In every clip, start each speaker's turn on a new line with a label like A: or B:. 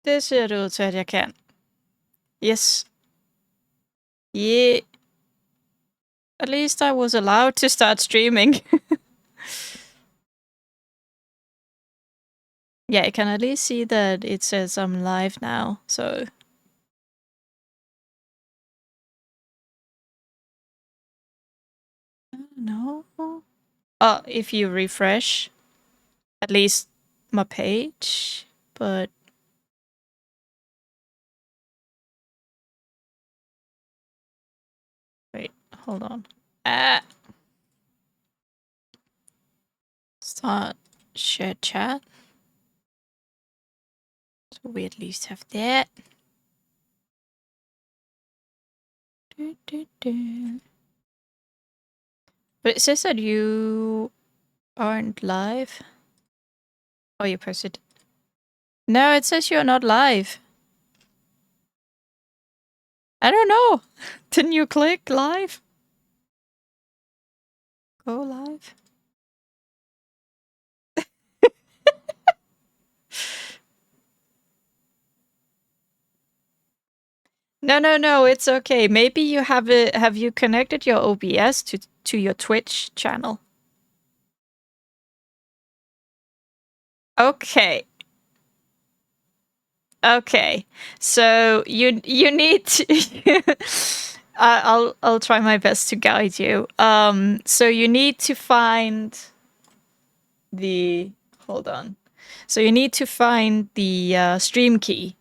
A: Det ser det ud til, at jeg kan. Yes. Yeah. At least I was allowed to start streaming. Yeah, I can at least see that it says I'm live now, so... No. Oh, if you refresh, at least my page, but... Wait, hold on. Start share chat. So we at least have that. But it says that you aren't live. Oh, you press it. No, it says you're not live. I don't know. Didn't you click live? Go live. No, it's okay. Maybe you have you connected your OBS to your Twitch channel? Okay. Okay. So you need to I'll try my best to guide you. So you need to find the hold on. So you need to find the stream key.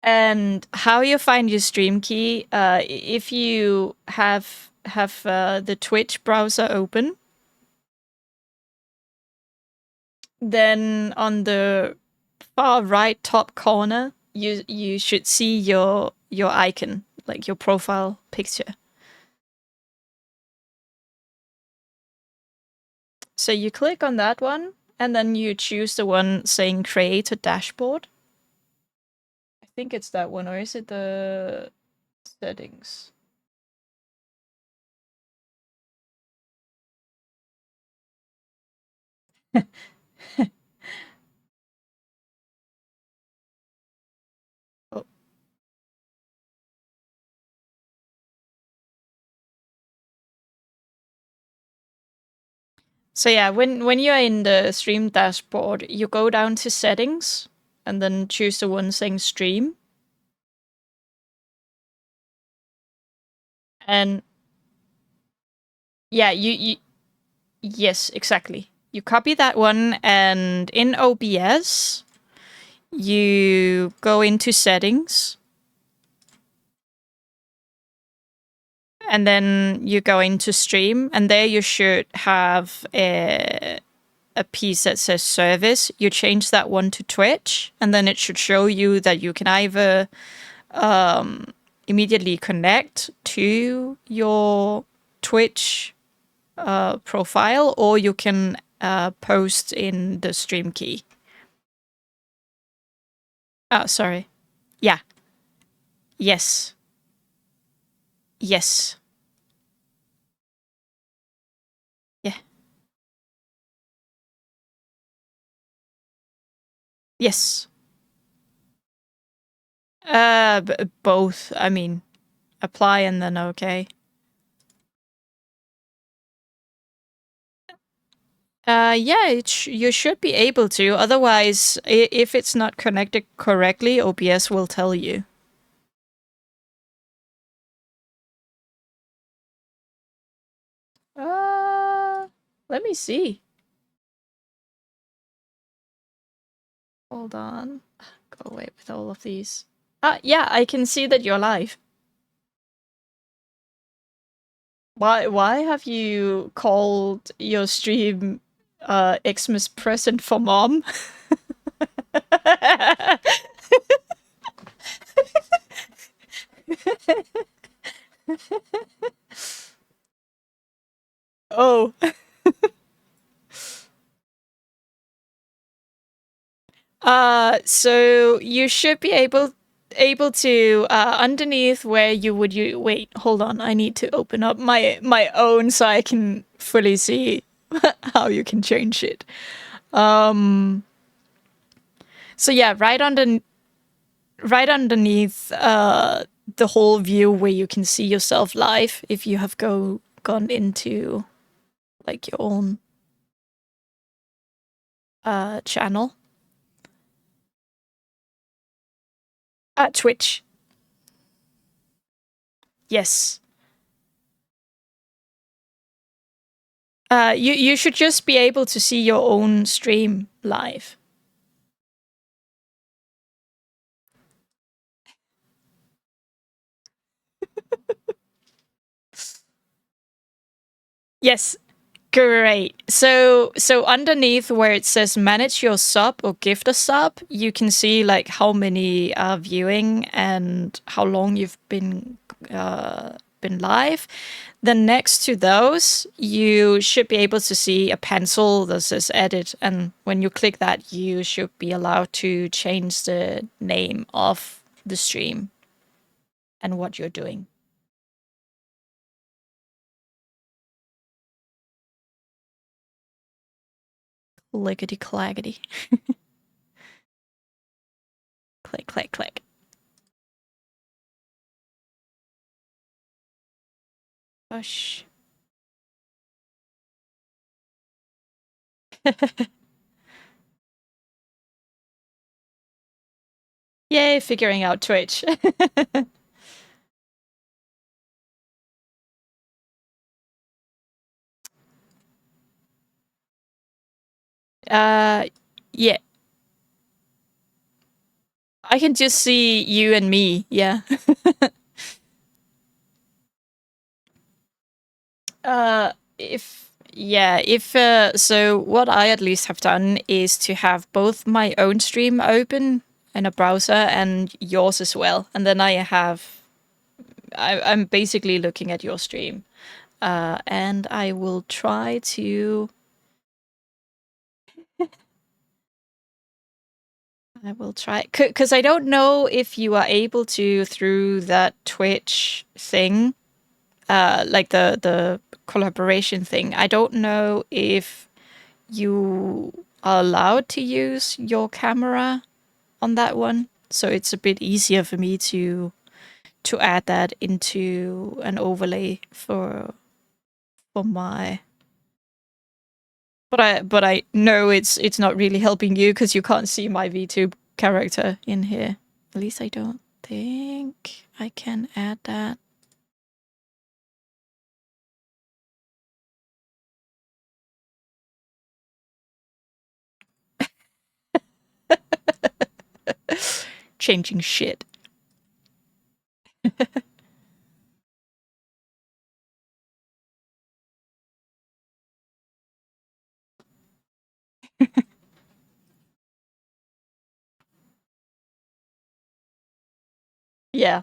A: And how you find your stream key, if you have the Twitch browser open, then on the far right top corner, you should see your icon, like your profile picture. So you click on that one, and then you choose the one saying create a dashboard. I think it's that one, or is it the settings? Oh. So yeah, when you're in the stream dashboard, you go down to settings and then choose the one saying stream. And yeah, yes, exactly. You copy that one, and in OBS, you go into settings, and then you go into stream, and there you should have a piece that says service. You change that one to Twitch, and then it should show you that you can either immediately connect to your Twitch profile, or you can post in the stream key. Oh, sorry. Yeah. Yes. Yes. Yeah. Yes. Both. I mean, apply and then okay. Yeah, you should be able to. Otherwise, if it's not connected correctly, OBS will tell you. Let me see. Hold on. Go away with all of these. Yeah, I can see that you're live. Why have you called your stream Xmas present for mom? Oh. So you should be able to underneath where you would wait, hold on, I need to open up my own so I can fully see how you can change it. So yeah, right underneath the whole view where you can see yourself live if you have gone into like your own channel. Twitch. Yes. You should just be able to see your own stream live. Yes. Great. So underneath where it says manage your sub or gift a sub, you can see like how many are viewing and how long you've been live. Then next to those, you should be able to see a pencil that says edit, and when you click that, you should be allowed to change the name of the stream and what you're doing. Clickety clackety. Click, click, click. Push. Yay, figuring out Twitch. Yeah. I can just see you and me, yeah. So what I at least have done is to have both my own stream open in a browser and yours as well. And then I'm basically looking at your stream. And I will try to because I don't know if you are able to through that Twitch thing, like the collaboration thing. I don't know if you are allowed to use your camera on that one, so it's a bit easier for me to add that into an overlay for my. But I know it's not really helping you because you can't see my VTube character in here. At least I don't think I can add that. Changing shit. Yeah.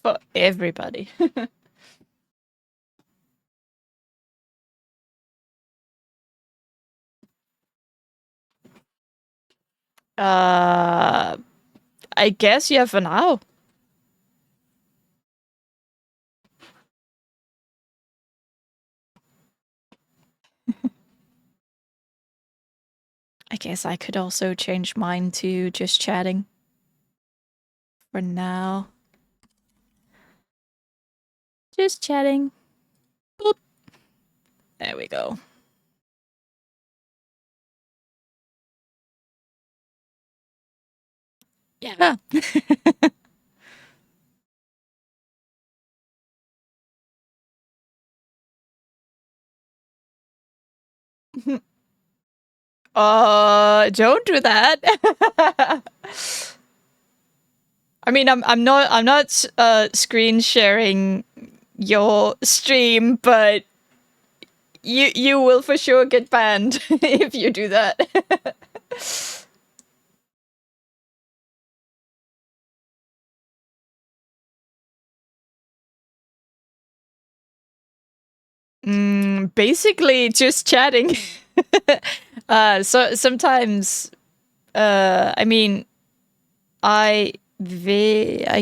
A: For everybody. I guess yeah for now. I guess I could also change mine to just chatting for now. Just chatting. Boop. There we go. Yeah. Don't do that. I mean, I'm not screen sharing your stream, but you will for sure get banned if you do that. Basically just chatting. So sometimes, I mean, I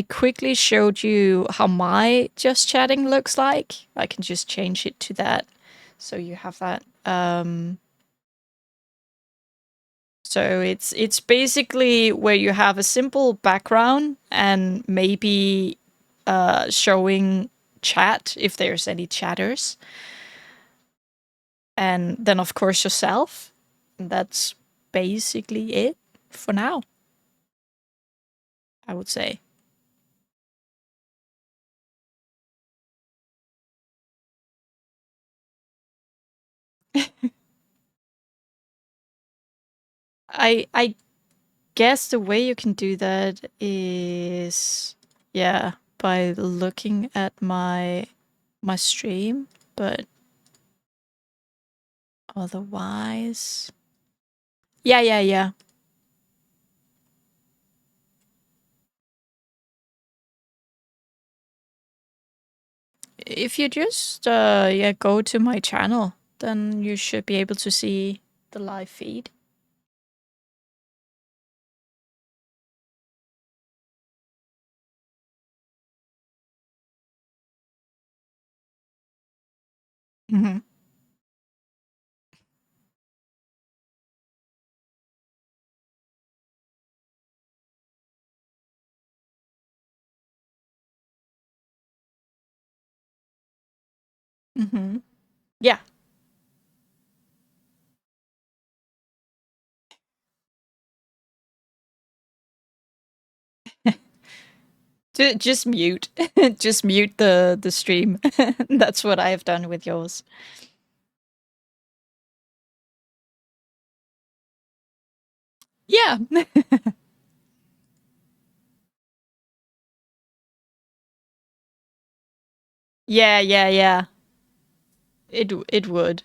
A: quickly showed you how my just chatting looks like. I can just change it to that, so you have that. So it's basically where you have a simple background and maybe showing chat if there's any chatters, and then of course yourself. That's basically it for now, I would say. I guess the way you can do that is, yeah, by looking at my stream, but otherwise, yeah. If you just yeah, go to my channel, then you should be able to see the live feed. Hmm. Hmm. Yeah. Just mute. Just mute the stream. That's what I have done with yours. Yeah. Yeah. It would.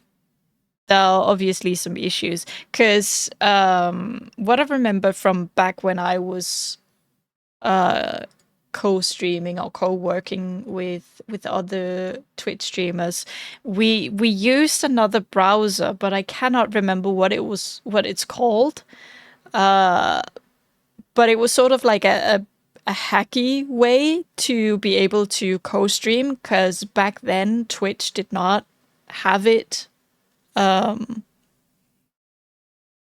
A: There are obviously some issues because what I remember from back when I was uh co-streaming or co-working with other Twitch streamers, we used another browser, but I cannot remember what it's called. Uh, but it was sort of like a hacky way to be able to co-stream because back then Twitch did not have it. Um,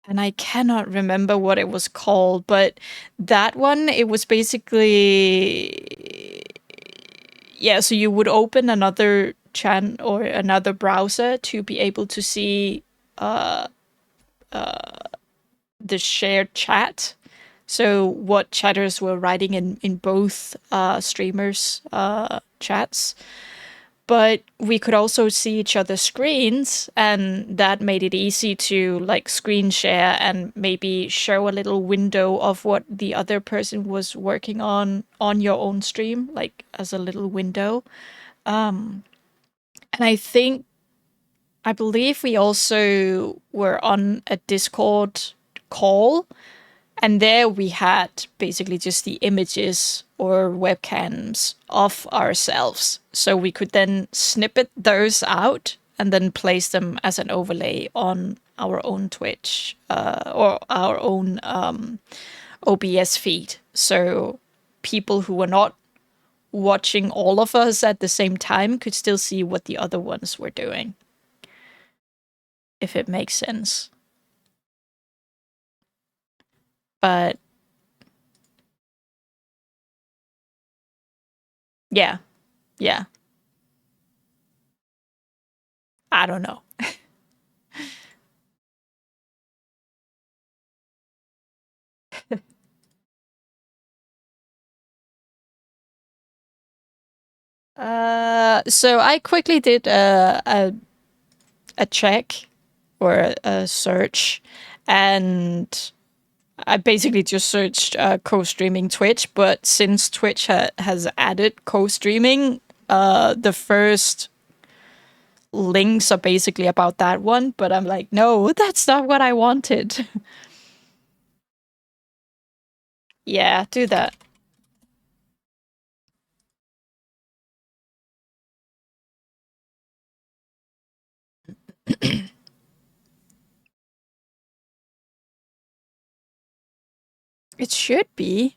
A: and I cannot remember what it was called, but that one, it was basically, yeah, so you would open another chan or another browser to be able to see uh, the shared chat. So what chatters were writing in both streamers' chats. But we could also see each other's screens, and that made it easy to like screen share and maybe show a little window of what the other person was working on your own stream, like as a little window. And I believe we also were on a Discord call, and there we had basically just the images or webcams of ourselves. So we could then snippet those out and then place them as an overlay on our own Twitch or our own OBS feed. So people who were not watching all of us at the same time could still see what the other ones were doing, if it makes sense. But yeah, yeah, I don't know. So I quickly did a check or a search, and I basically just searched co-streaming Twitch. But since Twitch has added co-streaming, the first links are basically about that one. But I'm like, no, that's not what I wanted. Yeah, do that. It should be.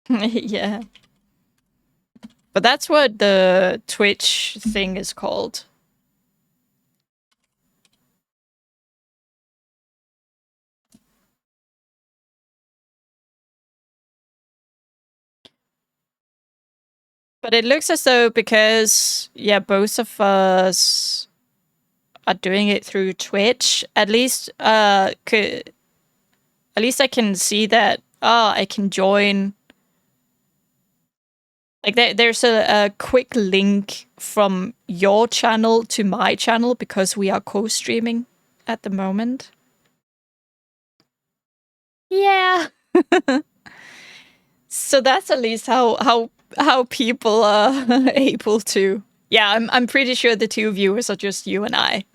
A: Yeah. But that's what the Twitch thing is called. But it looks as though because, yeah, both of us are doing it through Twitch, at least I can see that, I can join. Like, there's a quick link from your channel to my channel because we are co-streaming at the moment. Yeah. So that's at least how people are able to. Yeah, I'm pretty sure the two viewers are just you and I.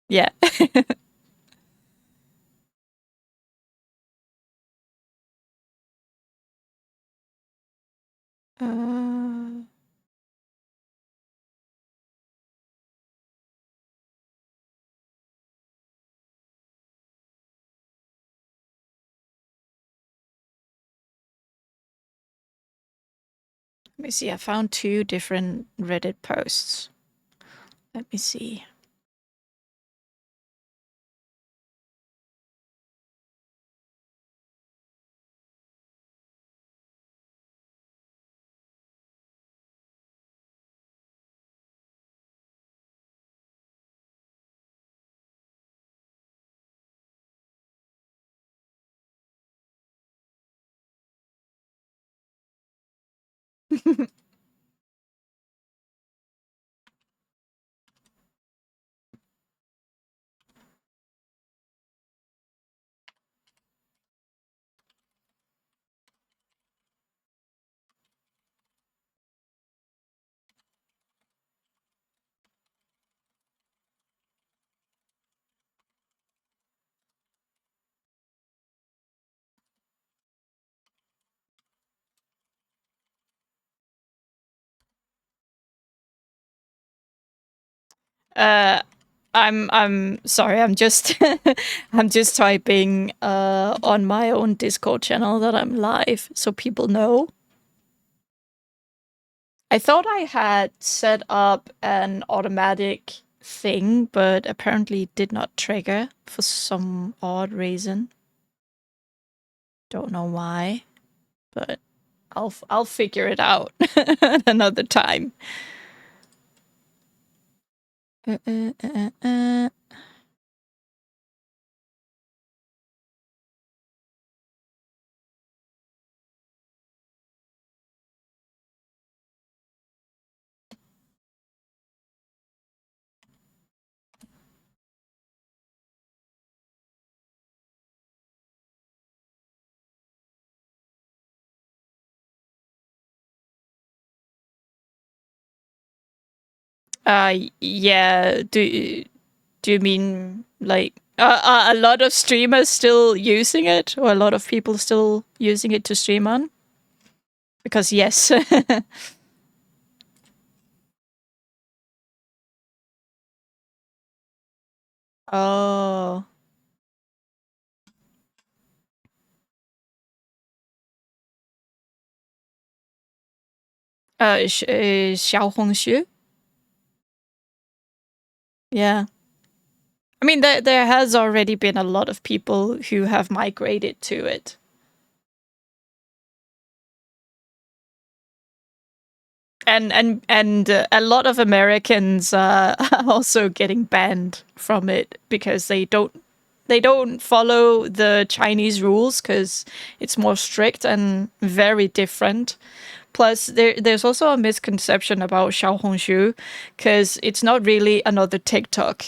A: Yeah. uh, Let me see. I found 2 different Reddit posts. Let me see. Uh, I'm sorry. I'm just I'm just typing on my own Discord channel that I'm live so people know. I thought I had set up an automatic thing, but apparently it did not trigger for some odd reason. Don't know why, but I'll figure it out another time. Uh, uh, uh, uh. Yeah. Do you mean like are a lot of streamers still using it, or a lot of people still using it to stream on? Because yes. Oh. 小红书. Yeah. I mean, there has already been a lot of people who have migrated to it. And a lot of Americans are also getting banned from it because they don't follow the Chinese rules because it's more strict and very different. Plus, there's also a misconception about Xiaohongshu because it's not really another TikTok.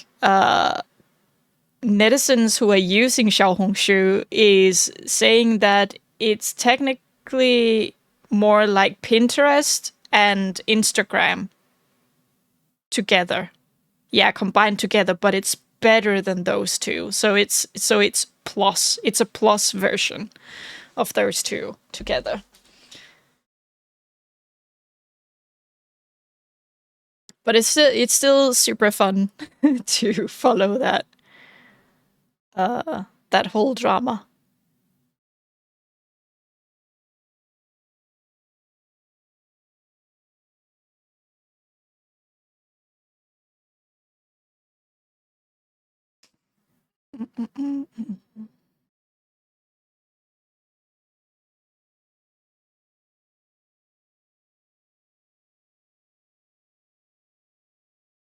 A: Netizens who are using Xiaohongshu is saying that it's basically more like Pinterest and Instagram together. Yeah, combined together, but it's better than those two. So it's plus. It's a plus version of those two together. But it's still super fun to follow that whole drama.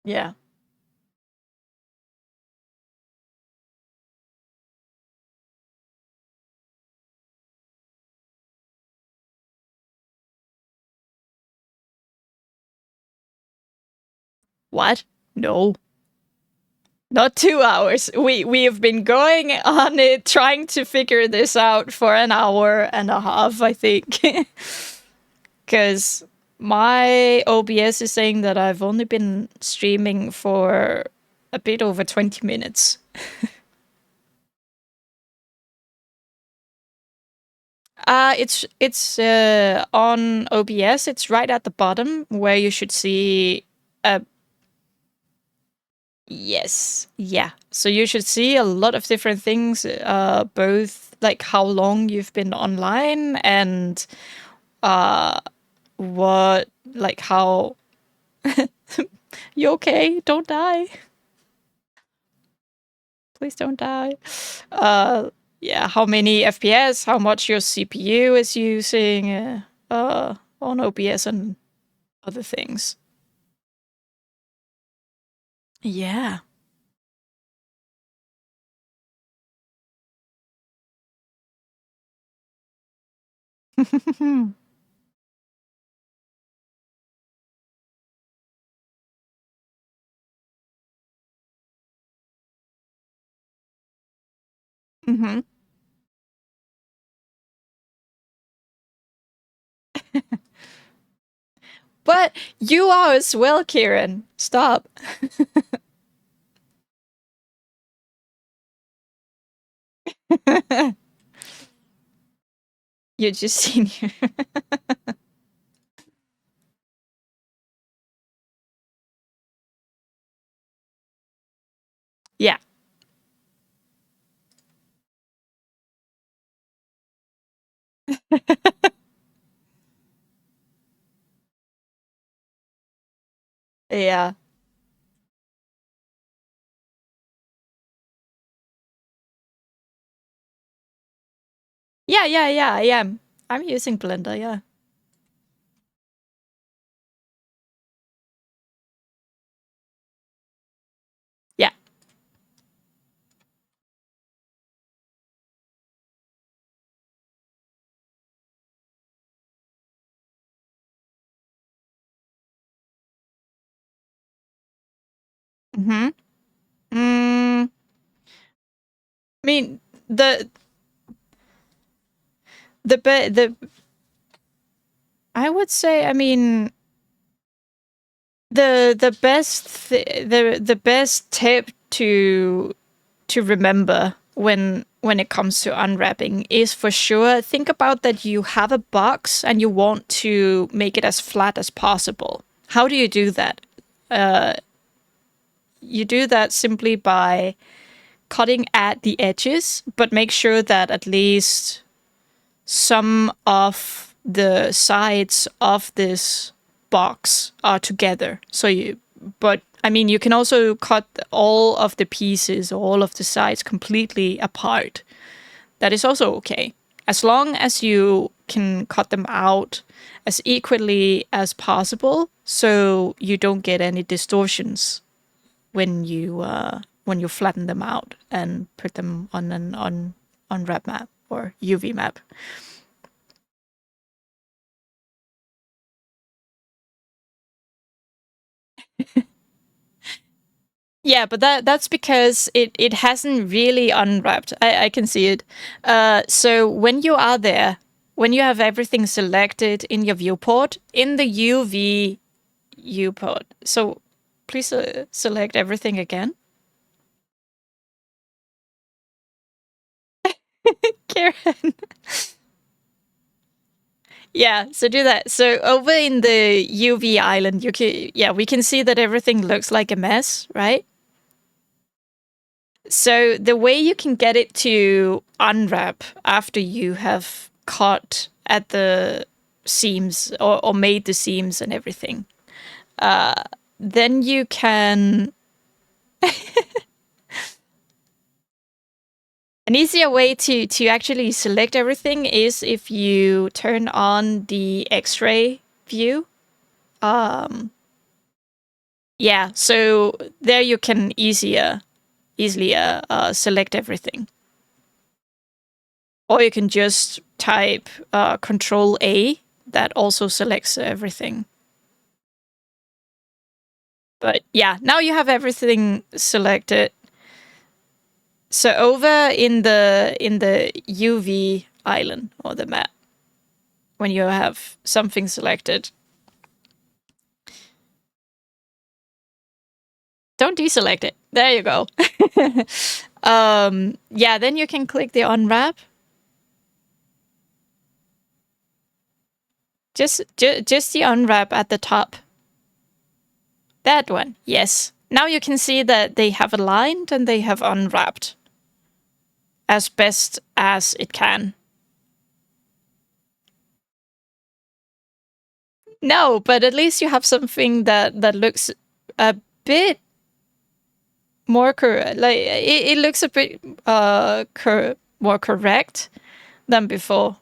A: Yeah. What? No. Not 2 hours. We have been going on it, trying to figure this out for an hour and a half, I think. Because my OBS is saying that I've only been streaming for a bit over 20 minutes. It's on OBS. It's right at the bottom where you should see a yes, yeah. So you should see a lot of different things, both like how long you've been online and uh what like how you okay? Don't die. Please don't die. Uh yeah, how many FPS, how much your CPU is using on OBS and other things. Yeah. hmm But you are as well, Kieran. Stop. You're just senior. Yeah. Yeah. Yeah, yeah, yeah, I am. I'm using Blender, yeah. Yeah. Mm-hmm. I mean, the the I would say, I mean, the best tip to remember when it comes to unwrapping is for sure think about that you have a box and you want to make it as flat as possible. How do you do that? Uh, you do that simply by cutting at the edges, but make sure that at least some of the sides of this box are together. But I mean, you can also cut all of the pieces, all of the sides completely apart. That is also okay. As long as you can cut them out as equally as possible so you don't get any distortions when you flatten them out and put them on an unwrap map or UV map. Yeah, but that's because it hasn't really unwrapped. I can see it. So when you are there, when you have everything selected in your viewport, in the UV viewport, so please select everything again. Karen. Yeah, so do that. So over in the UV island, we can see that everything looks like a mess, right? So the way you can get it to unwrap after you have cut at the seams or made the seams and everything, then you can. An easier way to actually select everything is if you turn on the X-ray view. Yeah, so there you can easily select everything. Or you can just type Control A. That also selects everything. But yeah, now you have everything selected. So over in the UV island or the map, when you have something selected, don't deselect it. There you go. Yeah, then you can click the unwrap. Just the unwrap at the top. That one, yes. Now you can see that they have aligned and they have unwrapped as best as it can. No, but at least you have something that looks a bit more it looks a bit more correct than before.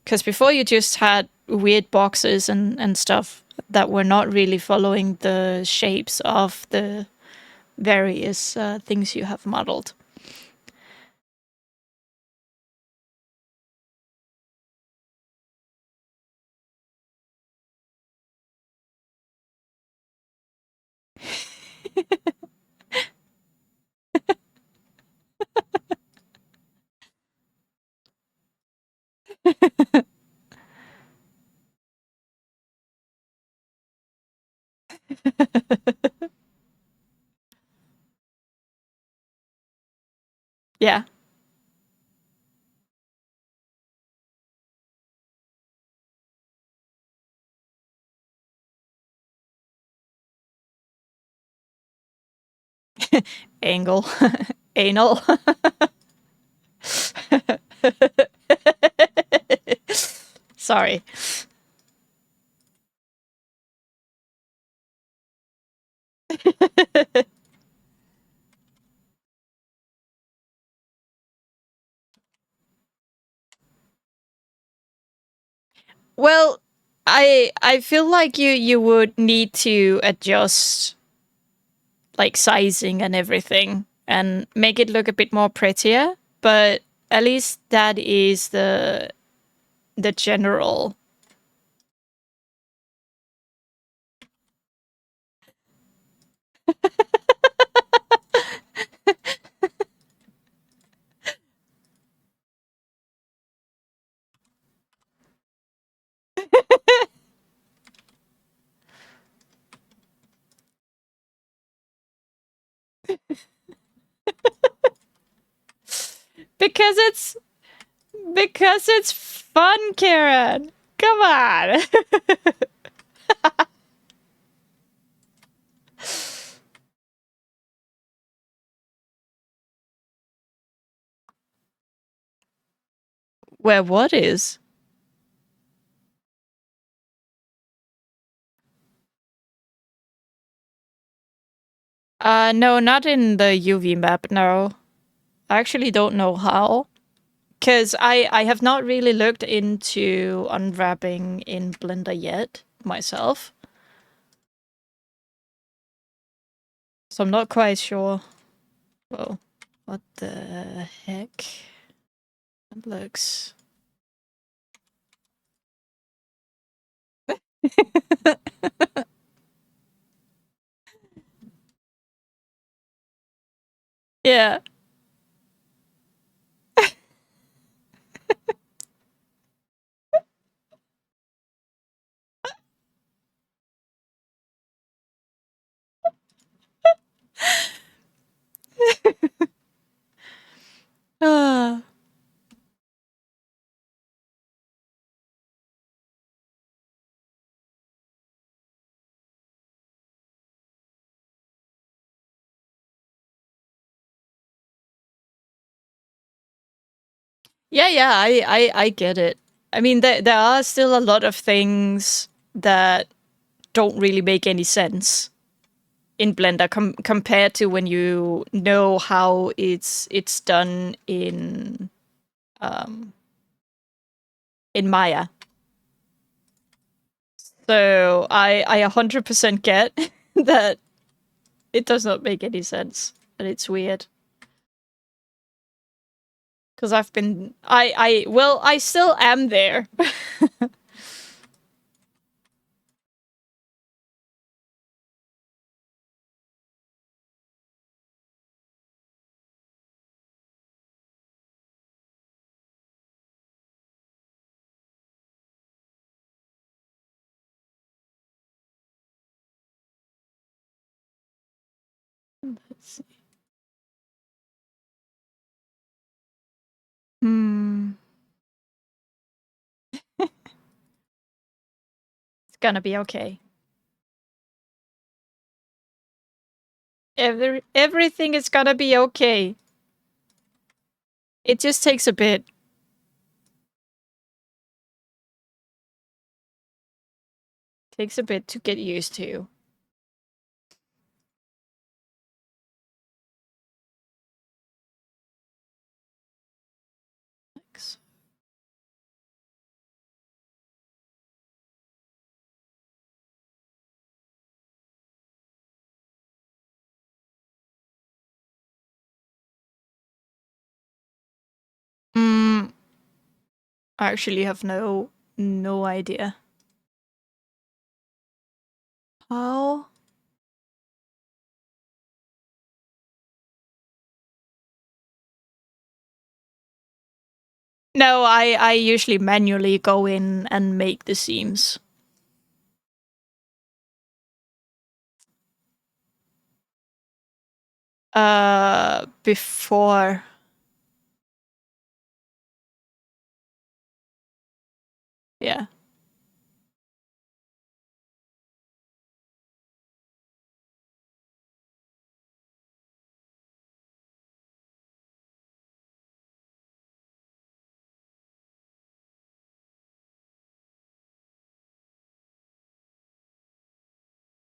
A: Because before you just had weird boxes and stuff that were not really following the shapes of the various things you have modeled. Yeah. Angle. Anal. Sorry. Well, I feel like you would need to adjust like sizing and everything and make it look a bit more prettier, but at least that is the general. Because it's fun, Karen. Come on. Where what is? No, not in the UV map, no. I actually don't know how. Because I have not really looked into unwrapping in Blender yet myself. So I'm not quite sure. Whoa. What the heck? That looks... Yeah. Yeah, I get it. I mean, there are still a lot of things that don't really make any sense in Blender compared to when you know how it's done in Maya. So I 100% get that it does not make any sense, and it's weird. Because I've been, well, I still am there. Let's see. Hmm. It's gonna be okay. Everything is gonna be okay. It just takes a bit. Takes a bit to get used to. Thanks. Hmm. I actually have no idea. How? No, I usually manually go in and make the seams. Before. Yeah.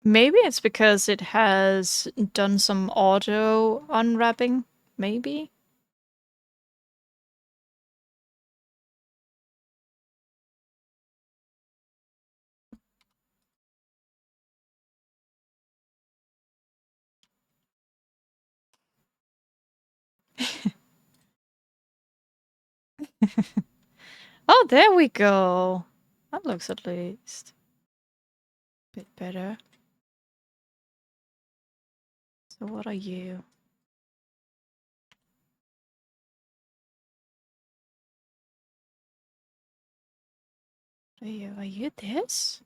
A: Maybe it's because it has done some auto unwrapping. Maybe. Oh, there we go. That looks at least a bit better. So what are you? Are you this?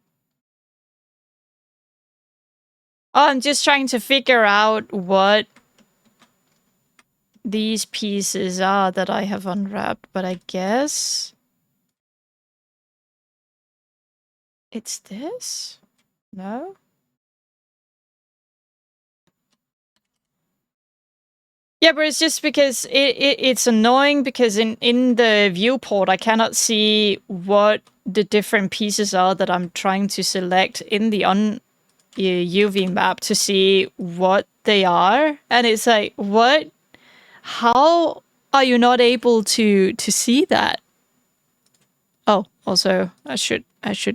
A: Oh, I'm just trying to figure out what these pieces are that I have unwrapped, but I guess it's this? No? Yeah, but it's just because it's annoying because in the viewport I cannot see what the different pieces are that I'm trying to select in the UV map to see what they are, and it's like, what? How are you not able to see that? Oh, also I should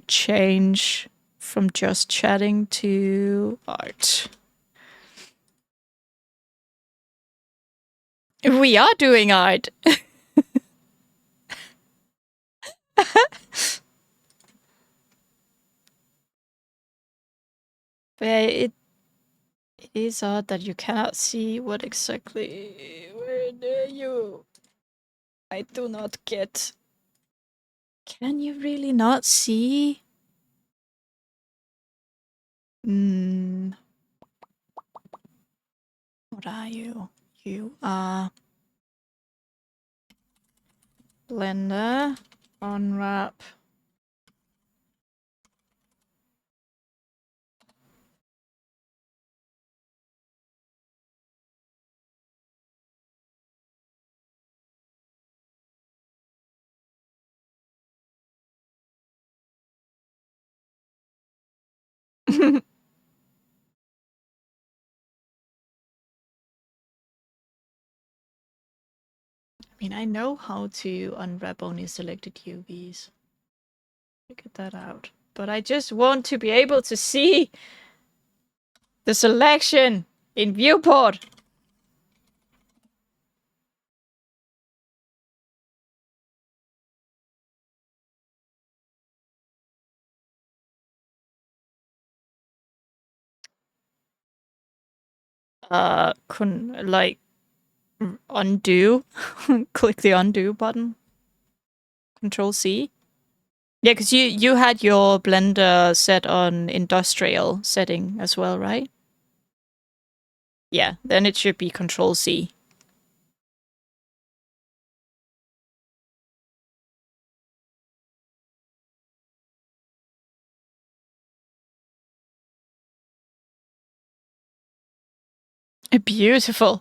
A: change from just chatting to art. We are doing art. But it is odd that you cannot see what exactly where you. I do not get. Can you really not see? Hmm. What are you? You are Blender. Unwrap. I mean, I know how to unwrap only selected UVs. Figured that out. But I just want to be able to see the selection in viewport. Like undo. Click the undo button. Control C. Yeah, because you had your Blender set on industrial setting as well, right? Yeah, then it should be Control C. Beautiful.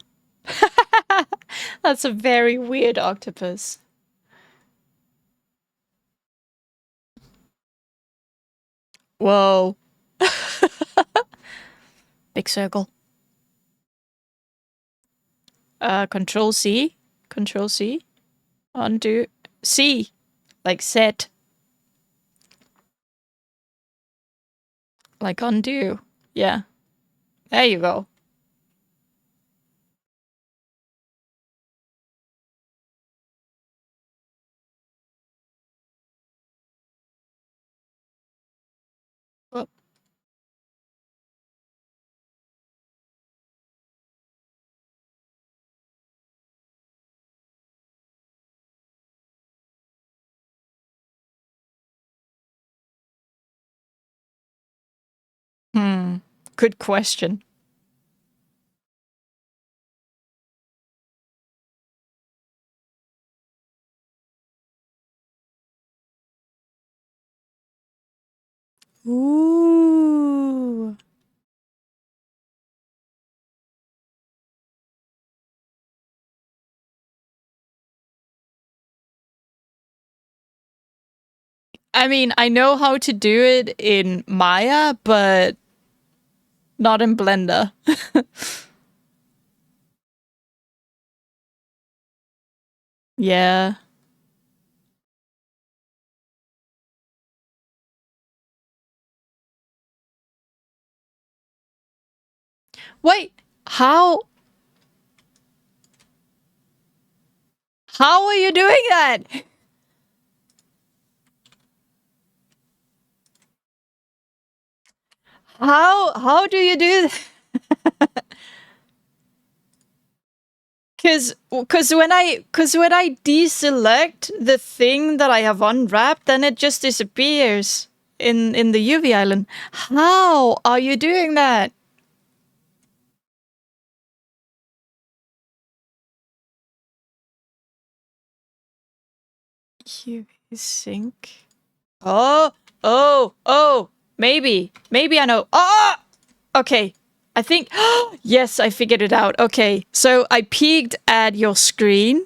A: That's a very weird octopus. Whoa. Big circle. Control C. Control C. Undo. C. Like set. Like undo. Yeah. There you go. Oh. Good question. Ooh. I mean, I know how to do it in Maya, but not in Blender. Yeah. Wait, how how are you doing that? How do you do that? Cause when I deselect the thing that I have unwrapped, then it just disappears in the UV island. How are you doing that? UV sync. Oh, maybe I know. Oh, okay. I think, yes, I figured it out. Okay, so I peeked at your screen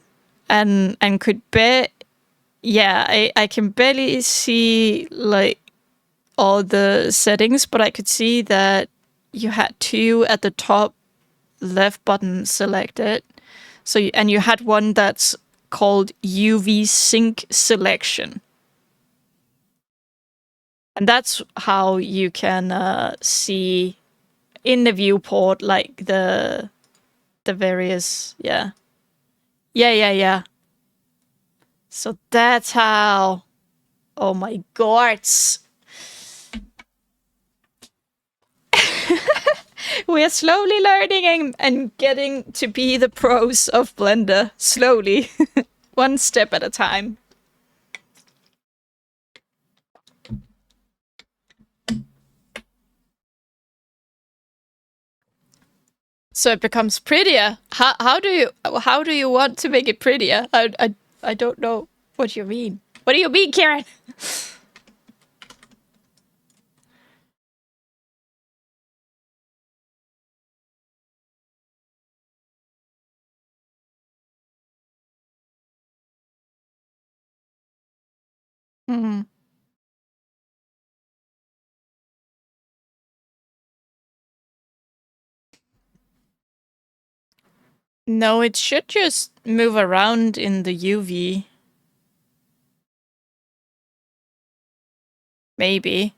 A: and could bet, yeah, I can barely see like all the settings, but I could see that you had two at the top left button selected. So and you had one that's called UV sync selection. And that's how you can see in the viewport like the various, yeah. Yeah. So that's how. Oh my gods. We're slowly learning and getting to be the pros of Blender. Slowly. One step at a time. So it becomes prettier. How do you want to make it prettier? I don't know what you mean. What do you mean, Karen? Hmm. No, it should just move around in the UV. Maybe.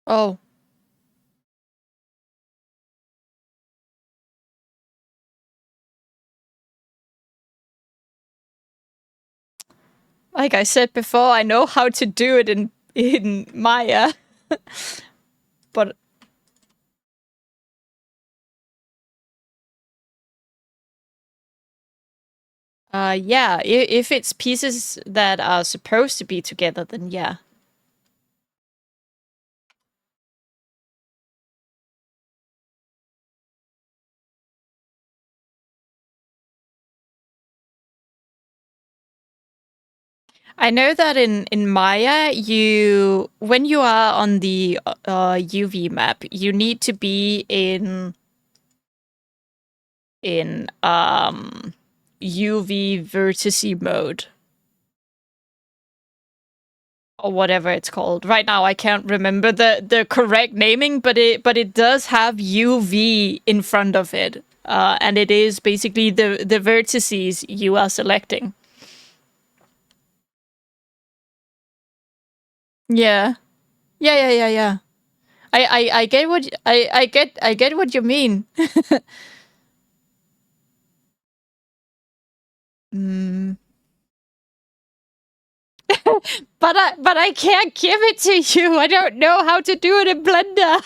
A: Oh, like I said before, I know how to do it in Maya, but yeah, if it's pieces that are supposed to be together, then yeah. I know that in Maya, you when you are on the UV map, you need to be in UV vertice mode or whatever it's called. Right now, I can't remember the correct naming, but it does have UV in front of it, and it is basically the vertices you are selecting. Yeah, yeah. I get what I get what you mean. Mm. But I can't give it to you. I don't know how to do it in Blender.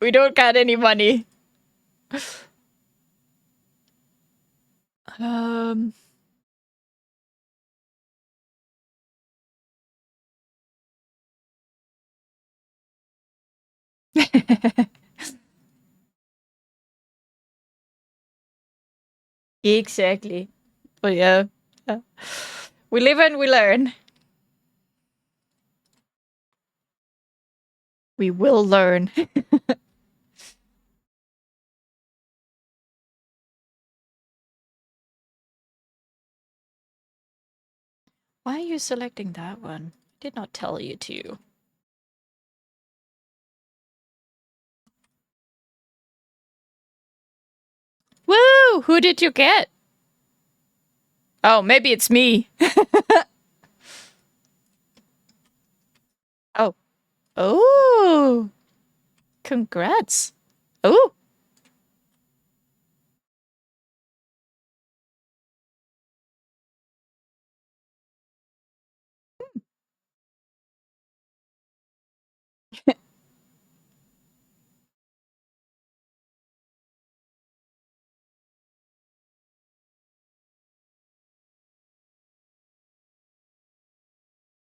A: We don't got any money. Um. Exactly. But yeah. Yeah. We live and we learn. We will learn. Why are you selecting that one? I did not tell you to. Woo! Who did you get? Oh, maybe it's me. Oh. Oh. Congrats. Oh.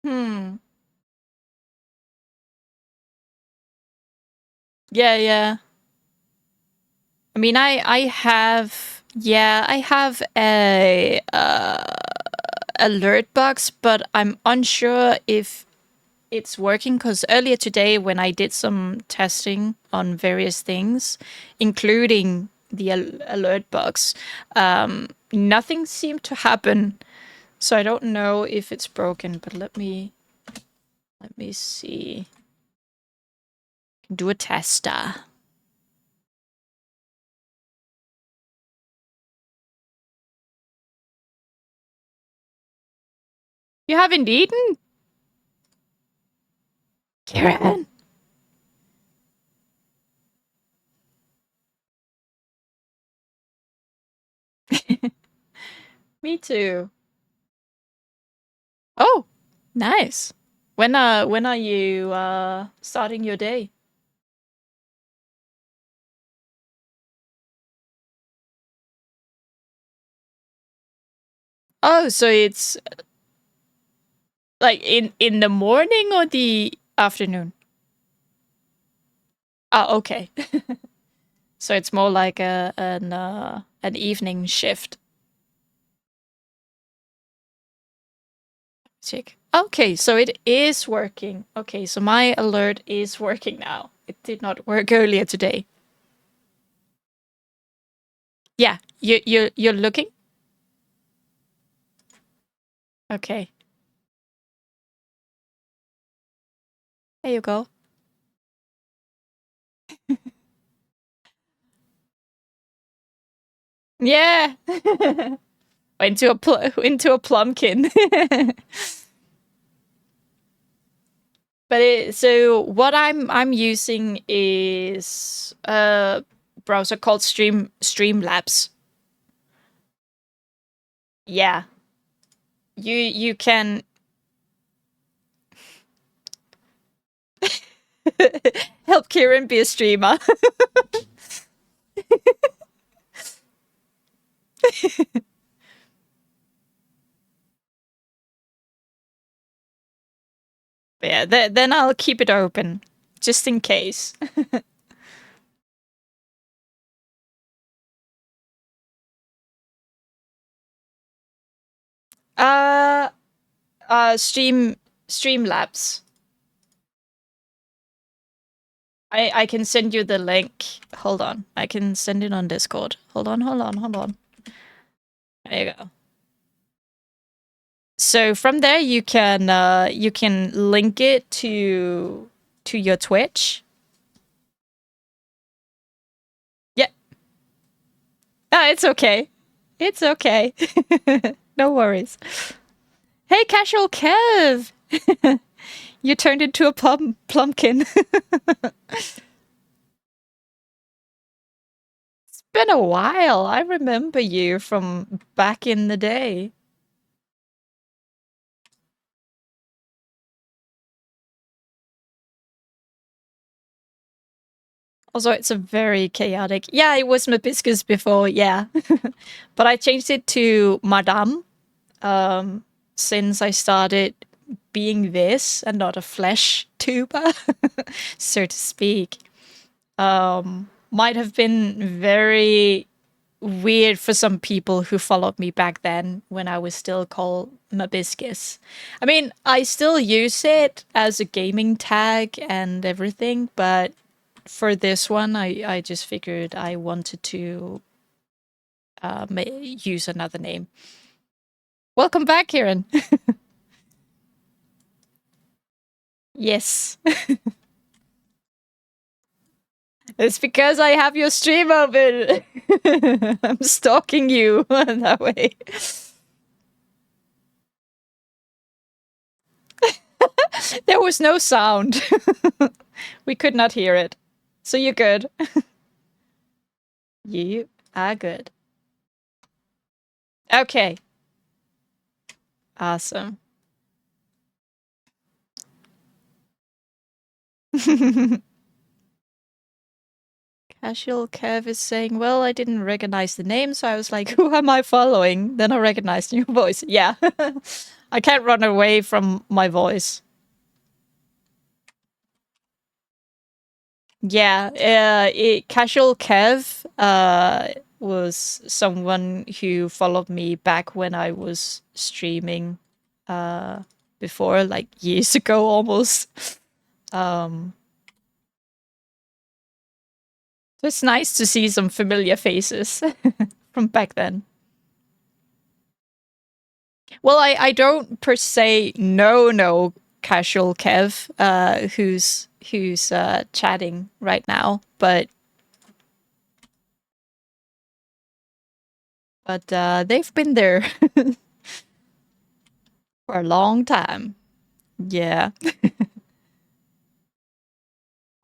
A: Hmm. Yeah, yeah. I mean, I have yeah, I have a alert box, but I'm unsure if it's working because earlier today when I did some testing on various things, including the alert box, nothing seemed to happen. So I don't know if it's broken, but let me see. Do a tester. You haven't eaten? Karen. Me too. Oh, nice. When are you starting your day? Oh, so it's like in the morning or the afternoon? Oh, okay. So it's more like an evening shift. Check. Okay, so it is working. Okay, so my alert is working now. It did not work earlier today. Yeah, you're looking? Okay. There you go. Yeah. into a plumpkin. So what I'm using is a browser called Streamlabs. Yeah. You can help Kieran be a streamer. But yeah, then I'll keep it open just in case. uh Streamlabs. I can send you the link. Hold on. I can send it on Discord. Hold on. There you go. So from there you can link it to your Twitch. Yeah. No, it's okay. It's okay. No worries. Hey, Casual Kev! You turned into a plumpkin. It's been a while. I remember you from back in the day. Also, it's a very chaotic. Yeah, it was Mabiscus before, yeah. But I changed it to Madame since I started being this and not a flesh tuber, so to speak. Might have been very weird for some people who followed me back then when I was still called Mabiscus. I mean, I still use it as a gaming tag and everything, but for this one, I just figured I wanted to use another name. Welcome back, Kieran. Yes. It's because I have your stream open. I'm stalking you that way. There was no sound. We could not hear it. So you're good. You are good. Okay. Awesome. Casual Kev is saying, well, I didn't recognize the name, so I was like, who am I following? Then I recognized your voice. Yeah. I can't run away from my voice. Yeah, Casual Kev was someone who followed me back when I was streaming before, like years ago almost. So it's nice to see some familiar faces from back then. Well, I don't per se know Casual Kev, who's chatting right now, but they've been there for a long time. Yeah.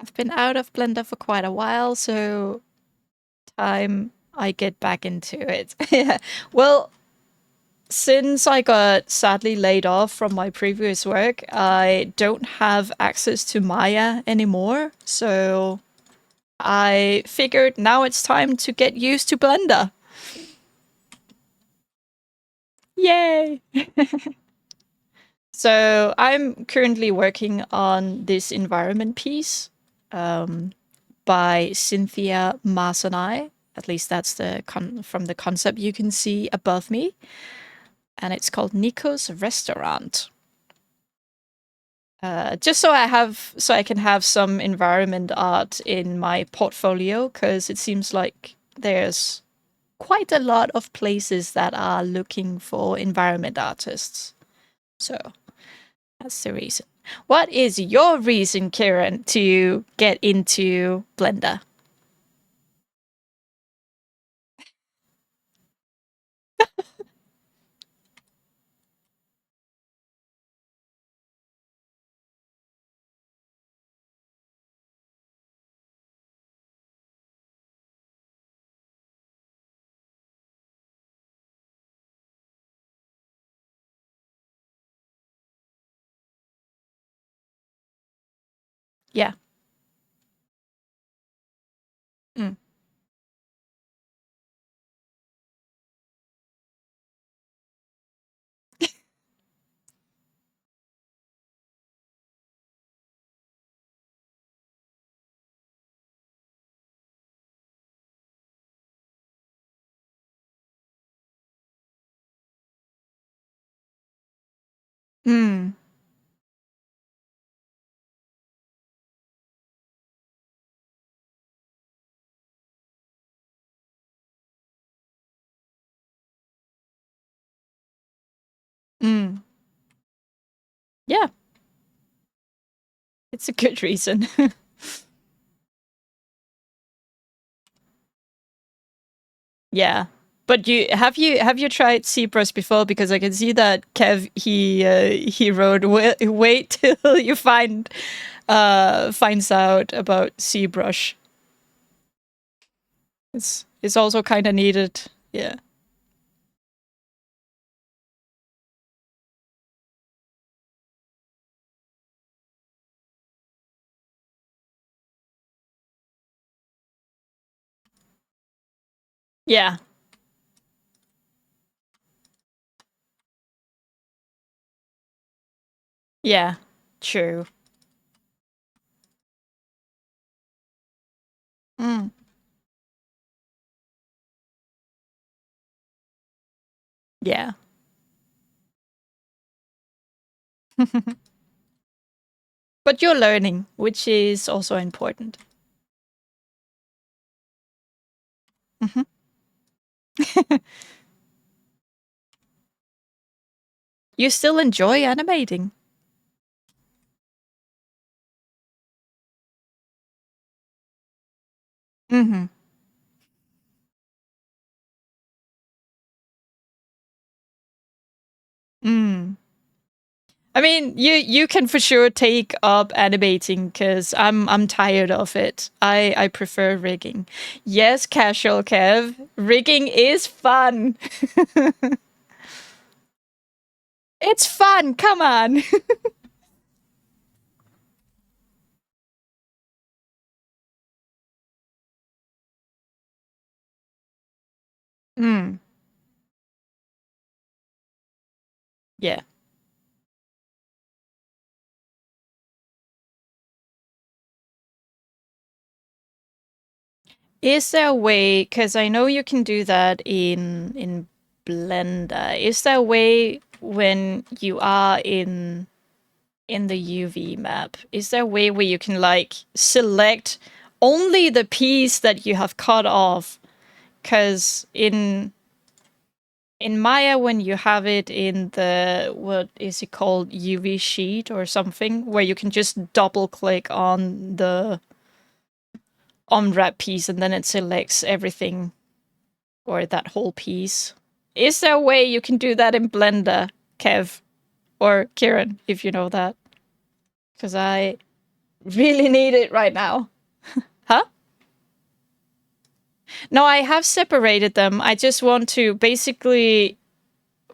A: I've been out of Blender for quite a while, so time I get back into it. Yeah. Well, since I got sadly laid off from my previous work, I don't have access to Maya anymore, so I figured now it's time to get used to Blender. Yay! So I'm currently working on this environment piece by Cynthia Masanai. At least that's the from the concept you can see above me. And it's called Nico's Restaurant. Just so I can have some environment art in my portfolio, because it seems like there's quite a lot of places that are looking for environment artists. So that's the reason. What is your reason, Kieran, to get into Blender? Yeah. Mm. Mm. Mm. Yeah, it's a good reason. Yeah. But you tried ZBrush before? Because I can see that Kev he wrote wait till you finds out about ZBrush. It's also kind of needed. Yeah. Yeah. Yeah. True. Mm. Yeah. But you're learning, which is also important. Hmm. You still enjoy animating. Hmm. Mm. I mean, you can for sure take up animating because I'm tired of it. I prefer rigging. Yes, casual Kev, rigging is fun. It's fun. Come on. Mm, yeah. Is there a way? Because I know you can do that in Blender. Is there a way when you are in the UV map? Is there a way where you can like select only the piece that you have cut off? Because in Maya, when you have it in the what is it called, UV sheet or something, where you can just double click on the unwrap piece and then it selects everything or that whole piece. Is there a way you can do that in Blender, Kev or Kieran, if you know that? Because I really need it right now. Huh? No, I have separated them. I just want to basically,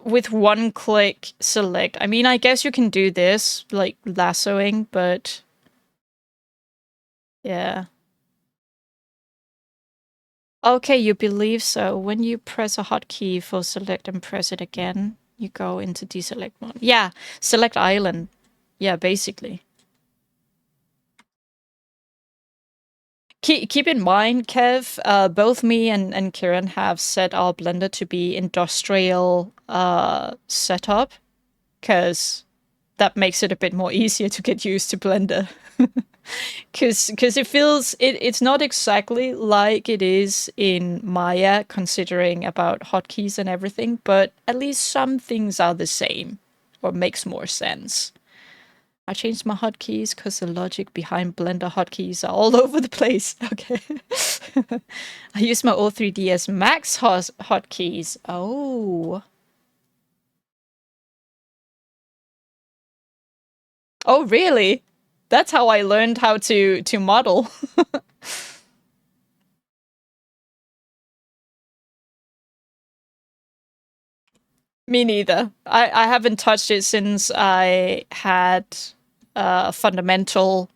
A: with one click, select. I mean, I guess you can do this, like lassoing, but yeah. Okay, you believe so. When you press a hotkey for select and press it again, you go into deselect mode. Yeah, select island. Yeah, basically. Keep in mind, Kev, both me and Kieran have set our Blender to be industrial setup, because that makes it a bit more easier to get used to Blender. Because it's not exactly like it is in Maya, considering about hotkeys and everything, but at least some things are the same. or makes more sense. I changed my hotkeys because the logic behind Blender hotkeys are all over the place. Okay. I use my O3DS Max hotkeys. Oh. Oh, really? That's how I learned how to model. Me neither. I haven't touched it since I had fundamental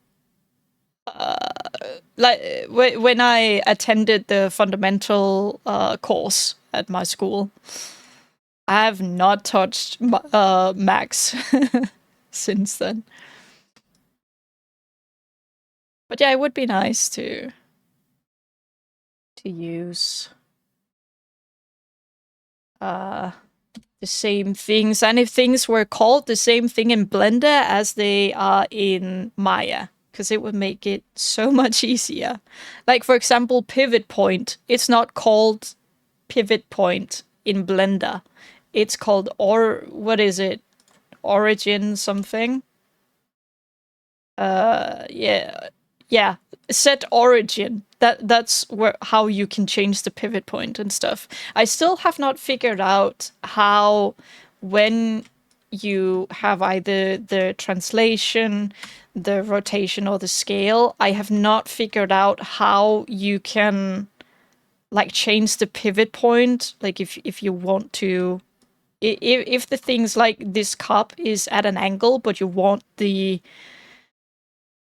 A: like when I attended the fundamental course at my school. I have not touched Max since then. But yeah, it would be nice to use the same things, and if things were called the same thing in Blender as they are in Maya, because it would make it so much easier. Like, for example, pivot point. It's not called pivot point in Blender. It's called, or what is it? Origin something? Yeah. Yeah. Set origin. That's how you can change the pivot point and stuff. I still have not figured out how, when you have either the translation, the rotation, or the scale, I have not figured out how you can like change the pivot point. Like if you want to, if the things like this cup is at an angle, but you want the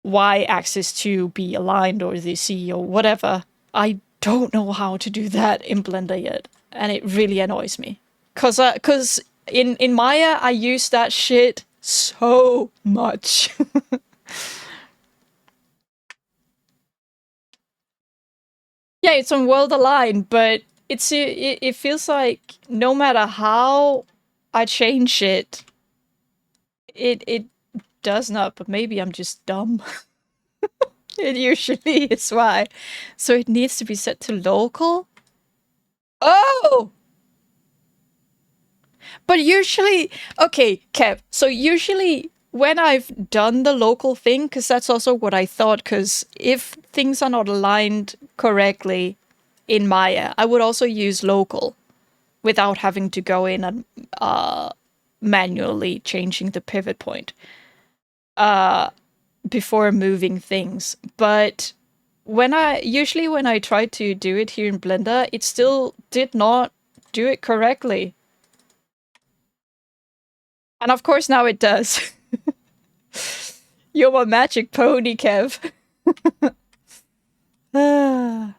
A: y-axis to be aligned, or the z, or whatever. I don't know how to do that in Blender yet, and it really annoys me. Cause in Maya I use that shit so much. Yeah, it's on world align, but it feels like no matter how I change it, it does not. But maybe I'm just dumb. It usually is why. So it needs to be set to local? Oh! But usually, okay, Kev, so usually when I've done the local thing, because that's also what I thought, because if things are not aligned correctly in Maya, I would also use local without having to go in and manually changing the pivot point before moving things. But when I tried to do it here in Blender, it still did not do it correctly. And of course now it does. You're my magic pony, Kev. But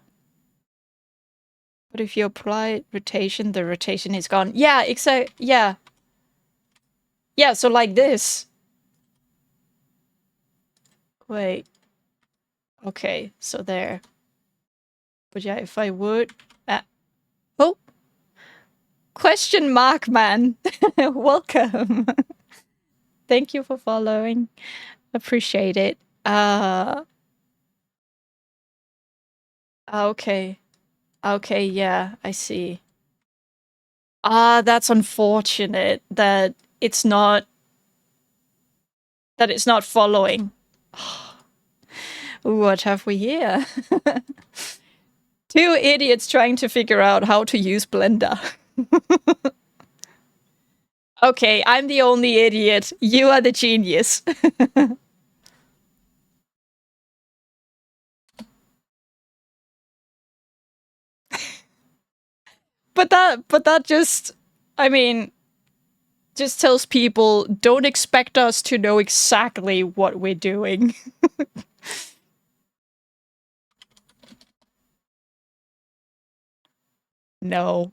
A: if you apply rotation, the rotation is gone. Yeah, exactly. Yeah. Yeah, so like this. Wait. Okay, so there. But yeah, if I would... oh! Question mark, man. Welcome. Thank you for following. Appreciate it. Okay. Okay, yeah, I see. That's unfortunate that it's not following. What have we here? Two idiots trying to figure out how to use Blender. Okay, I'm the only idiot. You are the genius. But that just, I mean, just tells people, don't expect us to know exactly what we're doing. No.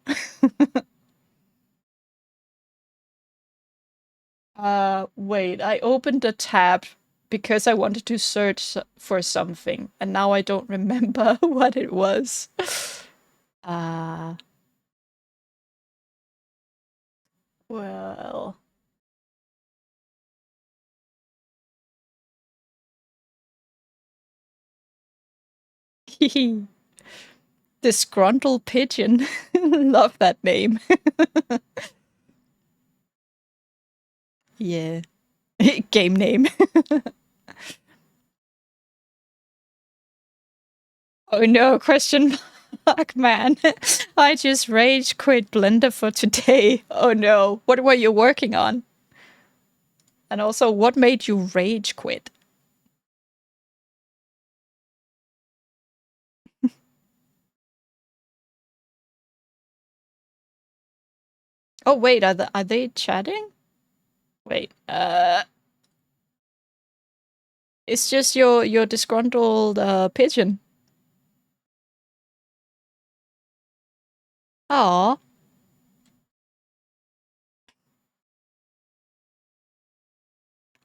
A: Wait, I opened a tab because I wanted to search for something, and now I don't remember what it was. Well... Disgruntled Pigeon. Love that name. Yeah. Game name. Oh no, question mark, man. I just rage quit Blender for today. Oh no. What were you working on? And also, what made you rage quit? Oh wait, are they chatting? Wait, it's just your disgruntled pigeon. Aw.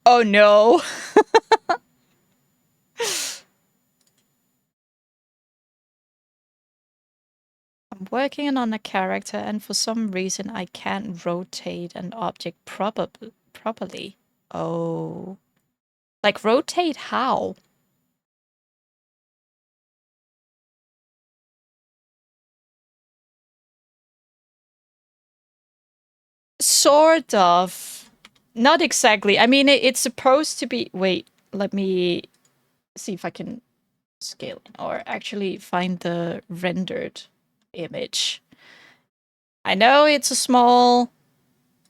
A: Oh no. I'm working on a character and for some reason I can't rotate an object properly. Oh. Like rotate how? Sort of. Not exactly. I mean, it's supposed to be. Wait, let me see if I can scale or actually find the rendered image. I know it's a small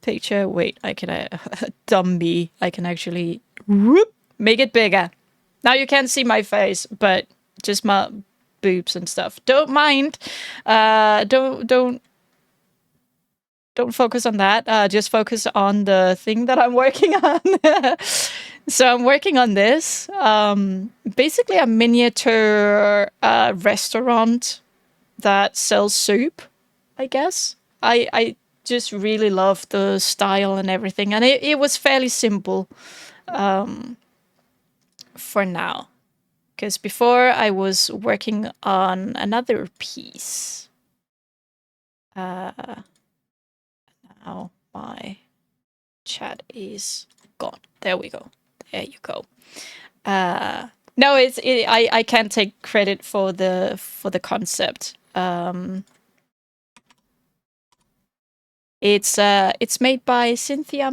A: picture. Wait, I can. Dumb me. I can actually whoop, make it bigger. Now you can't see my face, but just my boobs and stuff. Don't mind. Don't focus on that. Just focus on the thing that I'm working on. So I'm working on this. Basically, a miniature restaurant that sells soup, I guess. I just really love the style and everything. And it was fairly simple for now. Because before I was working on another piece. Now my chat is gone. There we go. There you go. No, I can't take credit for the concept. It's made by Cynthia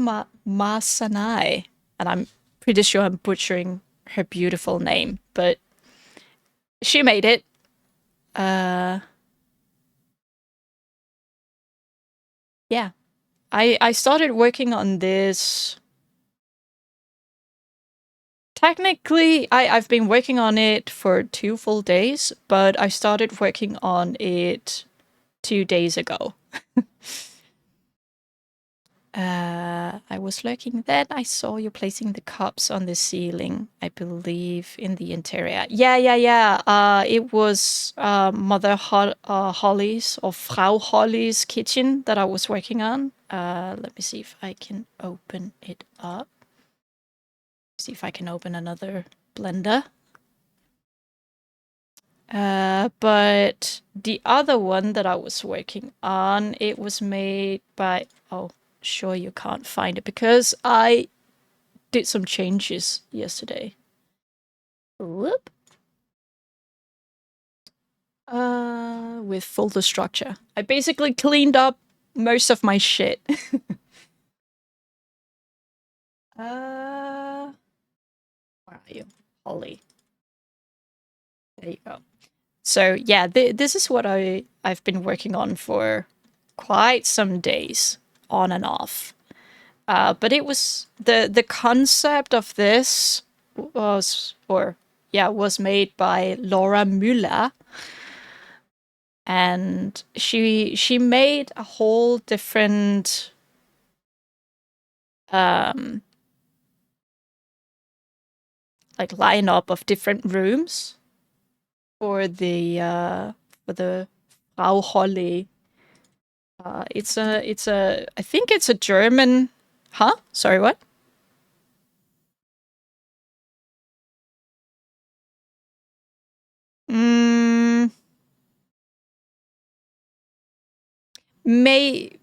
A: Masanai, and I'm pretty sure I'm butchering her beautiful name, but she made it. Yeah, I started working on this. Technically, I've been working on it for 2 full days, but I started working on it 2 days ago. I was lurking. Then I saw you placing the cups on the ceiling, I believe, in the interior. Yeah. It was Holly's or Frau Holly's kitchen that I was working on. Let me see if I can open it up. See if I can open another blender. But the other one that I was working on, it was made by, oh, sure you can't find it because I did some changes yesterday. Whoop. With folder structure. I basically cleaned up most of my shit. Where are you? Holly. There you go. So yeah, this is what I've been working on for quite some days, on and off. But it was the concept of this was made by Laura Müller, and she made a whole different like lineup of different rooms for the Frau Holly. I think it's a German. Huh? Sorry, what? Mm, may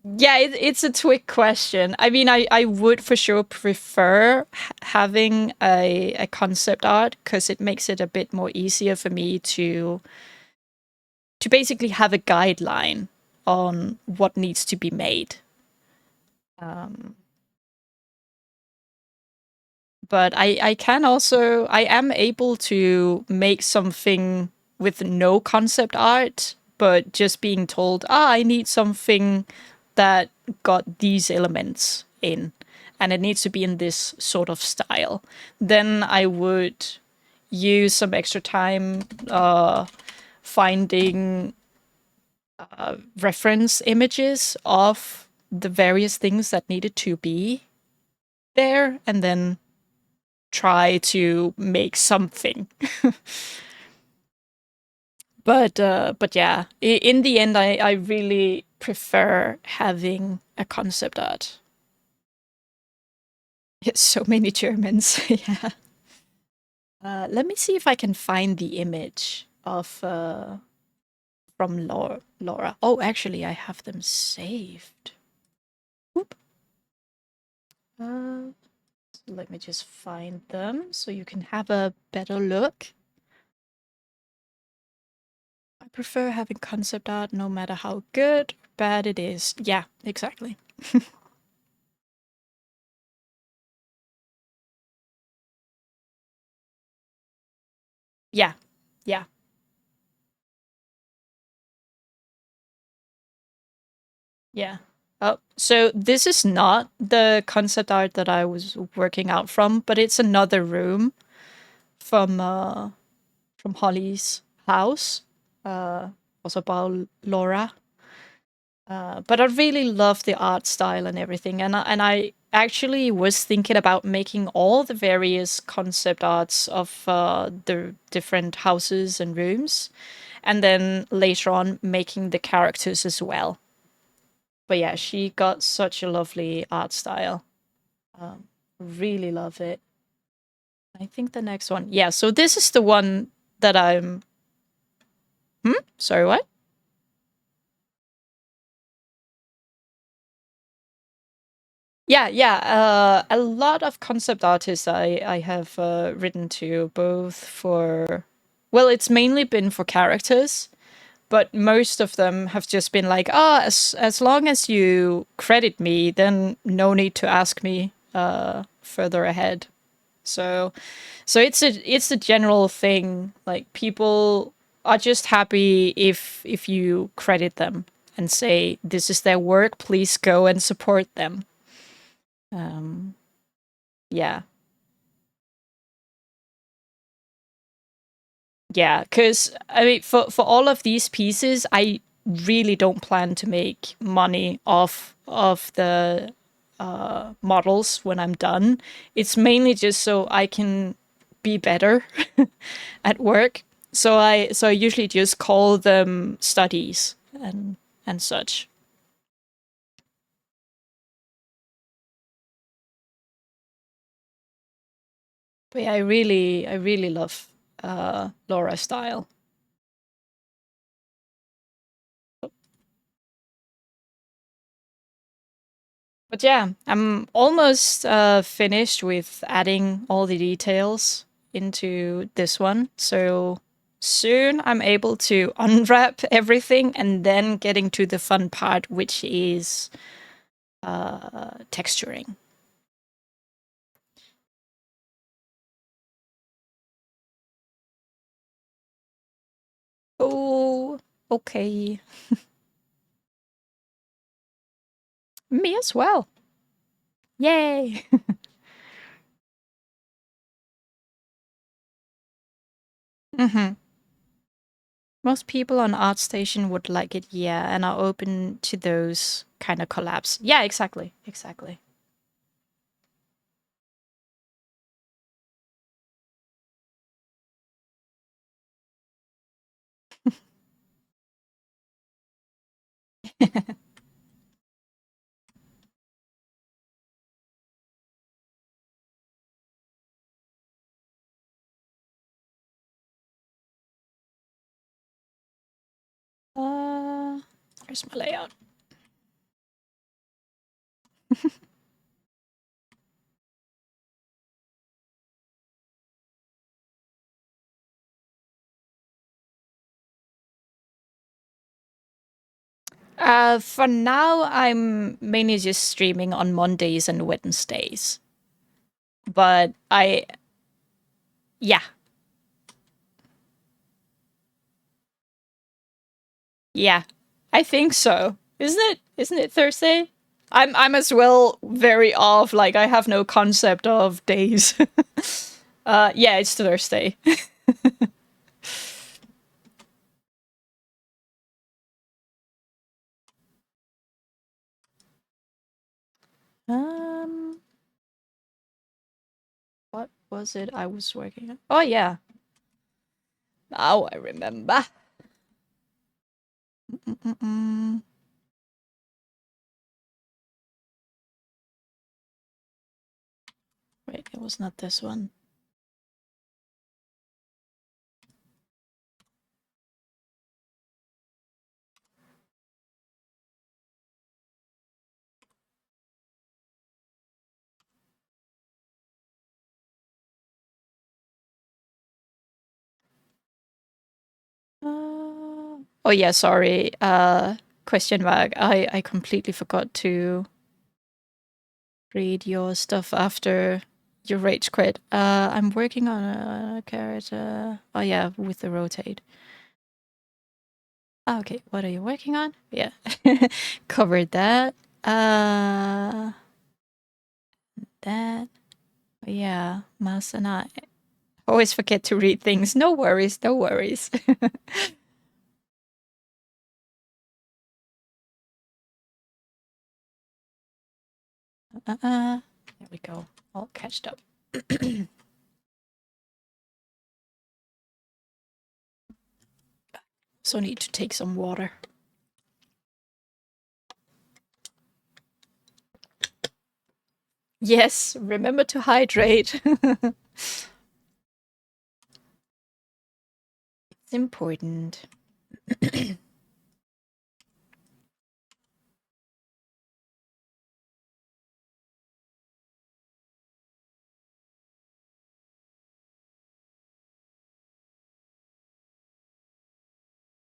A: Yeah, it's a trick question. I mean, I would for sure prefer having a concept art because it makes it a bit more easier for me to basically have a guideline on what needs to be made. But I can also, I am able to make something with no concept art, but just being told, I need something that got these elements in, and it needs to be in this sort of style. Then I would use some extra time finding reference images of the various things that needed to be there, and then try to make something. But yeah, in the end, I really prefer having a concept art. It's so many Germans. Yeah. Let me see if I can find the image of from Laura. Oh, actually, I have them saved. Whoop. Uh, Let me just find them so you can have a better look. I prefer having concept art no matter how good or bad it is. Yeah, exactly. Yeah, yeah, yeah. Oh, so this is not the concept art that I was working out from, but it's another room from Holly's house, uh, also about Laura. But I really love the art style and everything, and I actually was thinking about making all the various concept arts of the different houses and rooms, and then later on making the characters as well. But yeah, she got such a lovely art style. Really love it. I think the next one, yeah. So this is the one that I'm. Hmm. Sorry, what? Yeah, yeah. A lot of concept artists I have written to, both for, well, it's mainly been for characters, but most of them have just been like, as long as you credit me, then no need to ask me further ahead. So it's a general thing. Like, people are just happy if you credit them and say this is their work, please go and support them. Um, yeah. Yeah, because I mean, for all of these pieces, I really don't plan to make money off the models when I'm done. It's mainly just so I can be better at work. So I usually just call them studies and such. But yeah, I really love Laura's style. But yeah, I'm almost finished with adding all the details into this one. So soon I'm able to unwrap everything and then getting to the fun part, which is texturing. Oh, okay. Me as well. Yay. Hmm. Most people on ArtStation would like it, yeah, and are open to those kind of collabs. Yeah, exactly. Exactly. Uh, Where's my layout? For now, I'm mainly just streaming on Mondays and Wednesdays. But yeah, yeah, I think so. Isn't it? Isn't it Thursday? I'm as well very off. Like I have no concept of days. Yeah, it's Thursday. um, what was it I was working on? Oh yeah, now I remember. Mm-mm-mm. Wait, it was not this one. Oh yeah, sorry. Question mark. I completely forgot to read your stuff after your rage quit. I'm working on a character. Oh yeah, with the rotate. Ah, okay, what are you working on? Yeah, covered that. That. Yeah, Mouse and I always forget to read things. No worries, no worries. There we go. All catched up. So need to take some water. Yes, remember to hydrate. It's important.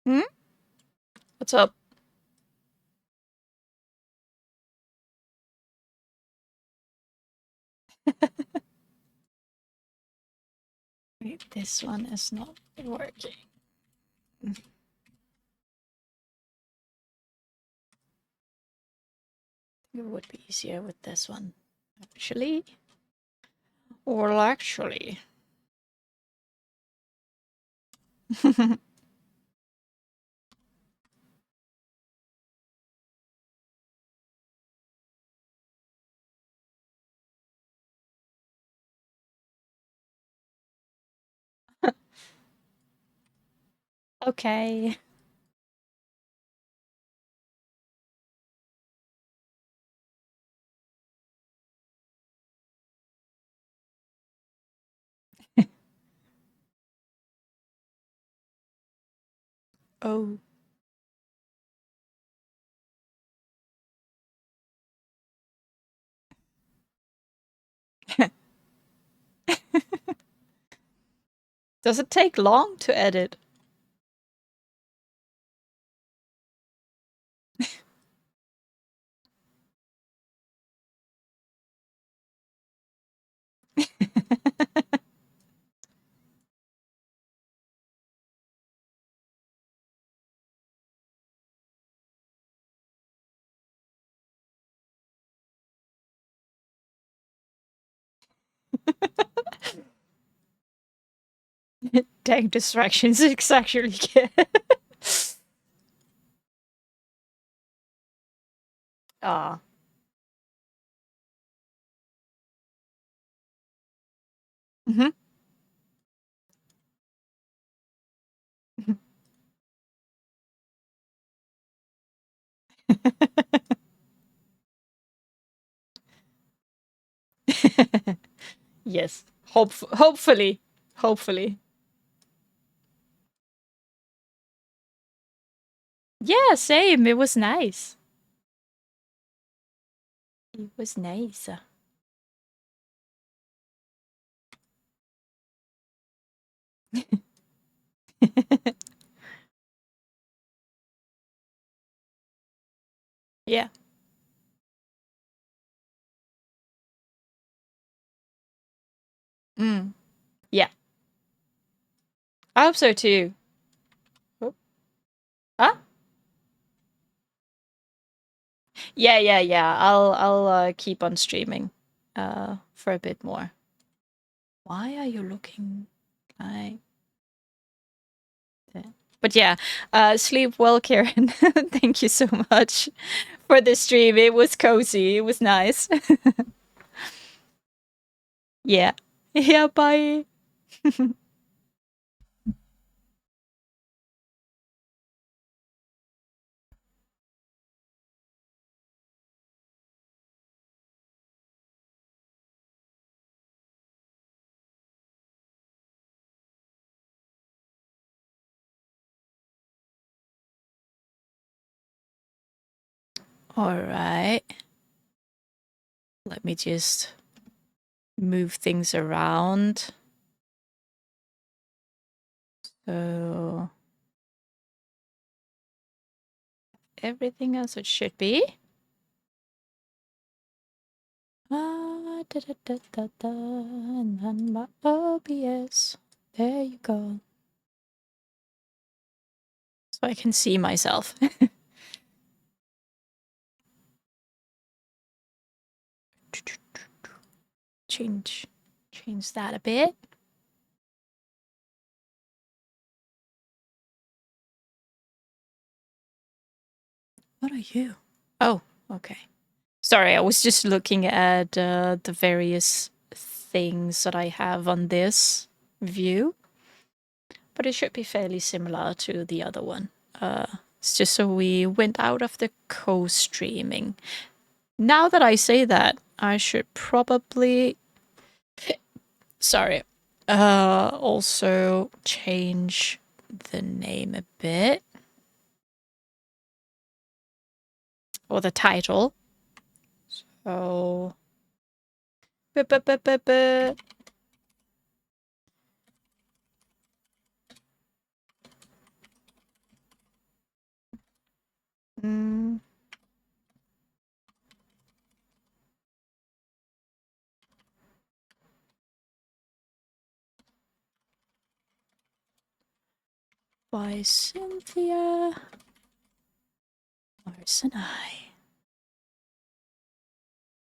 A: Hmm? What's up? Wait, this one is not working. It would be easier with this one. Actually. Or actually. Okay. Oh. Does it take long to edit? Dang distractions it's actually good. Ah. Mm-hmm. Yes. Hopefully. Hopefully. Yeah, same. It was nice. It was nice. Yeah. Yeah. I hope so too. Oh. Huh? Yeah. I'll keep on streaming for a bit more. Why are you looking like that? But yeah, sleep well, Karen. Thank you so much for the stream. It was cozy. It was nice. Yeah. Yeah, bye. All right. Let me just move things around. So everything as it should be. And then my OBS. There you go. So I can see myself. Change that a bit. What are you? Oh, okay. Sorry, I was just looking at the various things that I have on this view. But it should be fairly similar to the other one. It's just so we went out of the co-streaming. Now that I say that, I should probably... Sorry. Also change the name a bit. Or the title. So... Mm. By Cynthia Arsenai.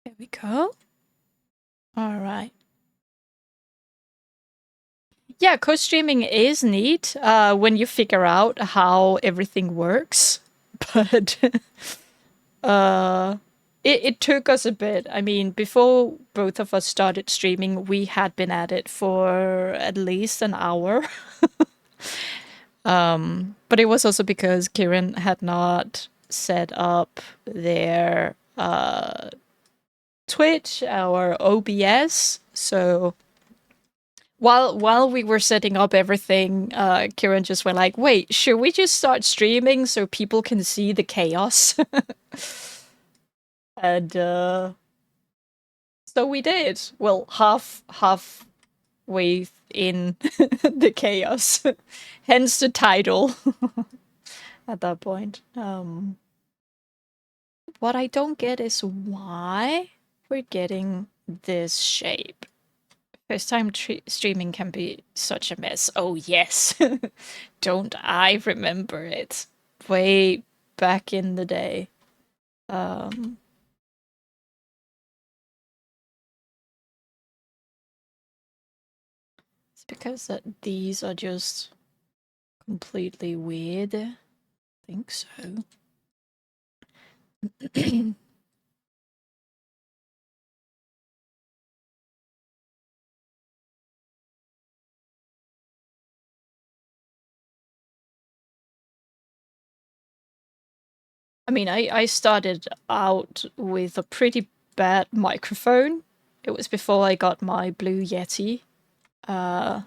A: There we go. All right. Yeah, co-streaming is neat when you figure out how everything works, but uh, it took us a bit. I mean, before both of us started streaming, we had been at it for at least an hour. But it was also because Kieran had not set up their Twitch or OBS, so while we were setting up everything, Kieran just went like, "Wait, should we just start streaming so people can see the chaos?" And so we did. Well, halfway in the chaos, hence the title. At that point, what I don't get is why we're getting this shape. First time streaming can be such a mess. Oh, yes. Don't I remember it? Way back in the day. It's because that these are just completely weird. I think so. I mean, I started out with a pretty bad microphone. It was before I got my Blue Yeti. And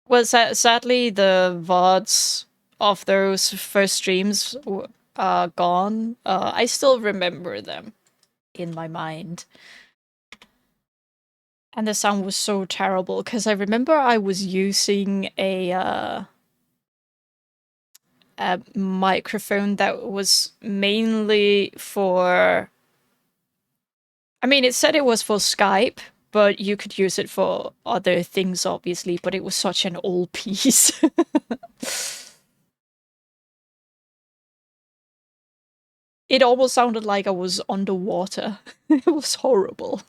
A: well, sadly, the VODs of those first streams are gone. I still remember them in my mind. And the sound was so terrible because I remember I was using a microphone that was mainly for... I mean, it said it was for Skype, but you could use it for other things, obviously, but it was such an old piece. It almost sounded like I was underwater. It was horrible.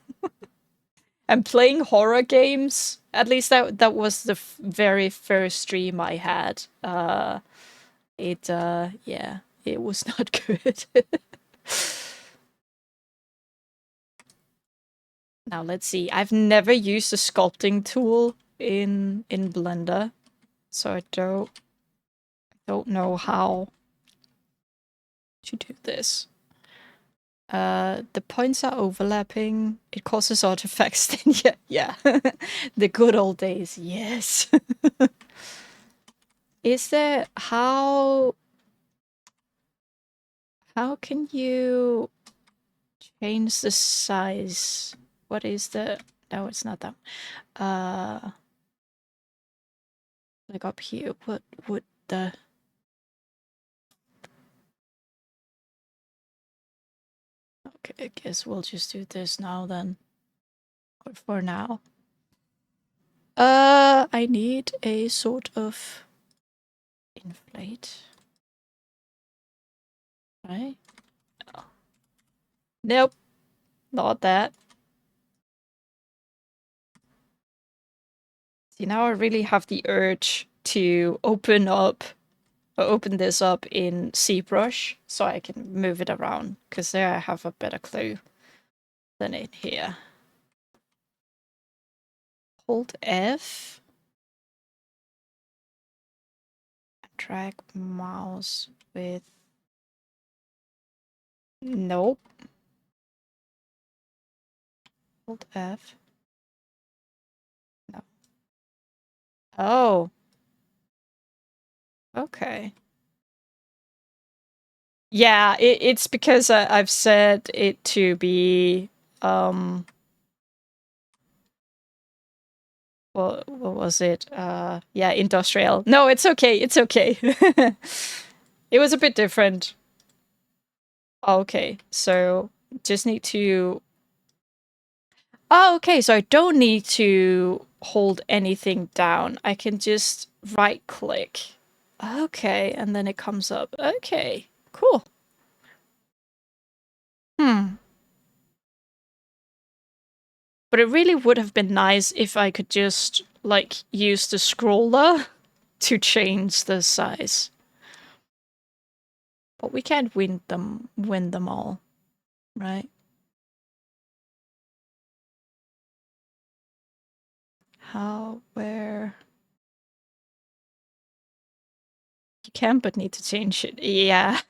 A: And playing horror games, at least that was the very first stream I had. Yeah, it was not good. Now let's see. I've never used a sculpting tool in Blender, so I don't know how to do this. The points are overlapping. It causes artifacts. Then yeah. The good old days. Yes. Is there how can you change the size? What is the no, it's not that. Like up here, what would the okay, I guess we'll just do this now then. Or for now. I need a sort of inflate. Right? Oh. Nope. Not that. See, now I really have the urge to open this up in ZBrush so I can move it around, because there I have a better clue than in here. Hold F. Drag mouse with... Nope. Hold F. No. Oh. Okay. Yeah, it's because I've set it to be, what was it? Yeah, industrial. No, it's okay, it's okay. It was a bit different. Okay, so just need to... Oh, okay, so I don't need to hold anything down. I can just right-click. Okay, and then it comes up. Okay, cool. But it really would have been nice if I could just, like, use the scroller to change the size. But we can't win them all, right? How, where? You can, but need to change it. Yeah.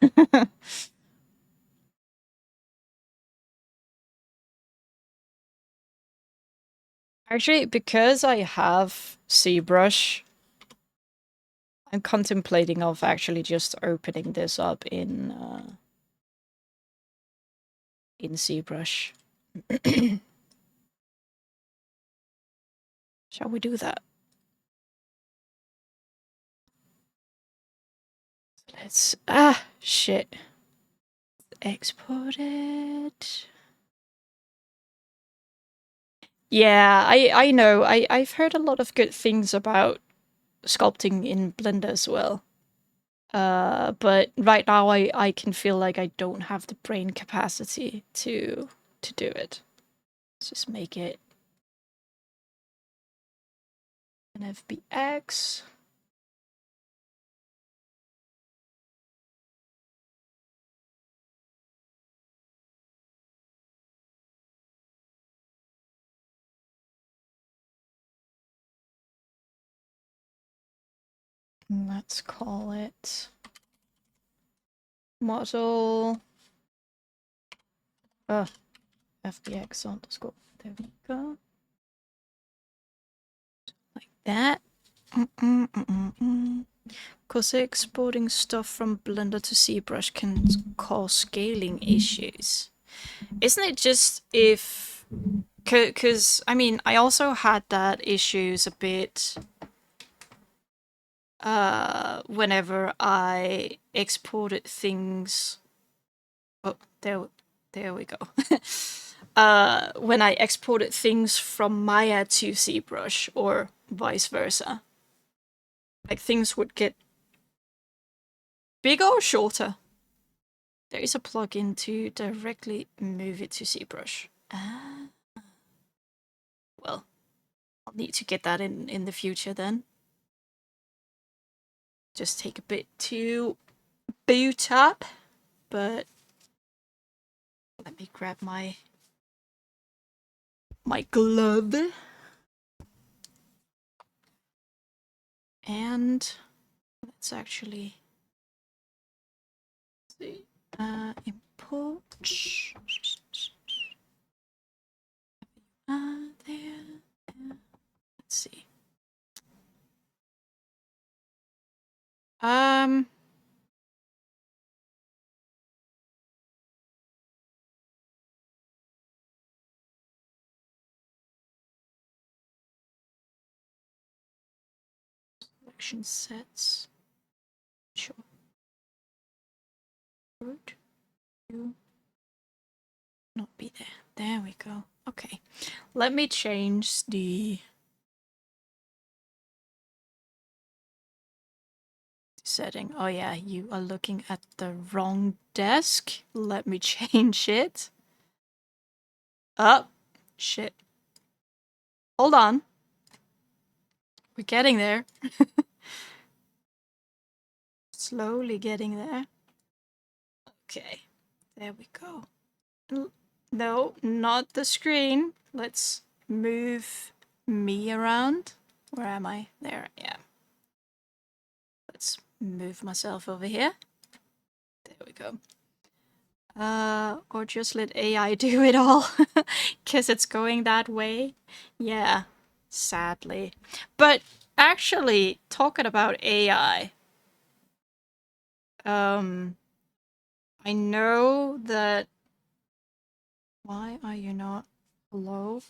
A: Actually, because I have ZBrush, I'm contemplating of actually just opening this up in ZBrush. Shall we do that? Let's... shit. Export it. Yeah, I know. I've heard a lot of good things about sculpting in Blender as well. But right now I can feel like I don't have the brain capacity to do it. Let's just make it an FBX. Let's call it model FBX underscore. There we go. Like that. Because exporting stuff from Blender to ZBrush can cause scaling issues. Isn't it just if... Because, I mean, I also had that issues a bit whenever I exported things... Oh, there we go. when I exported things from Maya to ZBrush or vice versa. Like things would get bigger or shorter. There is a plugin to directly move it to ZBrush. Well, I'll need to get that in the future then. Just take a bit to boot up, but let me grab my glove. And let's actually see. Import. There. Let's see. Selection sets. Sure. Would you not be there? There we go. Okay. Let me change the setting. Oh yeah, you are looking at the wrong desk. Let me change it. Oh, shit. Hold on. We're getting there. Slowly getting there. Okay, there we go. No, not the screen. Let's move me around. Where am I? There I am. Let's move myself over here. There we go. Or just let AI do it all. Because it's going that way. Yeah, sadly. But actually, talking about AI, I know that... Why are you not... Hello?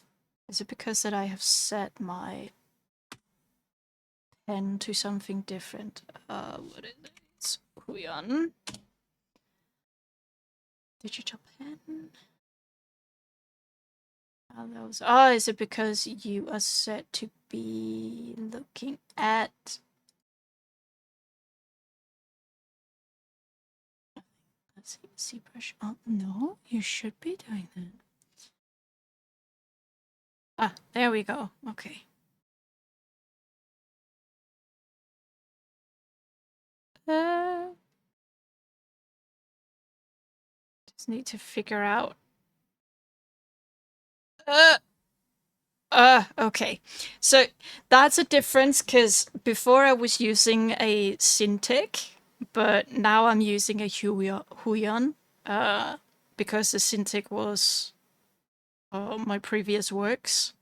A: Is it because that I have set my pen to something different? What is it? It's Huion. Digital pen. Oh, is it because you are set to be looking at... Let's see, ZBrush. Oh, no, you should be doing that. Ah, there we go. Okay. Just need to figure out... okay. So that's a difference, because before I was using a Cintiq, but now I'm using a Huion, because the Cintiq was my previous works.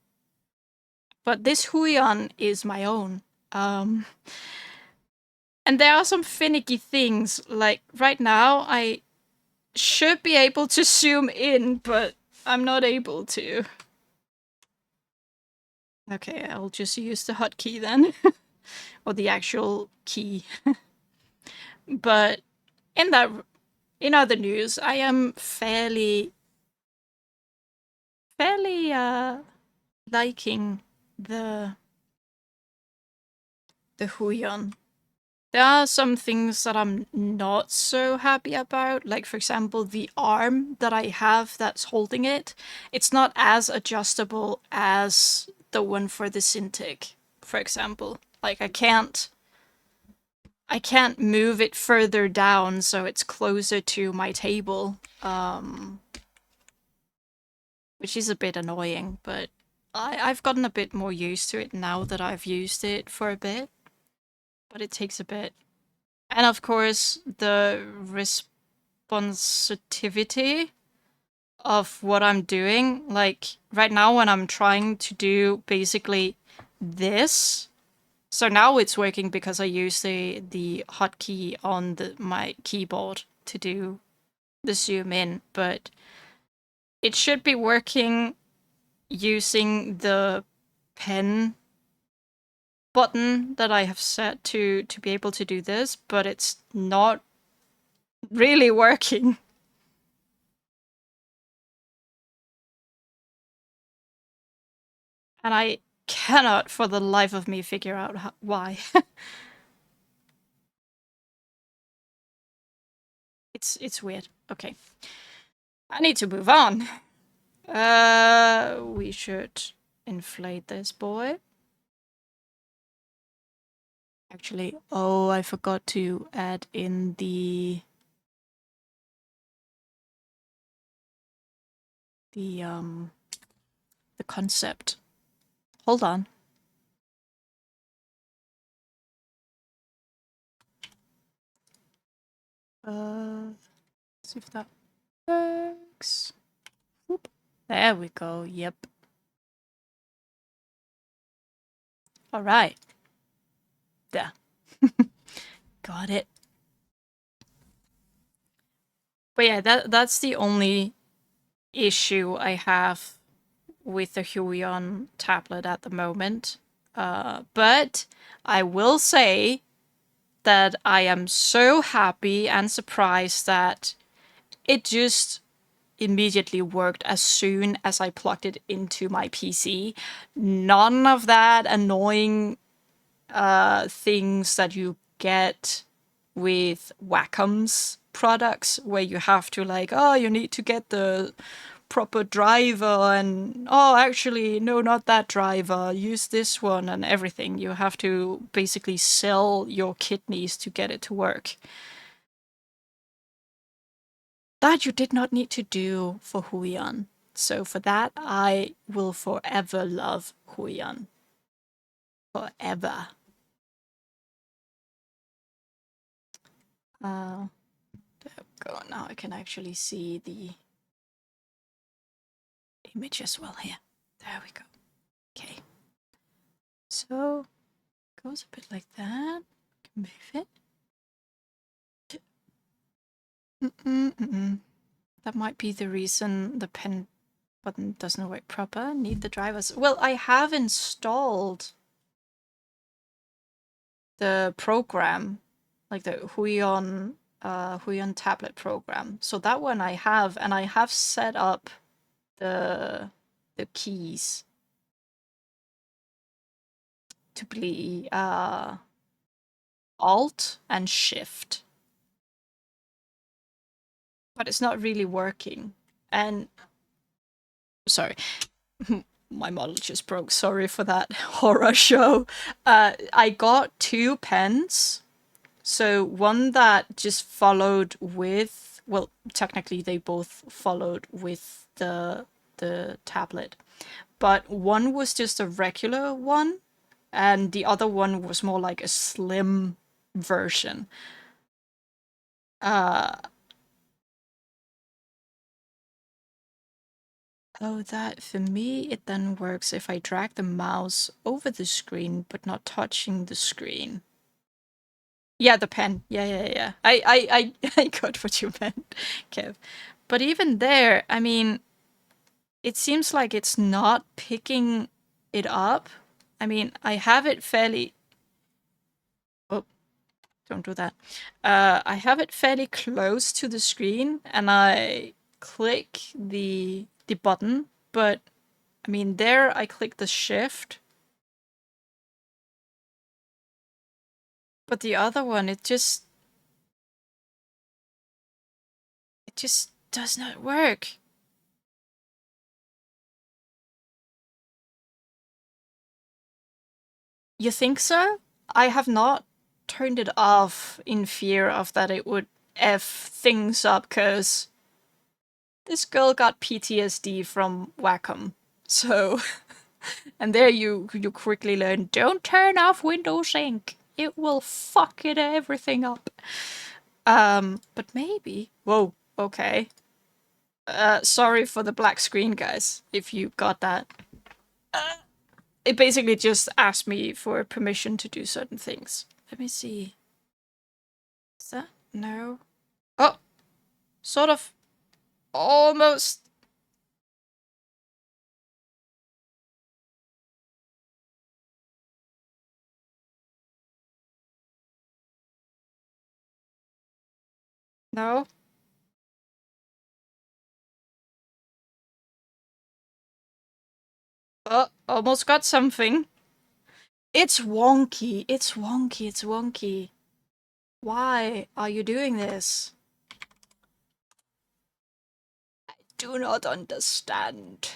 A: But this Huion is my own. And there are some finicky things, like right now I should be able to zoom in, but I'm not able to. Okay, I'll just use the hotkey then. Or the actual key. But in other news, I am fairly liking the Huion. There are some things that I'm not so happy about, like for example the arm that I have that's holding it. It's not as adjustable as the one for the Cintiq, for example. Like I can't move it further down so it's closer to my table, which is a bit annoying, but I've gotten a bit more used to it now that I've used it for a bit. But it takes a bit. And of course, the responsivity of what I'm doing. Like, right now when I'm trying to do basically this... So now it's working because I use the hotkey on my keyboard to do the zoom in, but it should be working using the pen button that I have set to be able to do this, but it's not really working. And I cannot for the life of me figure out why. It's weird. Okay. I need to move on. We should inflate this boy. Actually, oh, I forgot to add in the concept. Hold on. See if that works. Whoop. There we go. Yep. All right. There. Got it. But yeah, that's the only issue I have with the Huion tablet at the moment. But I will say that I am so happy and surprised that it just immediately worked as soon as I plugged it into my PC. None of that annoying things that you get with Wacom's products where you have to like, oh, you need to get the proper driver and oh, actually, no, not that driver, use this one and everything. You have to basically sell your kidneys to get it to work. That you did not need to do for Huion. So for that, I will forever love Huion. Forever. There we go. Now I can actually see the image as well here. There we go. Okay. So it goes a bit like that. Move it. That might be the reason the pen button doesn't work proper. Need the drivers. Well, I have installed the program, like the Huion tablet program. So that one I have, and I have set up the keys to be Alt and Shift. But it's not really working. And sorry, my model just broke. Sorry for that horror show. I got 2 pens. So one that just followed with, well, technically they both followed with the tablet. But one was just a regular one, and the other one was more like a slim version. Oh, that for me, it then works if I drag the mouse over the screen, but not touching the screen. Yeah, the pen. Yeah. I got what you meant, Kev. But even there, I mean, it seems like it's not picking it up. I mean, I have it fairly... Oh, don't do that. I have it fairly close to the screen, and I click the button, but I mean, there I click the shift. But the other one, it just does not work. You think so? I have not turned it off in fear of that it would F things up, because this girl got PTSD from Wacom. So, and there you quickly learn, don't turn off Windows Ink. It will fuck it everything up. But maybe... Whoa, okay. Sorry for the black screen, guys, if you got that. It basically just asked me for permission to do certain things. Let me see. Is that? No. Oh! Sort of. Almost. No. Oh, Almost got something. It's wonky. It's wonky. It's wonky. Why are you doing this? I do not understand.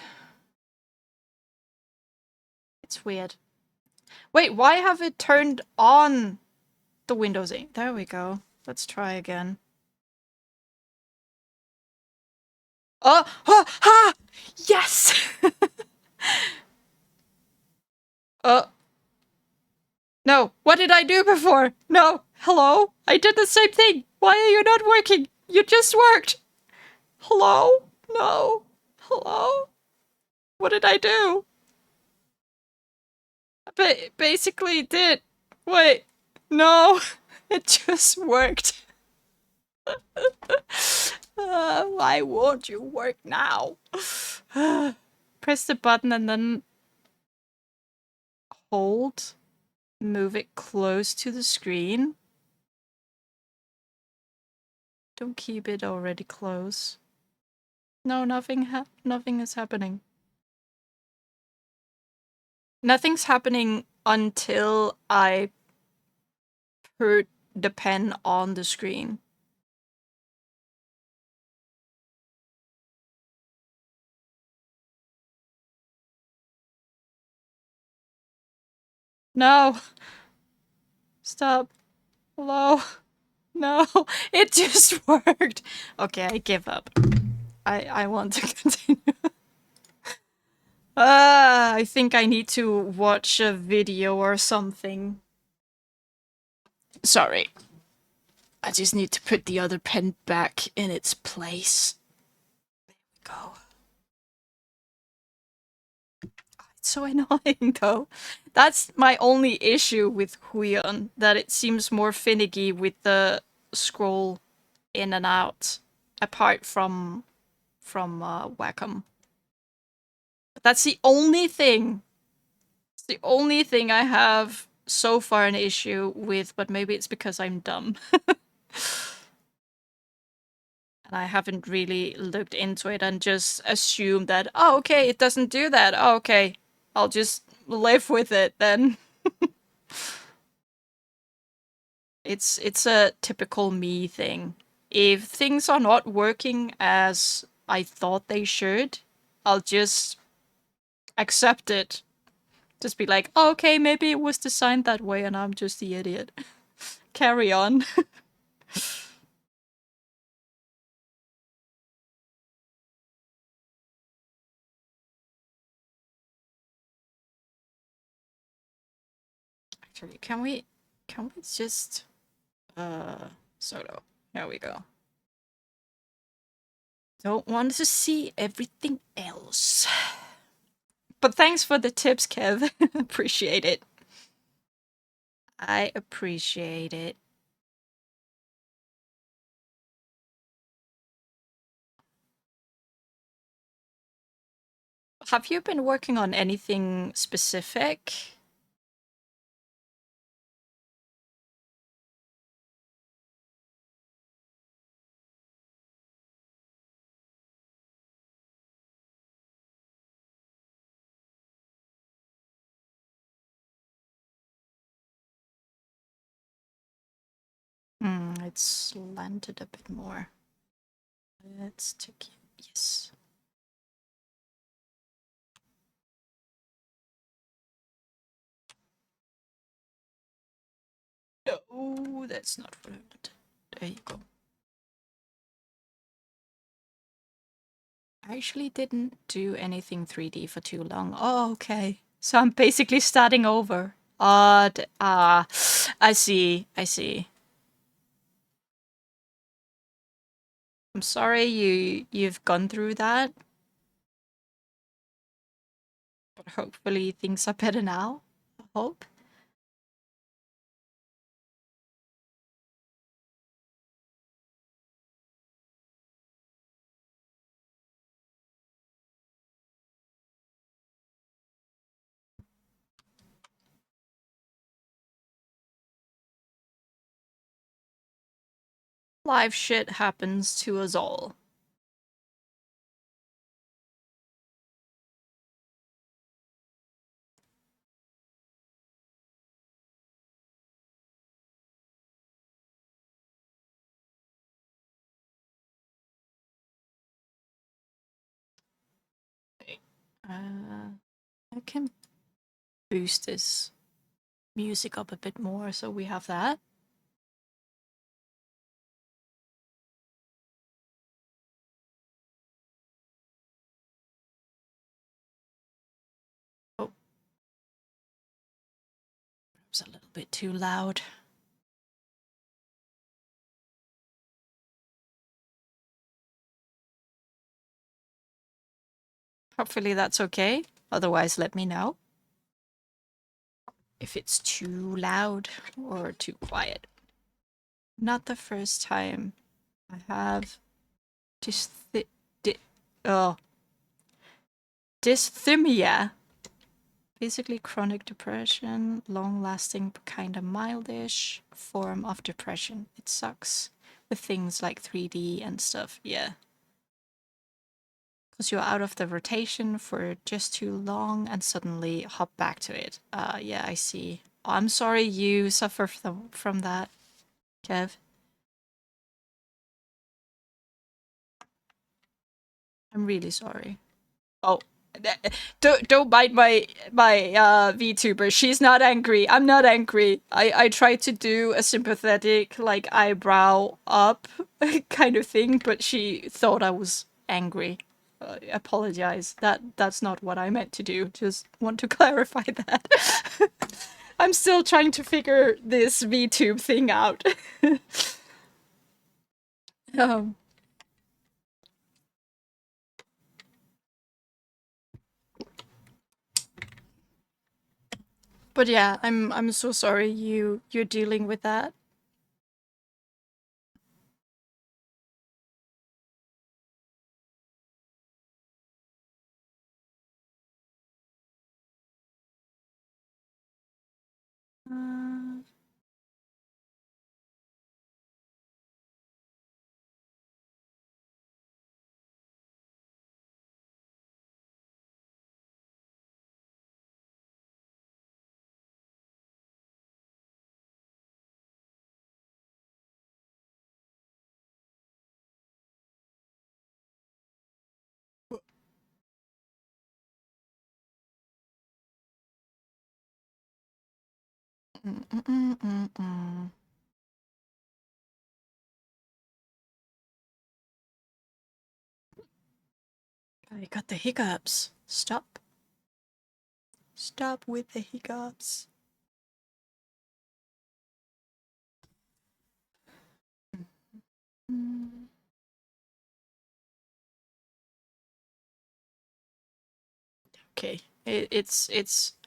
A: It's weird. Wait, why have it turned on the Windows 8? There we go. Let's try again. Oh, oh, ha! Yes! No, what did I do before? No, hello? I did the same thing. Why are you not working? You just worked. Hello? No. Hello? What did I do? Basically did. Wait. No. It just worked. Why won't you work now? Press the button and then hold. Move it close to the screen. Don't keep it already close. No, nothing is happening. Nothing's happening until I put the pen on the screen. No. Stop. Hello. No. It just worked. Okay, I give up. I want to continue. I think I need to watch a video or something. Sorry. I just need to put the other pen back in its place. There we go. It's so annoying though. That's my only issue with Huion, that it seems more finicky with the scroll in and out, apart from Wacom. But that's the only thing. It's the only thing I have so far an issue with, but maybe it's because I'm dumb. And I haven't really looked into it and just assumed that, oh, okay, it doesn't do that. Oh, okay, I'll just live with it then. It's a typical me thing. If things are not working as I thought they should, I'll just accept it. Just be like, oh, okay, maybe it was designed that way and I'm just the idiot. Carry on. Actually, can we just solo. There we go. Don't want to see everything else. But thanks for the tips, Kev. Appreciate it. I appreciate it. Have you been working on anything specific? It's slanted a bit more. Let's take it. Yes. No, that's not what I wanted. There you go. I actually didn't do anything 3D for too long. Oh, okay. So I'm basically starting over. I see. I see. I'm sorry you've gone through that. But hopefully things are better now. I hope. Life shit happens to us all. I can boost this music up a bit more so we have that. Oh. It's a little bit too loud. Hopefully that's okay. Otherwise, let me know if it's too loud or too quiet. Not the first time. I have dysthymia. Basically chronic depression, long-lasting, kind of mildish form of depression. It sucks with things like 3D and stuff, yeah. Because you're out of the rotation for just too long and suddenly hop back to it. Yeah, I see. Oh, I'm sorry you suffer from that, Kev. I'm really sorry. Oh, don't bite my VTuber. She's not angry. I'm not angry. I tried to do a sympathetic like eyebrow up kind of thing, but she thought I was angry. Apologize. That's not what I meant to do. Just want to clarify that. I'm still trying to figure this VTube thing out. um, but yeah, I'm so sorry you're dealing with that. Uh, mm, mm, mm, mm, mm. I got the hiccups. Stop. Stop with the hiccups. Mm. Okay, it's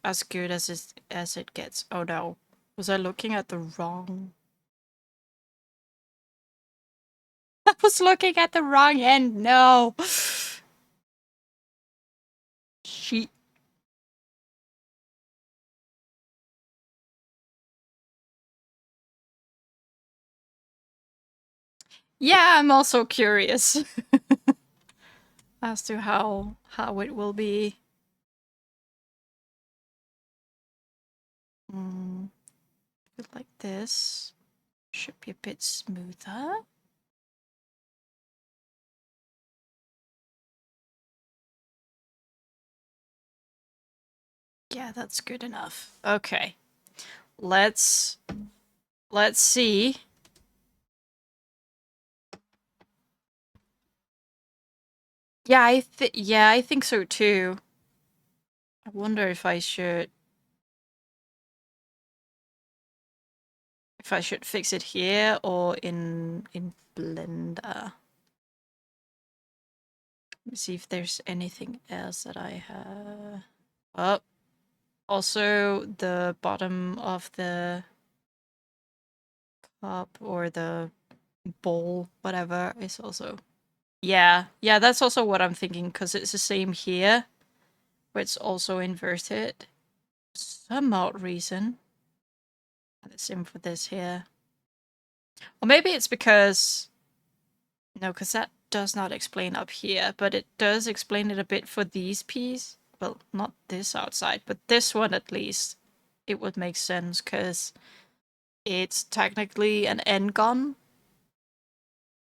A: as good as it gets. Oh no, was I looking at the wrong? I was looking at the wrong end. No. She. Yeah, I'm also curious as to how it will be. Mm, like this should be a bit smoother. Yeah, that's good enough. Okay. Let's see. Yeah, I think so too. I wonder if I should fix it here or in Blender. Let me see if there's anything else that I have. Oh, also the bottom of the cup or the bowl, whatever, is also. Yeah, that's also what I'm thinking because it's the same here, where it's also inverted. Some odd reason. And the same for this here. Or maybe it's because... No, because that does not explain up here, but it does explain it a bit for these pieces. Well, not this outside, but this one at least. It would make sense, because it's technically an end gun.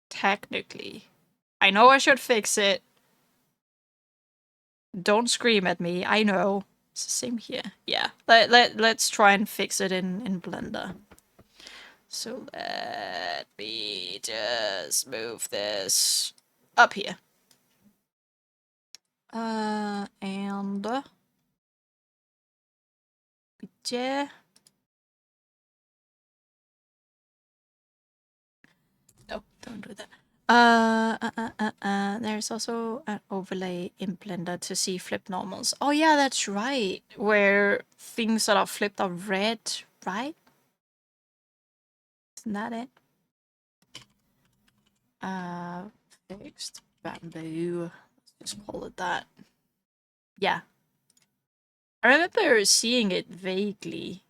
A: Technically. I know I should fix it. Don't scream at me. I know. It's the same here. Yeah. Let's try and fix it in Blender. So let me just move this up here. And yeah. No, don't do that. There's also an overlay in Blender to see flip normals. Oh yeah, that's right. Where things that are flipped are red, right? Isn't that it? Fixed bamboo. Let's just call it that. Yeah. I remember seeing it vaguely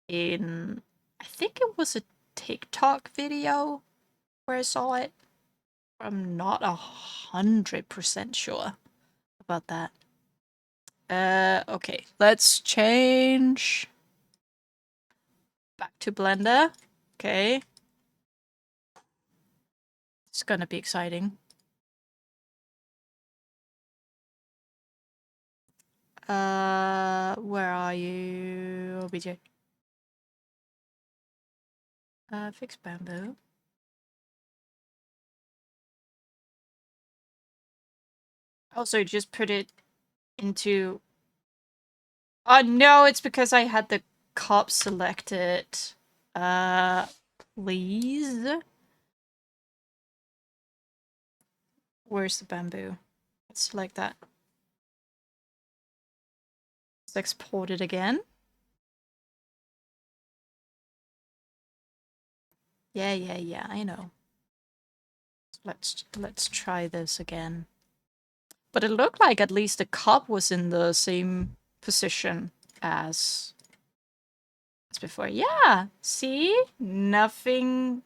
A: in, I think it was a TikTok video where I saw it. I'm not 100% sure about that. Okay, let's change back to Blender. Okay. It's gonna be exciting. Where are you, OBJ? Fix bamboo. Also, just put it into... Oh, no, it's because I had the cop selected. Please? Where's the bamboo? Let's select that. Let's export it again. Yeah, I know. Let's try this again. But it looked like at least the cop was in the same position as before. Yeah, see? Nothing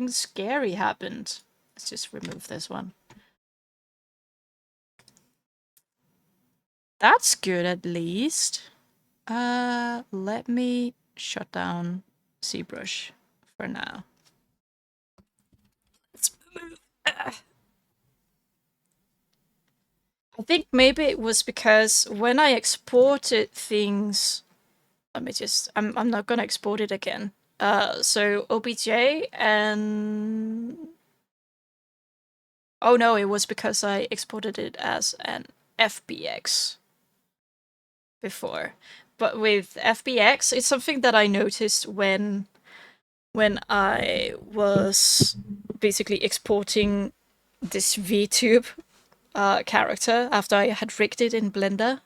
A: scary happened. Let's just remove this one. That's good at least. Let me shut down ZBrush for now. Let's move. I think maybe it was because when I exported things, let me just, I'm not gonna export it again. So OBJ and, oh no, it was because I exported it as an FBX before. But with FBX, it's something that I noticed when I was basically exporting this VTube character after I had rigged it in Blender,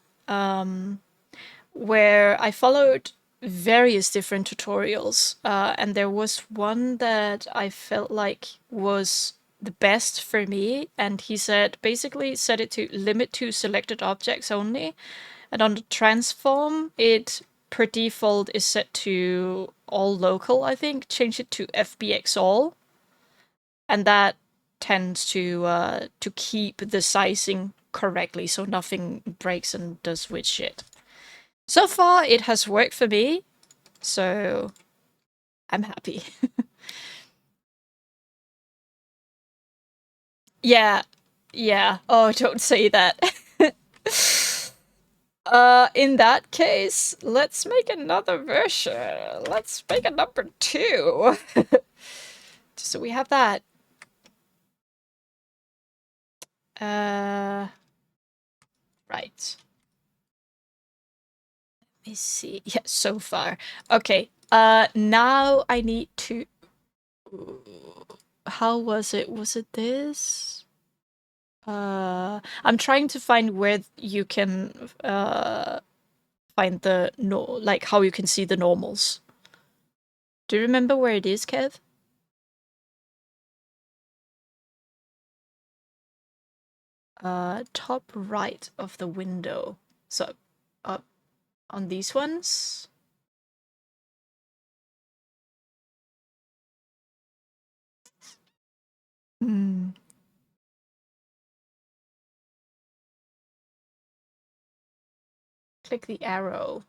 A: where I followed various different tutorials, and there was one that I felt like was the best for me, and he said basically set it to limit to selected objects only, and on the transform it per default is set to all local. I think change it to FBX all, and that tends to keep the sizing correctly so nothing breaks and does weird shit. So far it has worked for me, so I'm happy. Yeah, oh, don't say that. In that case, let's make another version. Let's make a number 2. So we have that. Right. Let me see. Yeah, so far. Okay. Now I need to... How was it? Was it this? I'm trying to find where you can find the like how you can see the normals. Do you remember where it is, Kev? Top right of the window. So up on these ones. Hmm. Click the arrow.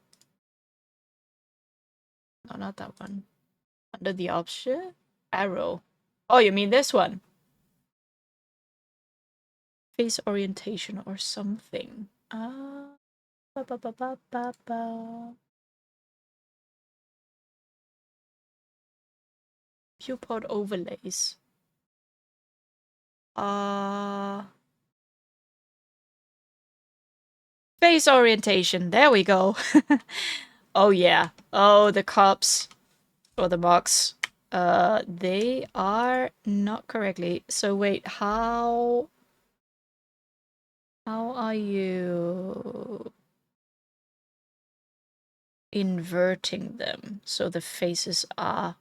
A: No, not that one. Under the option? Arrow. Oh, you mean this one? face orientation or something. Viewport overlays. Face orientation. There we go. Oh yeah. Oh, the cups or the mugs. They are not correctly. So wait, how are you inverting them so the faces are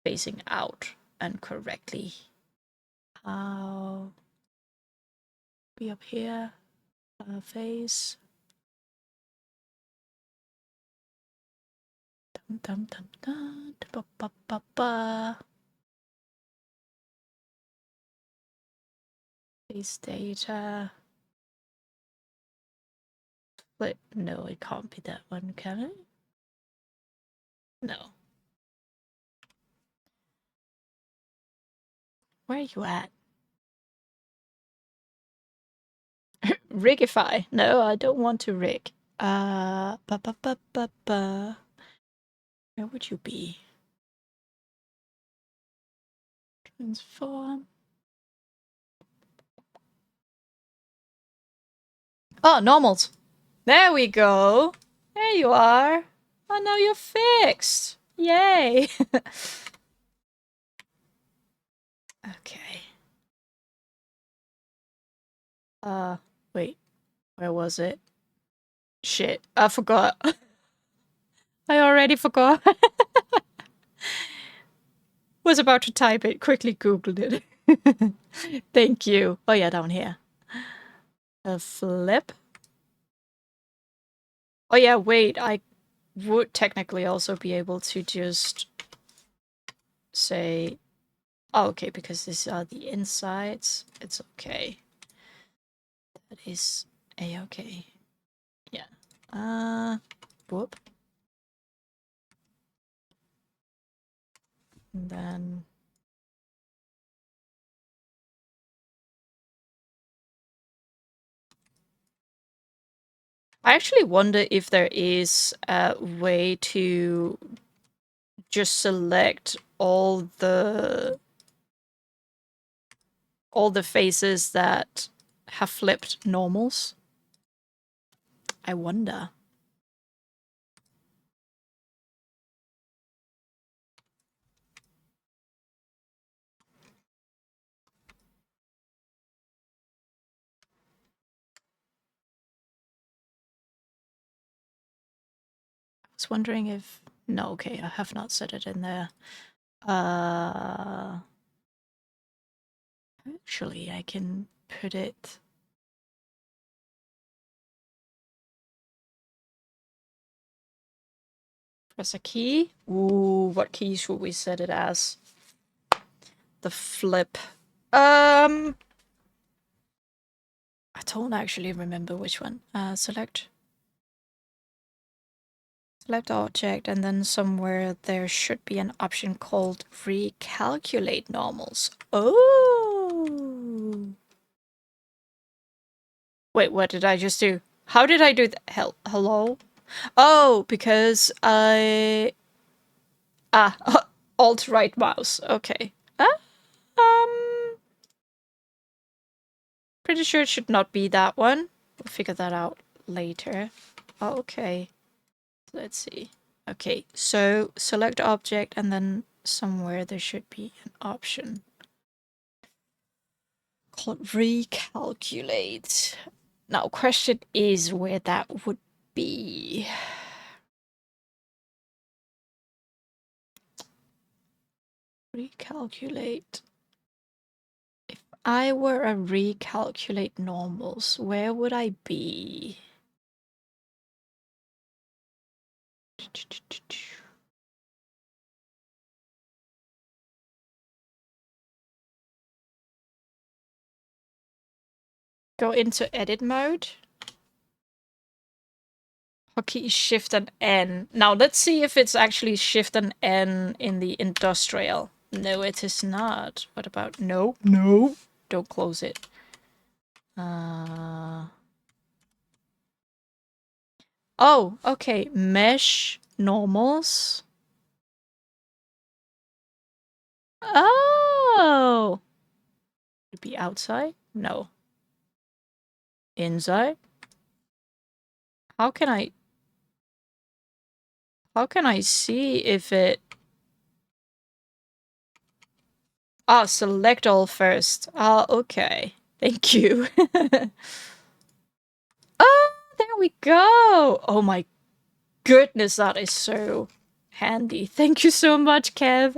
A: facing out and correctly? How be up here, face. Dum dum dum dum ba ba ba ba. Face data. Wait, no, it can't be that one, can it? No. Where are you at? Rigify. No, I don't want to rig. Ba ba ba ba ba. Where would you be? Transform. Oh, normals. There we go. There you are. Oh, now you're fixed. Yay. Okay. Wait. Where was it? Shit. I forgot. I already forgot. Was about to type it. Quickly Googled it. Thank you. Oh yeah, down here. A flip. Oh yeah, wait. I would technically also be able to just say, oh, okay, because these are the insides. It's okay. That is a-okay. Yeah. Whoop. And then I actually wonder if there is a way to just select all the faces that have flipped normals. I wonder. I was wondering if... No, okay, I have not set it in there. Actually, I can put it... Press a key. Ooh, what key should we set it as? The flip. I don't actually remember which one. Select object, and then somewhere there should be an option called recalculate normals. Oh. Wait, what did I just do? How did I do that? Hello? Oh, because I... alt right mouse. Okay. Pretty sure it should not be that one. We'll figure that out later. Oh, okay. Let's see. Okay, so select object, and then somewhere there should be an option called recalculate. Now, question is where that would be. Recalculate. If I were a recalculate normals, where would I be? Go into edit mode. Hotkey is Shift and N. Now let's see if it's actually Shift and N in the industrial. No, it is not. What about no? No. Don't close it. Oh, okay. Mesh normals. Oh! Would it be outside? No. Inside? How can I see if it... Ah, select all first. Ah, okay. Thank you. Oh, there we go. Oh my goodness, that is so handy. Thank you so much, Kev.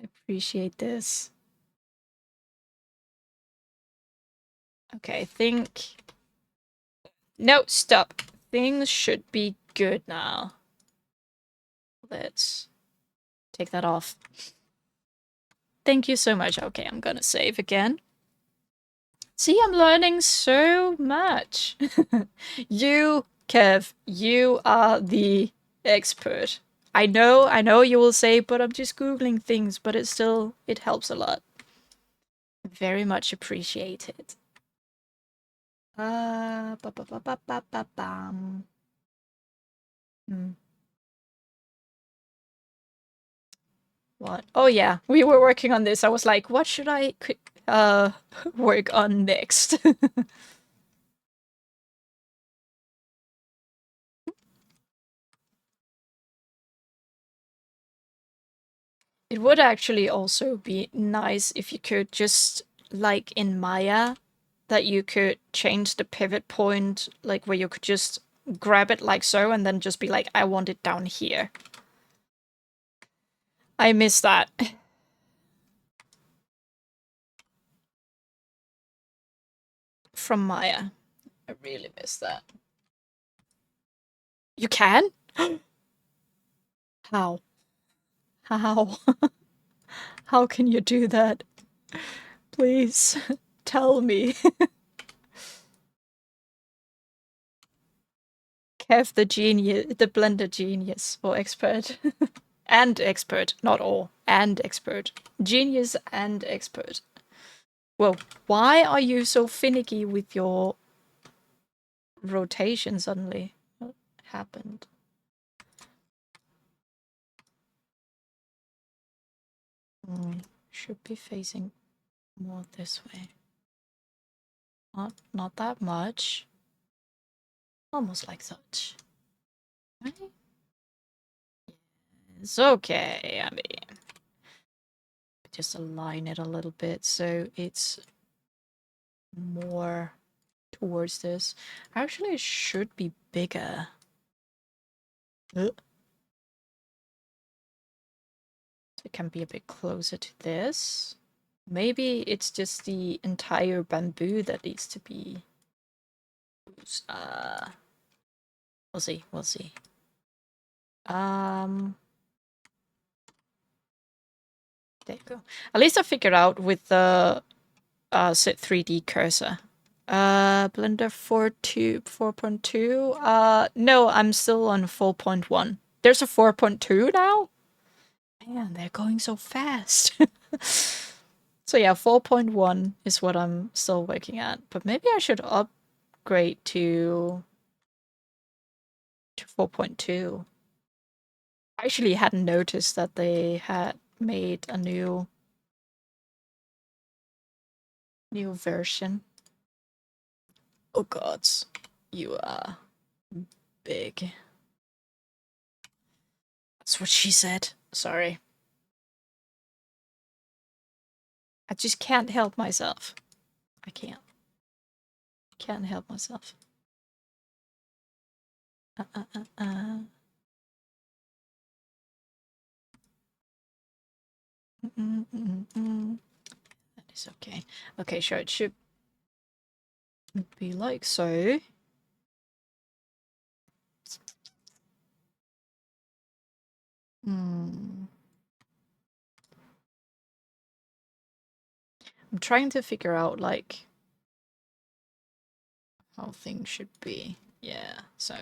A: I appreciate this. Okay, I think... No, stop. Things should be good now. Let's take that off. Thank you so much. Okay, I'm gonna save again. See, I'm learning so much. You, Kev, you are the expert. I know you will say, but I'm just Googling things, but it helps a lot. Very much appreciated. Ba ba ba ba ba ba bam. What? Oh yeah, we were working on this. I was like, what should I work on next? It would actually also be nice if you could just, like in Maya, that you could change the pivot point, like where you could just grab it like so and then just be like, I want it down here. I miss that. From Maya. I really miss that. You can? How? How? How can you do that? Please, tell me. Kev the genius, the blender genius, or expert. And expert, not all. And expert. Genius and expert. Well, why are you so finicky with your rotation suddenly? What happened? Should be facing more this way. Not that much. Almost like such. Right? It's okay. I mean, just align it a little bit so it's more towards this. Actually, it should be bigger. It can be a bit closer to this. Maybe it's just the entire bamboo that needs to be used. We'll see. We'll see. There you go. At least I figured out with the Sit 3D cursor. Blender 4.2. No, I'm still on 4.1. There's a 4.2 now? Man, they're going so fast. So yeah, 4.1 is what I'm still working at. But maybe I should upgrade to 4.2. I actually hadn't noticed that they had made a new version. Oh gods, you are big. That's what she said. Sorry. I just can't help myself. I can't. Can't help myself. That is okay. Okay, sure, it should be like so. I'm trying to figure out, like, how things should be. Yeah, so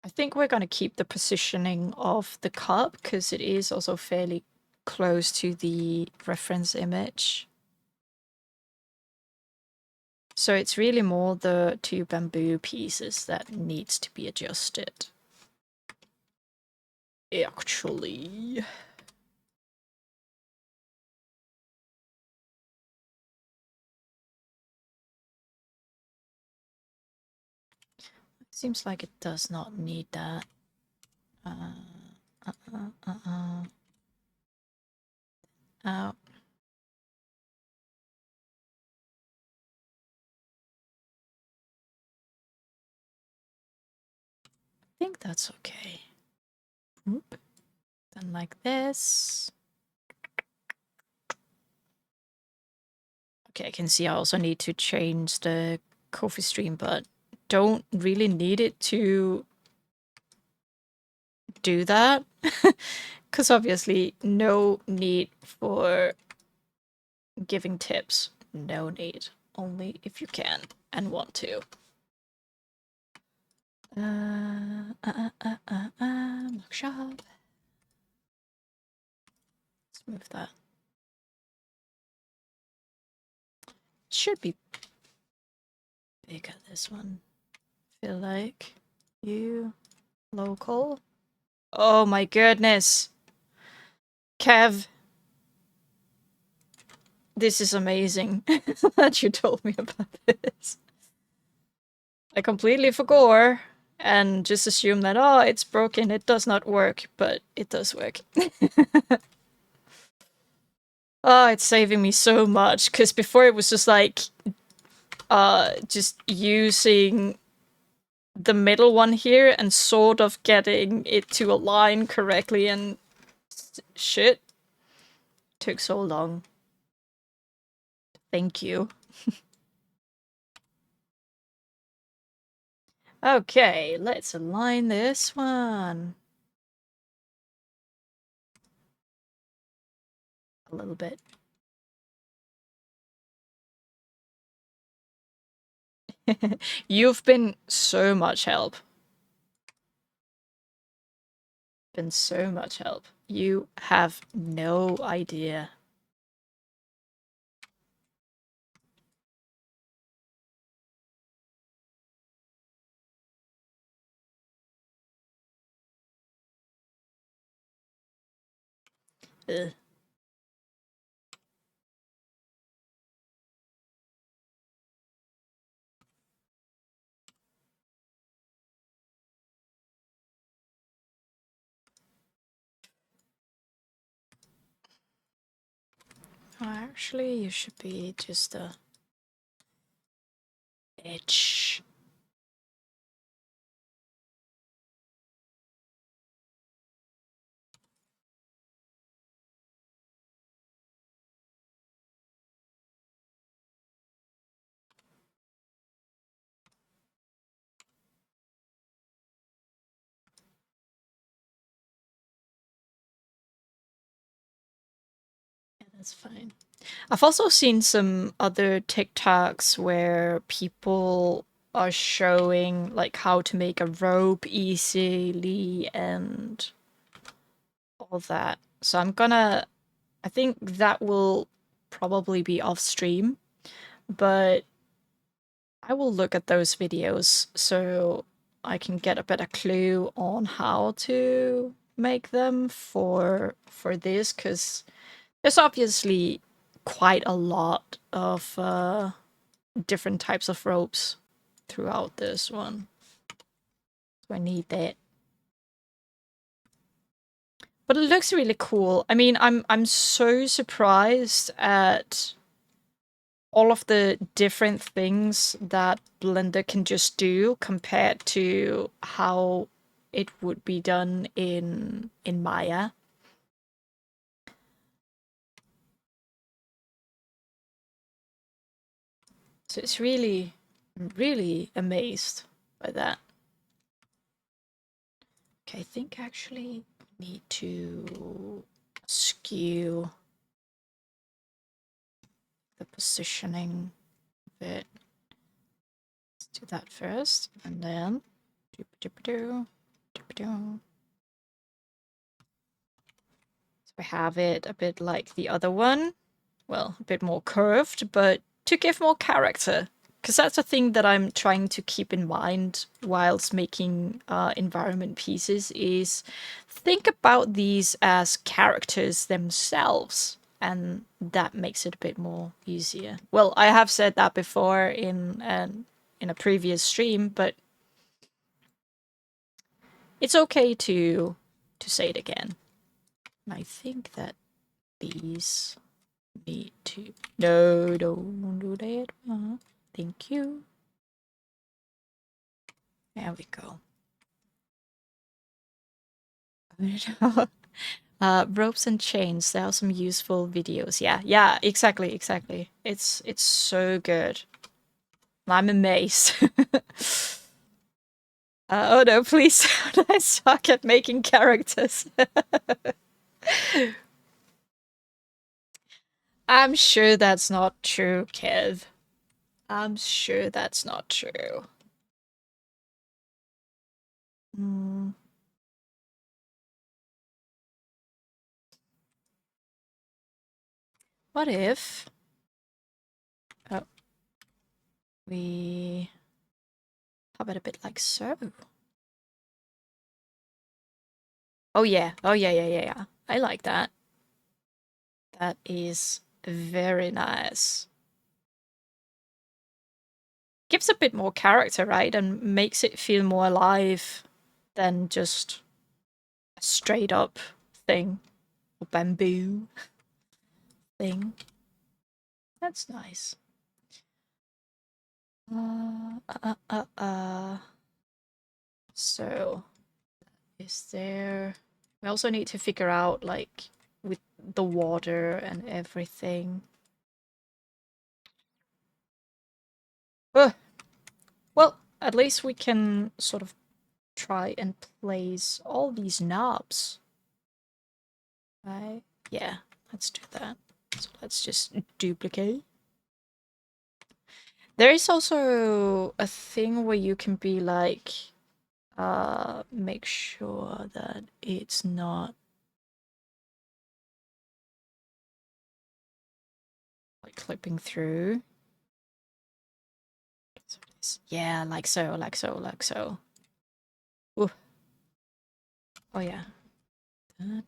A: I think we're going to keep the positioning of the cup because it is also fairly close to the reference image. So it's really more the two bamboo pieces that needs to be adjusted. Actually. Seems like it does not need that. Oh. I think that's okay. Oop. Then like this. Okay, I can see I also need to change the coffee stream, but don't really need it to do that. Because obviously, no need for giving tips. No need. Only if you can and want to. Bookshop. Let's move that. Should be bigger, this one. Feel like you local. Oh my goodness. Kev. This is amazing that you told me about this. I completely forgot and just assumed that, oh, it's broken, it does not work, but it does work. Oh, it's saving me so much, because before it was just like, just using the middle one here and sort of getting it to align correctly, and shit. Took so long. Thank you. Okay, let's align this one. A little bit. You've been so much help. Been so much help. You have no idea. Ugh. Oh, actually, you should be just a bitch. Yeah, that's fine. I've also seen some other TikToks where people are showing like how to make a rope easily and all that. So I think that will probably be off stream, but I will look at those videos so I can get a better clue on how to make them for this, because there's obviously quite a lot of different types of ropes throughout this one. So I need that. But it looks really cool. I mean, I'm so surprised at all of the different things that Blender can just do compared to how it would be done in Maya. So it's really, really amazed by that. Okay, I think I actually need to skew the positioning of it. Let's do that first, and then so we have it a bit like the other one. Well, a bit more curved, but to give more character, because that's a thing that I'm trying to keep in mind whilst making environment pieces, is think about these as characters themselves, and that makes it a bit more easier. Well, I have said that before in a previous stream, but it's okay to say it again. I think that these need to... No, don't do that. Thank you. There we go. Ropes and chains. There are some useful videos. Yeah, exactly. It's so good. I'm amazed. Oh no, please. I suck at making characters. I'm sure that's not true, Kev. I'm sure that's not true. What if... Oh. We... How about a bit like so? Oh yeah. Yeah. I like that. That is very nice. Gives a bit more character, right? And makes it feel more alive than just a straight up thing. Or bamboo thing. That's nice. So, is there... We also need to figure out, like, with the water and everything. Well, at least we can sort of try and place all these knobs. Right? Yeah, let's do that. So let's just duplicate. There is also a thing where you can be like, make sure that it's not like clipping through. Yeah, like so. Ooh. Oh yeah. We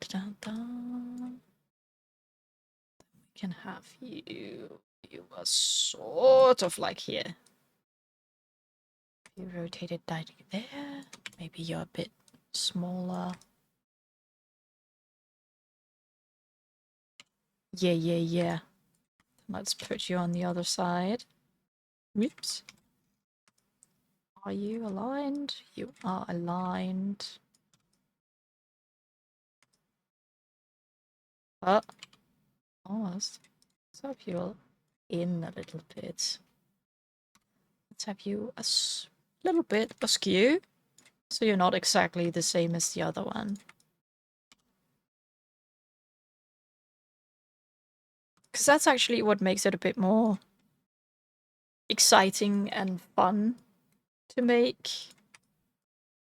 A: can have you are sort of like here. You rotated that there. Maybe you're a bit smaller. Yeah. Let's put you on the other side. Whoops. Are you aligned? You are aligned. Almost. Let's have you in a little bit. Let's have you a little bit askew, so you're not exactly the same as the other one. Because that's actually what makes it a bit more exciting and fun to make.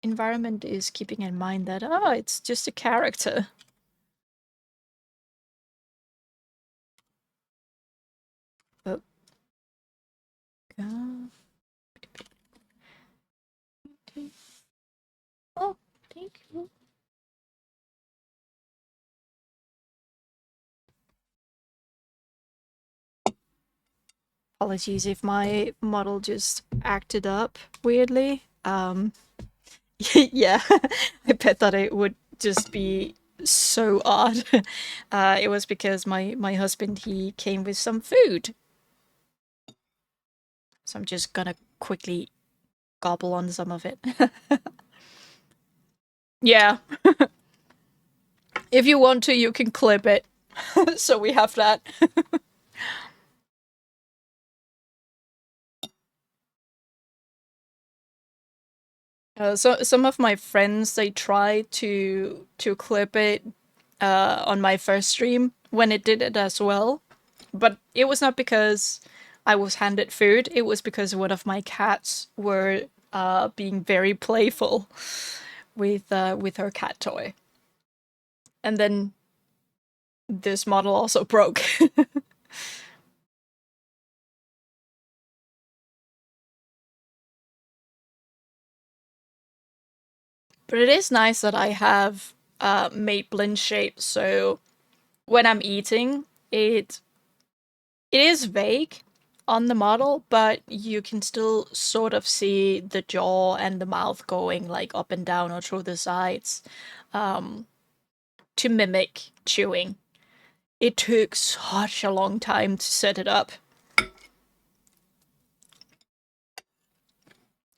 A: Environment is keeping in mind that, oh, it's just a character. Oh. Oh, thank you. Apologies if my model just acted up weirdly. Yeah, I bet that it would just be so odd. It was because my husband, he came with some food. So I'm just gonna quickly gobble on some of it. Yeah. If you want to, you can clip it. So we have that. So some of my friends, they tried to clip it on my first stream when it did it as well, but it was not because I was handed food. It was because one of my cats were being very playful with her cat toy, and then this model also broke. But it is nice that I have made blend shape, so when I'm eating, it is vague on the model, but you can still sort of see the jaw and the mouth going like up and down or through the sides to mimic chewing. It took such a long time to set it up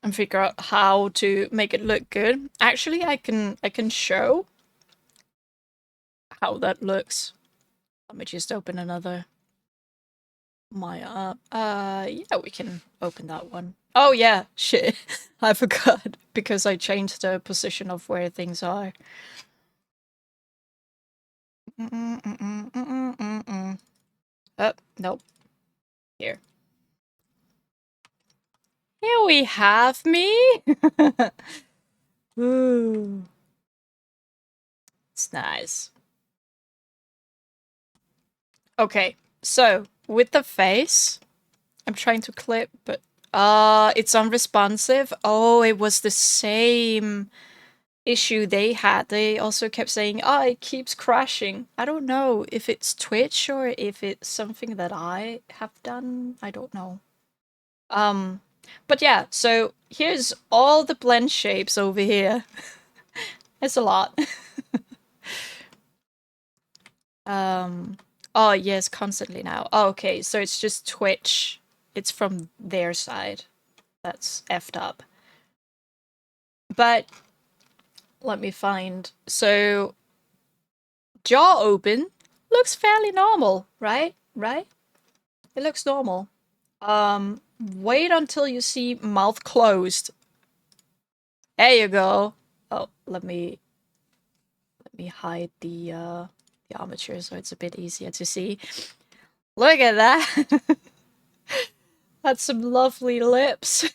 A: and figure out how to make it look good. Actually, I can show how that looks. Let me just open another Maya. Yeah, we can open that one. Oh yeah, shit. I forgot because I changed the position of where things are. Oh, nope. Here. Here we have me. Ooh. It's nice. Okay, so with the face, I'm trying to clip, but it's unresponsive. Oh, it was the same issue they had. They also kept saying, "Oh, it keeps crashing." I don't know if it's Twitch or if it's something that I have done. I don't know. Um, but yeah, so here's all the blend shapes over here. It's a lot. Oh yes, constantly now. Oh, okay, so it's just Twitch. It's from their side. That's effed up. But let me find. So jaw open looks fairly normal, right? Right? It looks normal. Wait until you see mouth closed. There you go. Oh, let me hide the armature so it's a bit easier to see. Look at that. That's some lovely lips.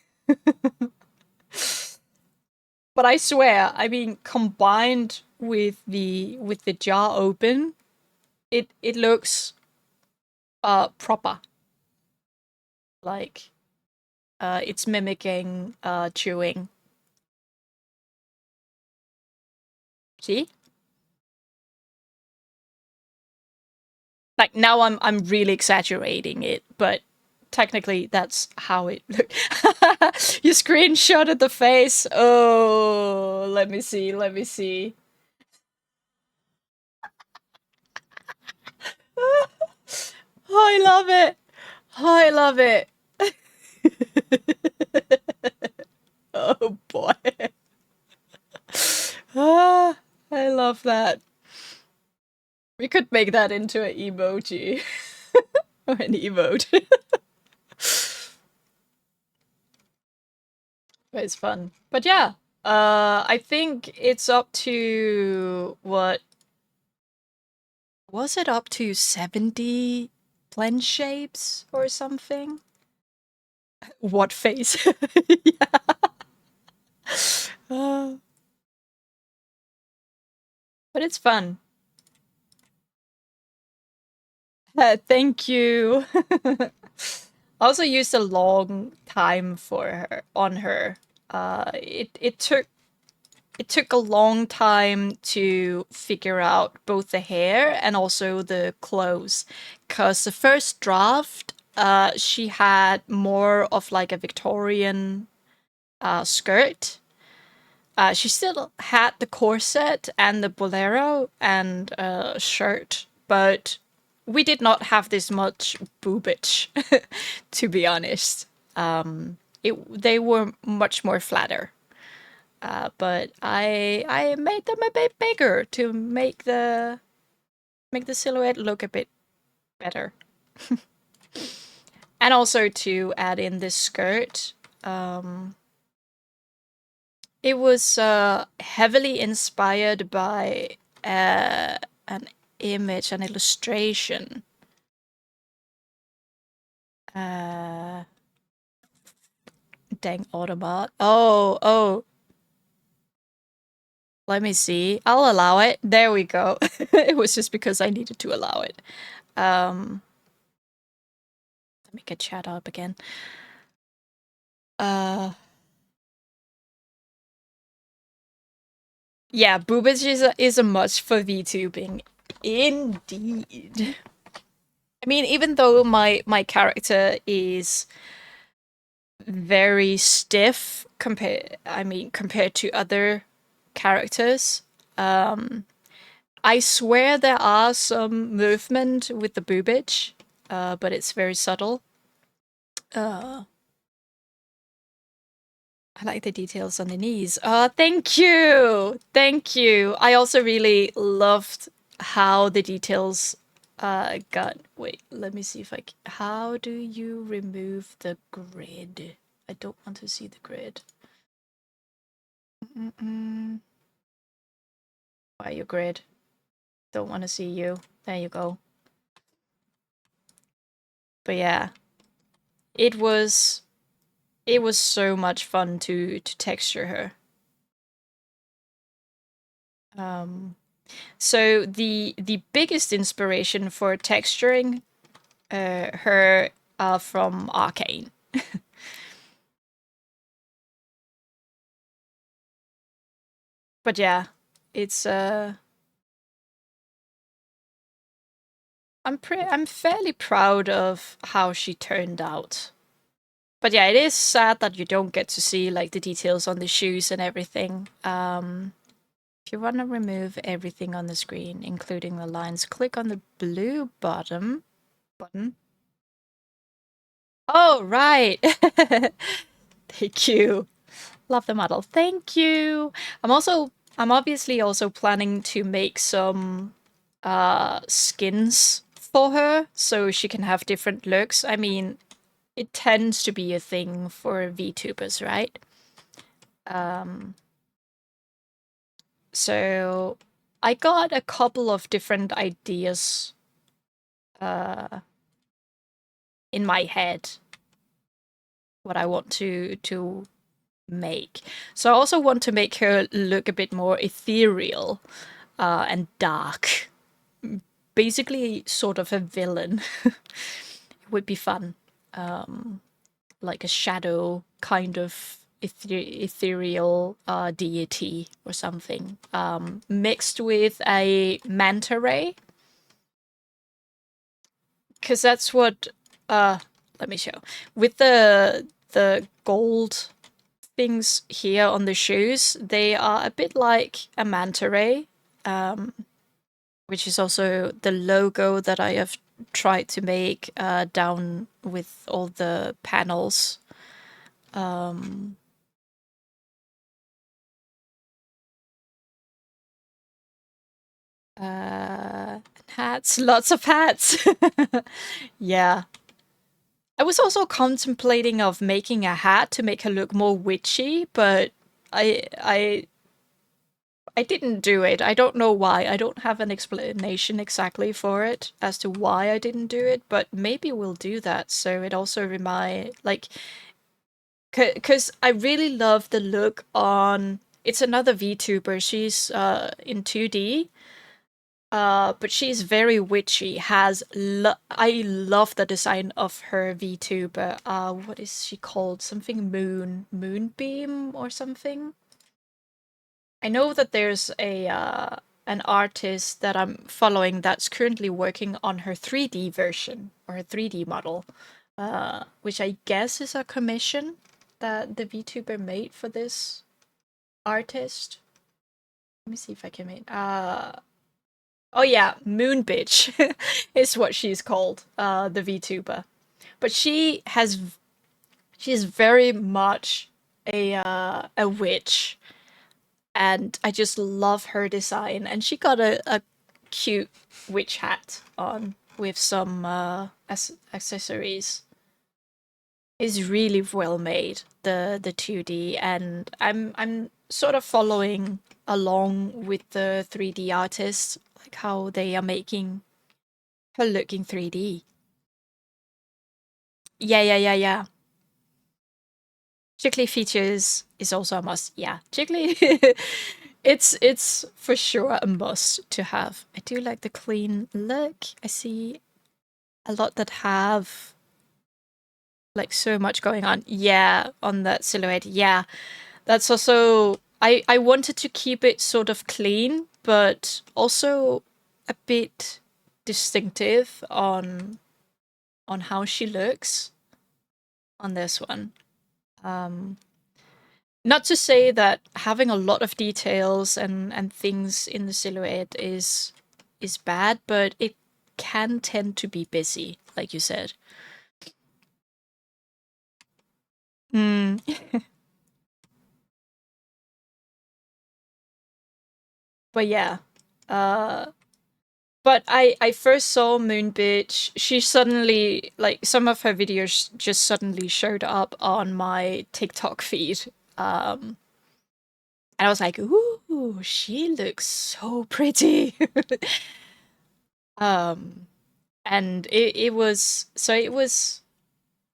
A: But I swear, I mean, combined with the jaw open, it looks proper. Like it's mimicking chewing. See? Like now I'm really exaggerating it, but technically that's how it looked. You screenshotted the face. Oh, let me see, let me see. Oh, I love it. Oh, I love it. Oh boy. Ah, I love that. We could make that into an emoji. Or an emote. It's fun. But yeah, I think it's up to what was it up to 70 blend shapes or something? What face? Yeah. Uh, but it's fun. Thank you. I also used a long time for her on her. It took a long time to figure out both the hair and also the clothes, because the first draft, she had more of like a Victorian skirt. She still had the corset and the bolero and shirt, but we did not have this much boobage, to be honest. They were much more flatter. But I made them a bit bigger to make the silhouette look a bit better. And also to add in this skirt. It was heavily inspired by an image, an illustration. Dang Automat. Oh. Let me see. I'll allow it. There we go. It was just because I needed to allow it. Let me get chat up again. Uh, Yeah, boobage is a must for VTubing. Indeed. I mean, even though my character is very stiff compared to other characters, I swear there are some movement with the boobage, but it's very subtle. Uh, I like the details on the knees. Oh, thank you! Thank you! I also really loved how the details got... Wait, let me see if how do you remove the grid? I don't want to see the grid. Why you grid? Don't want to see you. There you go. But yeah, it was so much fun to texture her. So the biggest inspiration for texturing her from Arcane. But yeah, it's I'm fairly proud of how she turned out. But yeah, it is sad that you don't get to see like the details on the shoes and everything. If you want to remove everything on the screen, including the lines, click on the blue bottom button. Oh, right. Thank you. Love the model. Thank you. I'm obviously also planning to make some skins for her so she can have different looks. I mean, it tends to be a thing for VTubers, right? So I got a couple of different ideas in my head what I want to make. So I also want to make her look a bit more ethereal and dark. Basically, sort of a villain. It would be fun. Like a shadow kind of ethereal deity or something. Mixed with a manta ray. Because that's what... let me show. With the gold things here on the shoes, they are a bit like a manta ray, which is also the logo that I have tried to make down with all the panels. Hats, lots of hats. Yeah. I was also contemplating of making a hat to make her look more witchy, but I didn't do it. I don't know why. I don't have an explanation exactly for it as to why I didn't do it, but maybe we'll do that. So it also like, because I really love the look on. It's another VTuber. She's in 2D. But she's very witchy. I love the design of her VTuber. What is she called? Something Moonbeam or something. I know that there's a an artist that I'm following that's currently working on her 3D version or her 3D model, which I guess is a commission that the VTuber made for this artist. Let me see if I can make. Oh yeah, Moon Bitch is what she's called, the VTuber. But she's very much a witch, and I just love her design. And she got a cute witch hat on with some accessories. It's really well made, the 2D, and I'm sort of following along with the 3D artists, like how they are making her look in 3D. Yeah. Jiggly features is also a must. Yeah, Jiggly, it's for sure a must to have. I do like the clean look. I see a lot that have like so much going on. Yeah, on that silhouette. Yeah, that's also I wanted to keep it sort of clean, but also a bit distinctive on how she looks on this one. Not to say that having a lot of details and things in the silhouette is bad, but it can tend to be busy, like you said. Mm. But yeah. But I first saw Moon Bitch. She suddenly, like, some of her videos just suddenly showed up on my TikTok feed. And I was like, ooh, she looks so pretty. um, and it was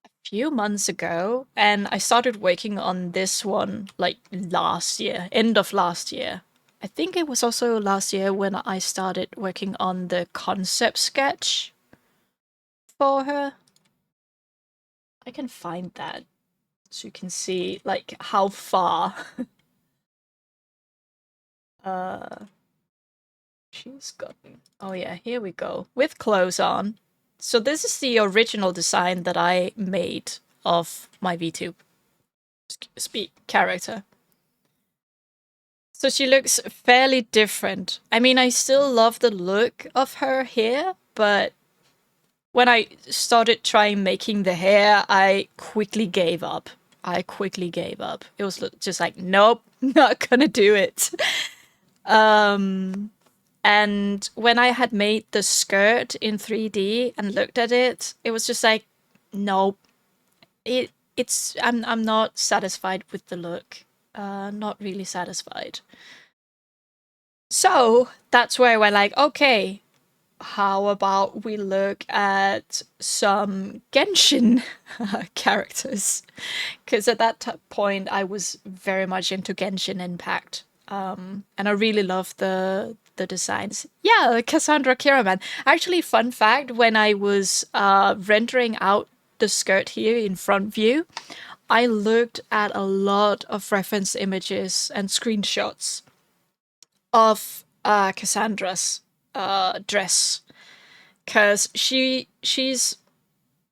A: a few months ago, and I started working on this one like last year, end of last year. I think it was also last year when I started working on the concept sketch for her. I can find that so you can see like how far uh she's gotten. Oh yeah, here we go. With clothes on. So this is the original design that I made of my VTube speak character. So she looks fairly different. I mean, I still love the look of her hair, but when I started trying making the hair, I quickly gave up. It was just like, nope, not gonna do it. And when I had made the skirt in 3D and looked at it, it was just like, nope. I'm not satisfied with the look. Not really satisfied. So that's where we're like, okay, how about we look at some Genshin characters? Because at that point, I was very much into Genshin Impact, and I really love the designs. Yeah, Cassandra Kiraman. Actually, fun fact: when I was rendering out the skirt here in front view, I looked at a lot of reference images and screenshots of Cassandra's dress, because she's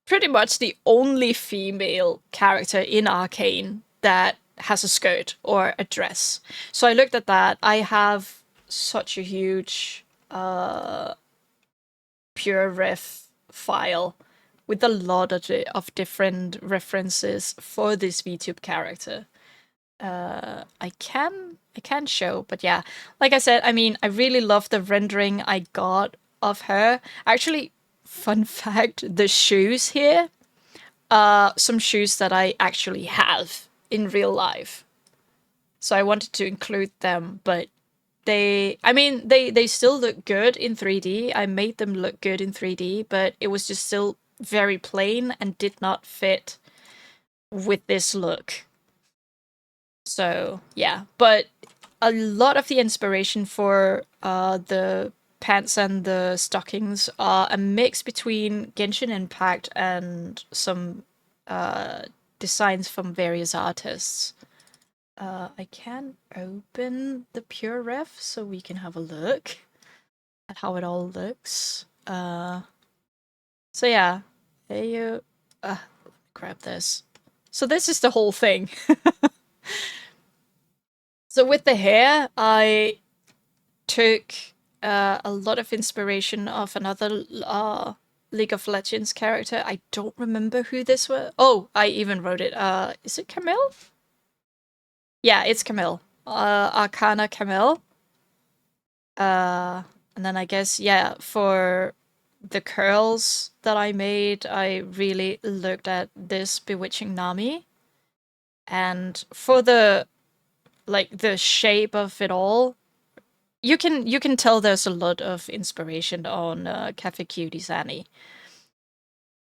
A: pretty much the only female character in Arcane that has a skirt or a dress. So I looked at that. I have such a huge pure ref file with a lot of different references for this VTube character. I can show, but yeah, like I said, I mean, I really love the rendering I got of her. Actually, fun fact, the shoes here, some shoes that I actually have in real life. So I wanted to include them, but they still look good in 3D. I made them look good in 3D, but it was just still very plain and did not fit with this look. So yeah, but a lot of the inspiration for the pants and the stockings are a mix between Genshin Impact and some designs from various artists. I can open the Pure Ref so we can have a look at how it all looks. So yeah, there you. Let me grab this. So this is the whole thing. So with the hair, I took a lot of inspiration of another League of Legends character. I don't remember who this was. Oh, I even wrote it. Is it Camille? Yeah, it's Camille. Arcana Camille. And then I guess, yeah, for the curls that I made, I really looked at this Bewitching Nami. And for the shape of it all, you can tell there's a lot of inspiration on Cafe Cuties Annie.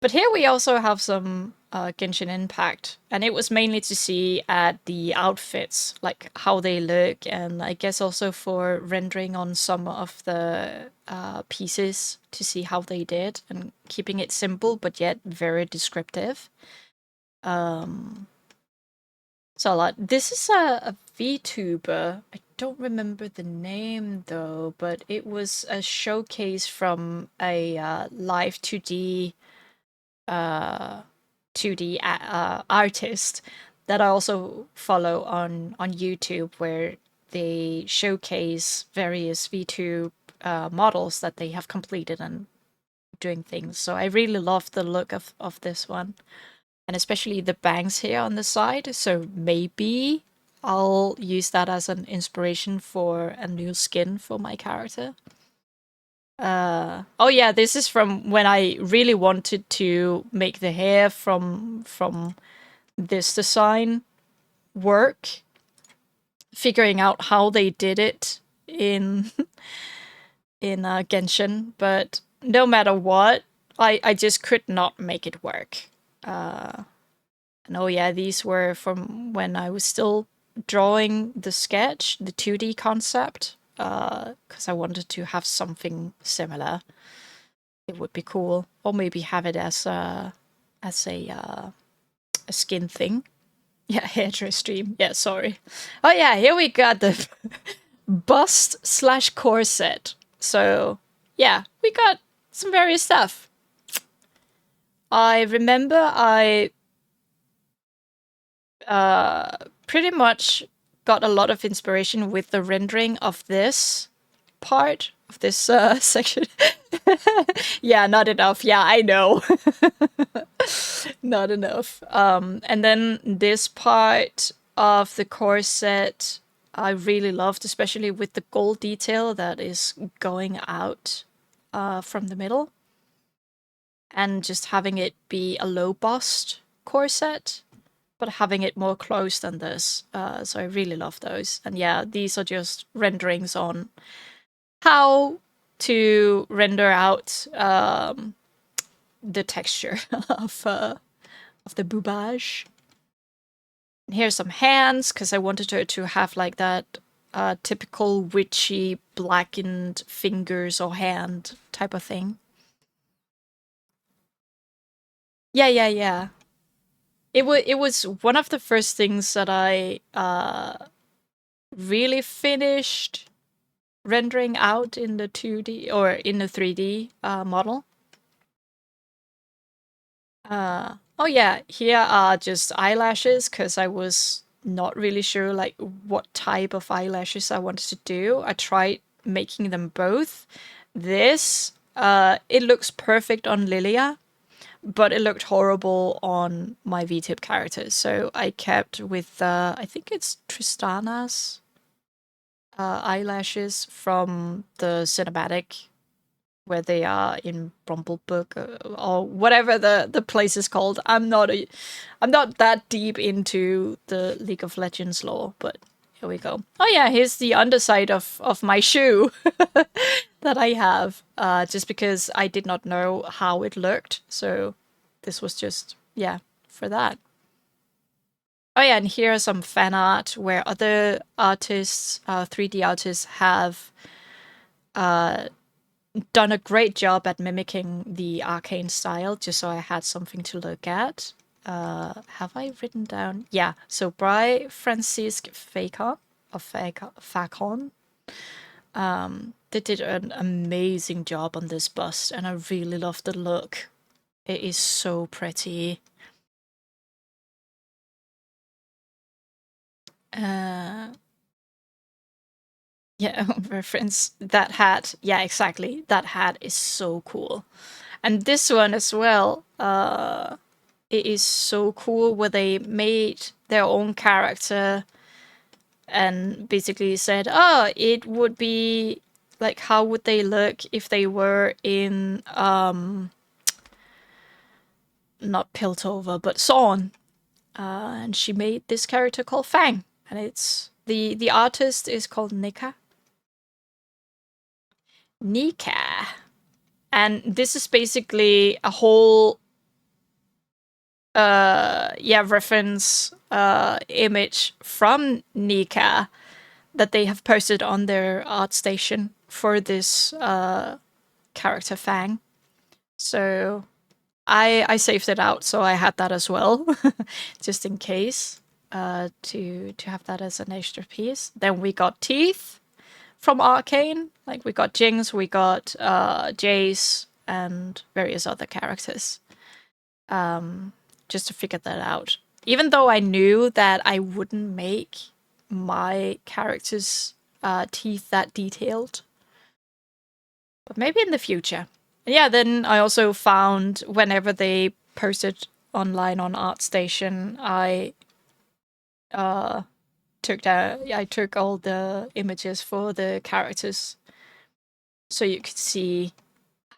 A: But here we also have some Genshin Impact, and it was mainly to see at the outfits, like how they look, and I guess also for rendering on some of the pieces to see how they did, and keeping it simple but yet very descriptive. So a lot. This is a VTuber. I don't remember the name though, but it was a showcase from a live 2D 2D artist that I also follow on YouTube, where they showcase various VTube models that they have completed and doing things. So I really love the look of this one, and especially the bangs here on the side. So maybe I'll use that as an inspiration for a new skin for my character. Oh yeah, this is from when I really wanted to make the hair from this design work, figuring out how they did it in in Genshin, but no matter what, I just could not make it work. And oh yeah, these were from when I was still drawing the sketch, the 2D concept, because I wanted to have something similar. It would be cool, or maybe have it as a skin thing. Yeah, hairdress stream. Yeah, sorry. Oh yeah, here we got the bust slash corset. So yeah, we got some various stuff. I remember I pretty much got a lot of inspiration with the rendering of this part of this section. Yeah, not enough. Yeah, I know. Not enough. And then this part of the corset I really loved, especially with the gold detail that is going out from the middle, and just having it be a low bust corset, but having it more close than this. So I really love those. And yeah, these are just renderings on how to render out the texture of the boobage. And here's some hands, because I wanted her to have like that typical witchy blackened fingers or hand type of thing. Yeah, yeah, yeah. It was one of the first things that I really finished rendering out in the 2D or in the 3D model. Oh yeah, here are just eyelashes, because I was not really sure like what type of eyelashes I wanted to do. I tried making them both. This, it looks perfect on Lilia, but it looked horrible on my VTip characters. So I kept with, I think it's Tristana's eyelashes from the cinematic where they are in Brumblebook or whatever the place is called. I'm not that deep into the League of Legends lore, but here we go. Oh yeah, here's the underside of my shoe that I have, just because I did not know how it looked. So this was just, yeah, for that. Oh yeah, and here are some fan art where other artists, 3D artists, have done a great job at mimicking the arcane style, just so I had something to look at. Have I written down? Yeah, so Bry Francisque Facon, or Facon, they did an amazing job on this bust, and I really love the look. It is so pretty. Yeah, reference that hat. Yeah, exactly. That hat is so cool. And this one as well, it is so cool where they made their own character and basically said, oh, it would be like, how would they look if they were in not Piltover, but Zorn. And she made this character called Fang. And it's the artist is called Nika. And this is basically a whole reference image from Nika that they have posted on their art station for this character Fang. So I saved it out, so I had that as well, just in case. to have that as an extra piece. Then we got teeth from Arcane. Like we got Jinx, we got Jace, and various other characters. Just to figure that out. Even though I knew that I wouldn't make my character's teeth that detailed. But maybe in the future. And yeah, then I also found whenever they posted online on ArtStation, I took all the images for the characters so you could see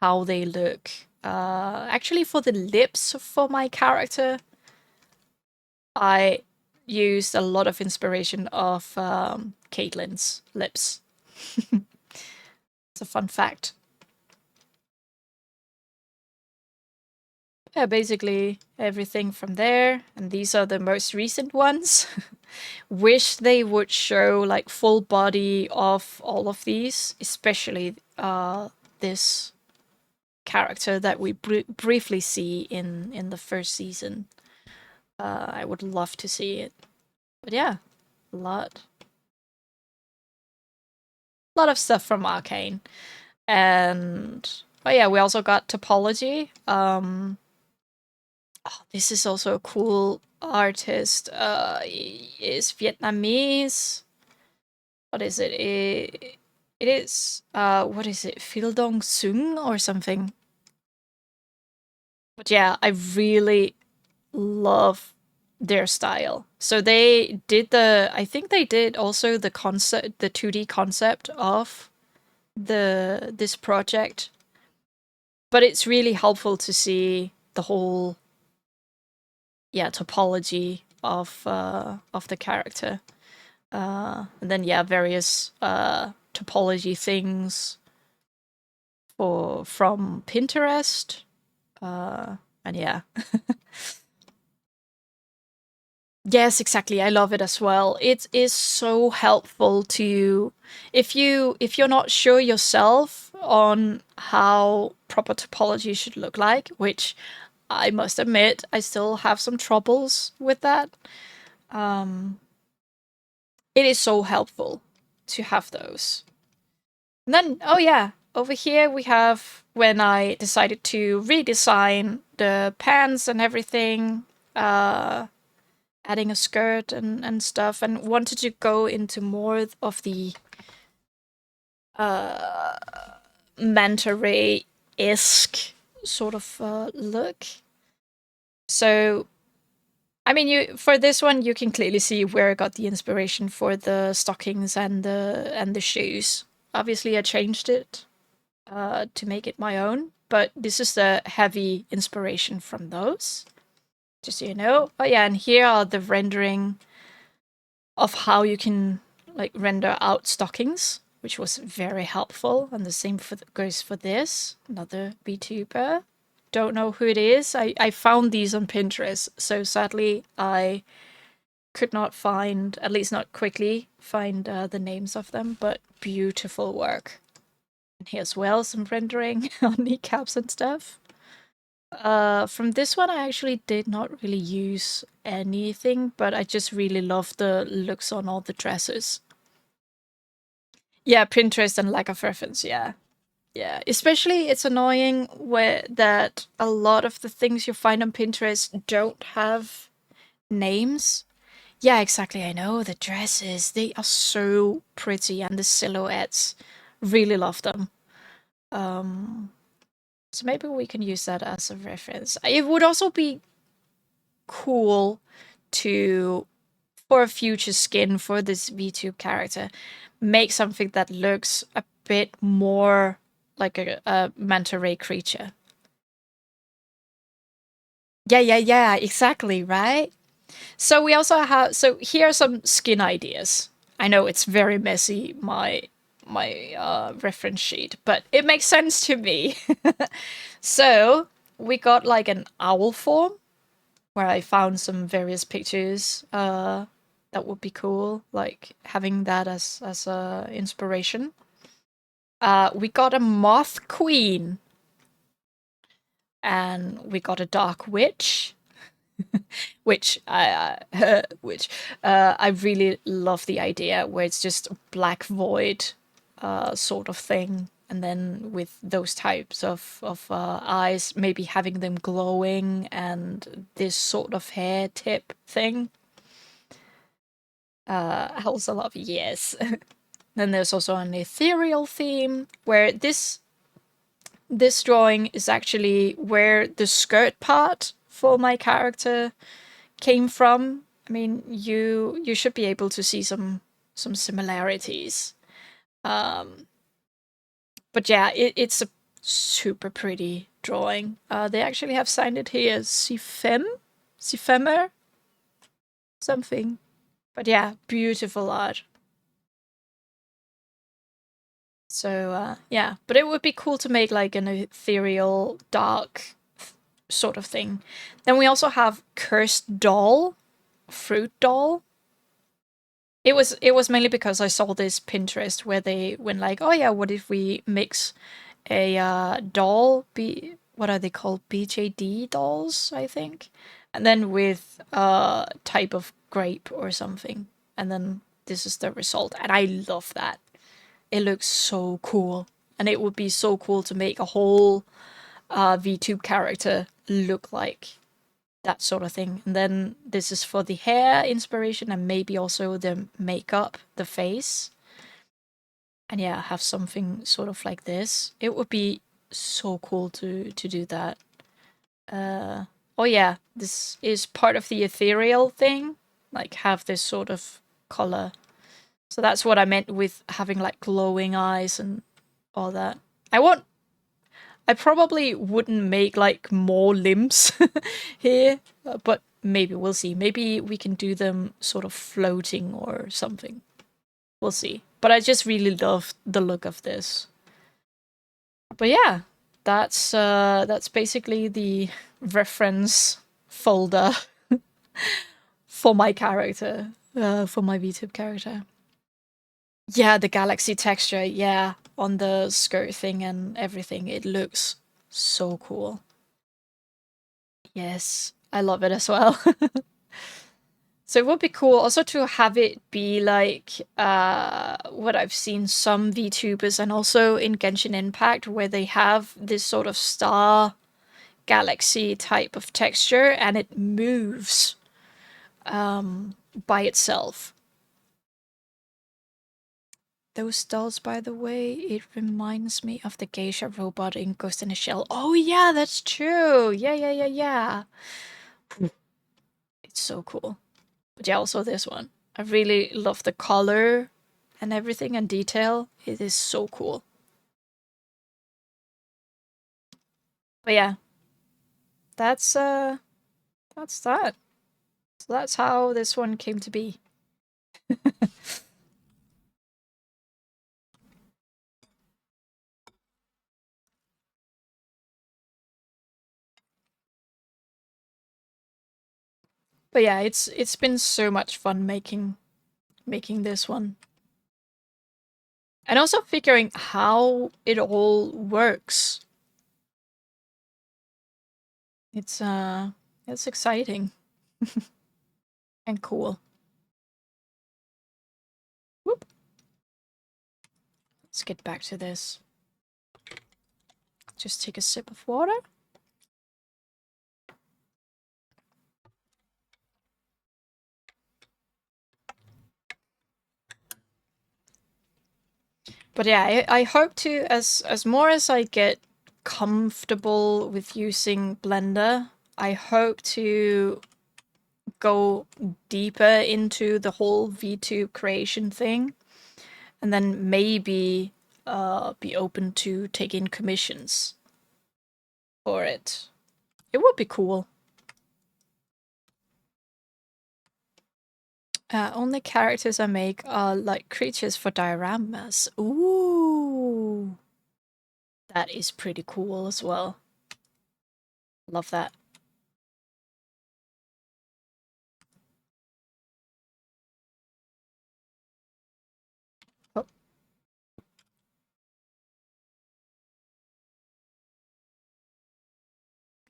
A: how they look. Actually, for the lips for my character, I used a lot of inspiration of Caitlyn's lips. It's a fun fact. Yeah, basically everything from there, and these are the most recent ones. Wish they would show like full body of all of these, especially this character that we briefly see in the first season. I would love to see it, but yeah, a lot of stuff from Arcane, and oh yeah, we also got topology. Oh, this is also a cool artist. Is Vietnamese. What is it? It is what is it? Phil Dong Sung or something. But yeah, I really love their style. So they did I think they did also the 2D concept of this project. But it's really helpful to see the whole topology of the character. And then yeah, various topology things from Pinterest. And yeah. Yes, exactly. I love it as well. It is so helpful to if you're not sure yourself on how proper topology should look like, which I must admit I still have some troubles with that. It is so helpful to have those. And then oh yeah, over here we have when I decided to redesign the pants and everything. Adding a skirt and stuff, and wanted to go into more of the manta ray-esque sort of look. So, I mean, for this one, you can clearly see where I got the inspiration for the stockings and the shoes. Obviously, I changed it to make it my own, but this is the heavy inspiration from those. Just so you know. Oh yeah, and here are the rendering of how you can like render out stockings, which was very helpful. And the same goes for this, another VTuber. Don't know who it is. I found these on Pinterest, so sadly I could not find, at least not quickly, find the names of them, but beautiful work. And here as well, some rendering on kneecaps and stuff. From this one, I actually did not really use anything, but I just really love the looks on all the dresses. Yeah, Pinterest and lack of reference, yeah. Yeah, especially it's annoying that a lot of the things you find on Pinterest don't have names. Yeah, exactly, I know, the dresses, they are so pretty, and the silhouettes, really love them. So maybe we can use that as a reference. It would also be cool for a future skin for this VTube character, make something that looks a bit more like a manta ray creature. Yeah, exactly, right? So we also have, so here are some skin ideas. I know it's very messy, my reference sheet, but it makes sense to me. So we got like an owl form, where I found some various pictures that would be cool, like having that as a inspiration. We got a moth queen, and we got a dark witch. which I really love the idea where it's just black void sort of thing, and then with those types of eyes, maybe having them glowing and this sort of hair tip thing helps a lot. Yes. Then there's also an ethereal theme where this drawing is actually where the skirt part for my character came from. I mean, you should be able to see some similarities. But yeah, it's a super pretty drawing. They actually have signed it here as Sifemer, something. But yeah, beautiful art. So yeah, but it would be cool to make like an ethereal, dark sort of thing. Then we also have Cursed Doll, Fruit Doll. It was mainly because I saw this Pinterest where they went like, oh yeah, what if we mix a doll, what are they called, BJD dolls, I think, and then with a type of grape or something, and then this is the result, and I love that. It looks so cool, and it would be so cool to make a whole VTube character look like that sort of thing. And then this is for the hair inspiration and maybe also the makeup, the face. And yeah, have something sort of like this. It would be so cool to do that. Oh yeah, this is part of the ethereal thing. Like have this sort of color. So that's what I meant with having like glowing eyes and all that. I probably wouldn't make like more limbs here, but maybe we'll see. Maybe we can do them sort of floating or something. We'll see. But I just really love the look of this. But yeah, that's basically the reference folder for my character, for my VTube character. Yeah, the galaxy texture, yeah, on the skirt thing and everything. It looks so cool. Yes, I love it as well. So it would be cool also to have it be like what I've seen some VTubers and also in Genshin Impact where they have this sort of star galaxy type of texture and it moves by itself. Those dolls, by the way, it reminds me of the geisha robot in Ghost in a Shell. Oh yeah, that's true. Yeah. It's so cool. But yeah, also this one. I really love the color and everything and detail. It is so cool. But yeah, that's that. So that's how this one came to be. But yeah, it's been so much fun making this one. And also figuring how it all works. It's exciting and cool. Whoop. Let's get back to this. Just take a sip of water. But yeah, I hope to, as more as I get comfortable with using Blender, I hope to go deeper into the whole VTube creation thing, and then maybe be open to taking commissions for it. It would be cool. Only characters I make are like creatures for dioramas. Ooh, that is pretty cool as well. Love that. Oh,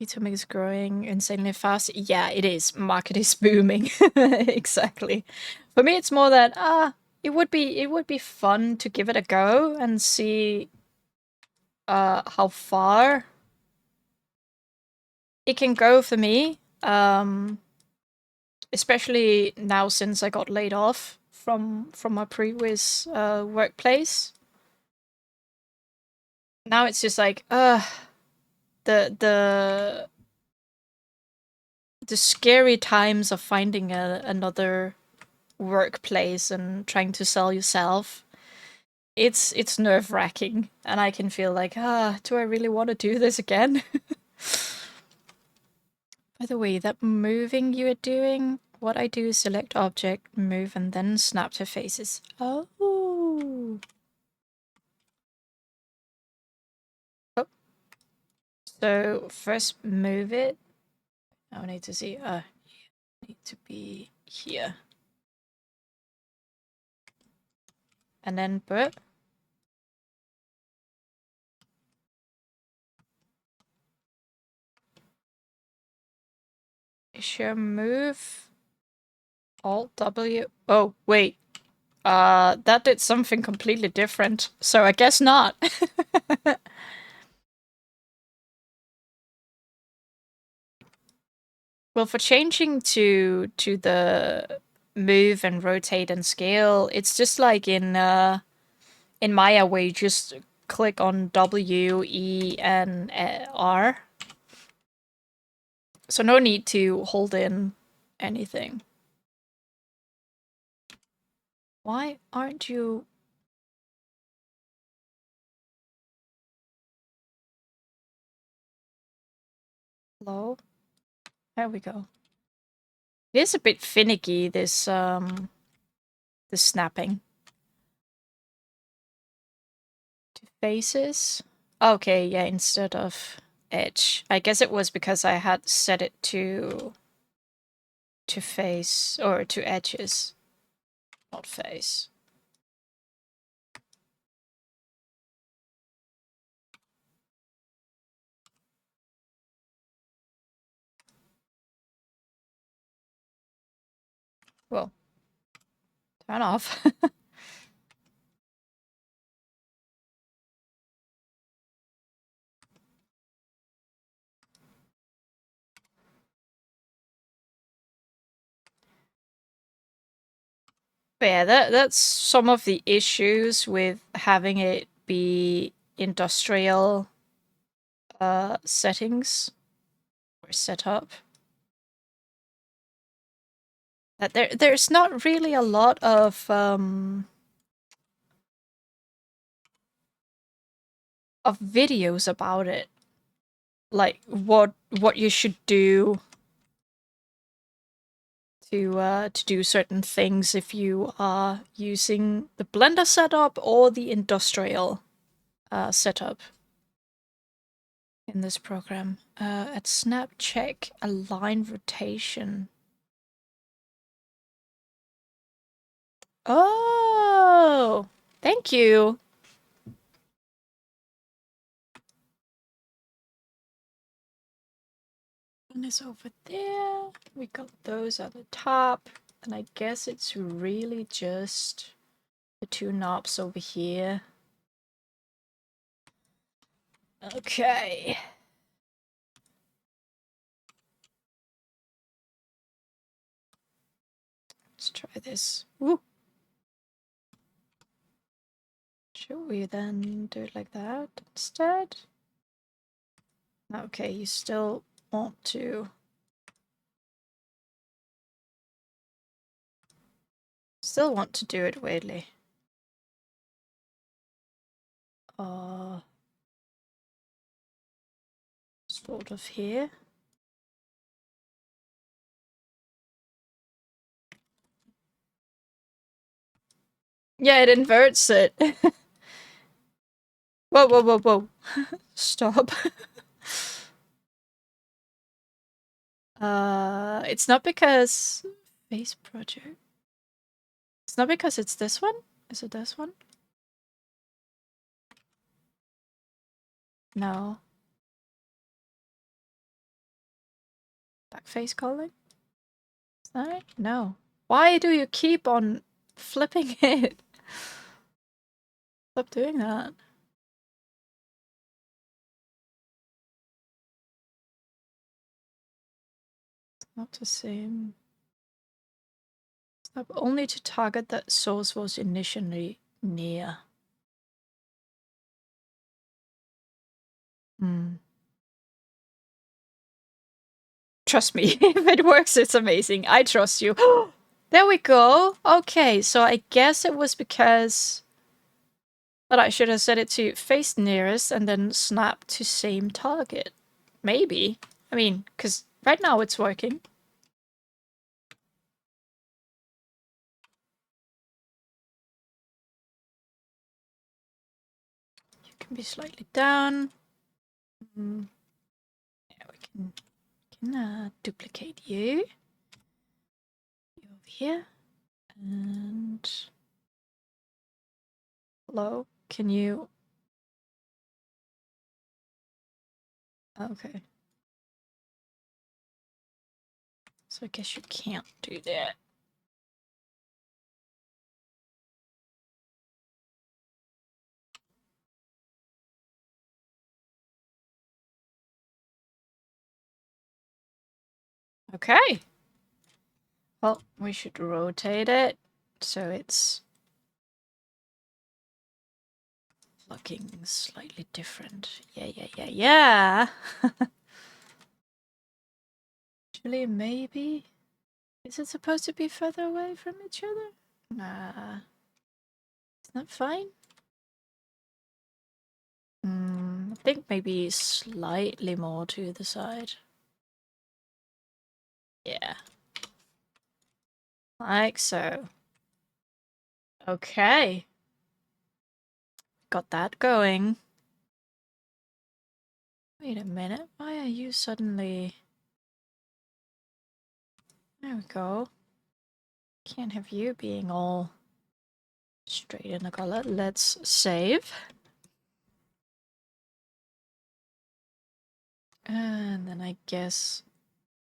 A: Potomac is growing insanely fast. Yeah, it is. Market is booming. Exactly. For me, it's more that it would be fun to give it a go and see how far it can go for me. Especially now since I got laid off from my previous workplace. Now it's just like the scary times of finding another workplace and trying to sell yourself. It's nerve-wracking, and I can feel like, do I really want to do this again? By the way, that moving you are doing, what I do is select object, move, and then snap to faces. Oh. So first move it. I need to see, need to be here. And then put. Sure, move. Alt W. Oh, wait. That did something completely different. So I guess not. Well, for changing to the move and rotate and scale, it's just like in Maya where you just click on W, E, and R. So no need to hold in anything. Why aren't you... Hello? There we go. It is a bit finicky, this snapping. To faces? Okay, yeah, instead of edge. I guess it was because I had set it to face, or to edges, not face. Well, turn off. But yeah, that's some of the issues with having it be industrial settings or setup. That there's not really a lot of videos about it, like what you should do to do certain things if you are using the Blender setup or the industrial setup in this program. At snap check, align rotation. Oh, thank you. One is over there. We got those at the top. And I guess it's really just the two knobs over here. Okay. Let's try this. Woo. Should we then do it like that instead? Okay, you still want to... Still want to do it weirdly. Sort of here. Yeah, it inverts it. Whoa, whoa, whoa, whoa. Stop. It's not because... Face project. It's not because it's this one? Is it this one? No. Backface calling? Is that it? No. Why do you keep on flipping it? Stop doing that. It's not the same. Snap only to target that source was initially near. Trust me, if it works, it's amazing. I trust you. There we go. Okay, so I guess it was because that I should have set it to face nearest and then snap to same target. Maybe. I mean, because right now it's working. You can be slightly down. Yeah, we can duplicate you. You over here. And hello, can you? Okay. So I guess you can't do that. Okay. Well, we should rotate it so it's looking slightly different. Yeah. Actually, maybe? Is it supposed to be further away from each other? Nah. Isn't that fine? I think maybe slightly more to the side. Yeah. Like so. Okay. Got that going. Wait a minute. Why are you suddenly... There we go. Can't have you being all straight in the color. Let's save. And then I guess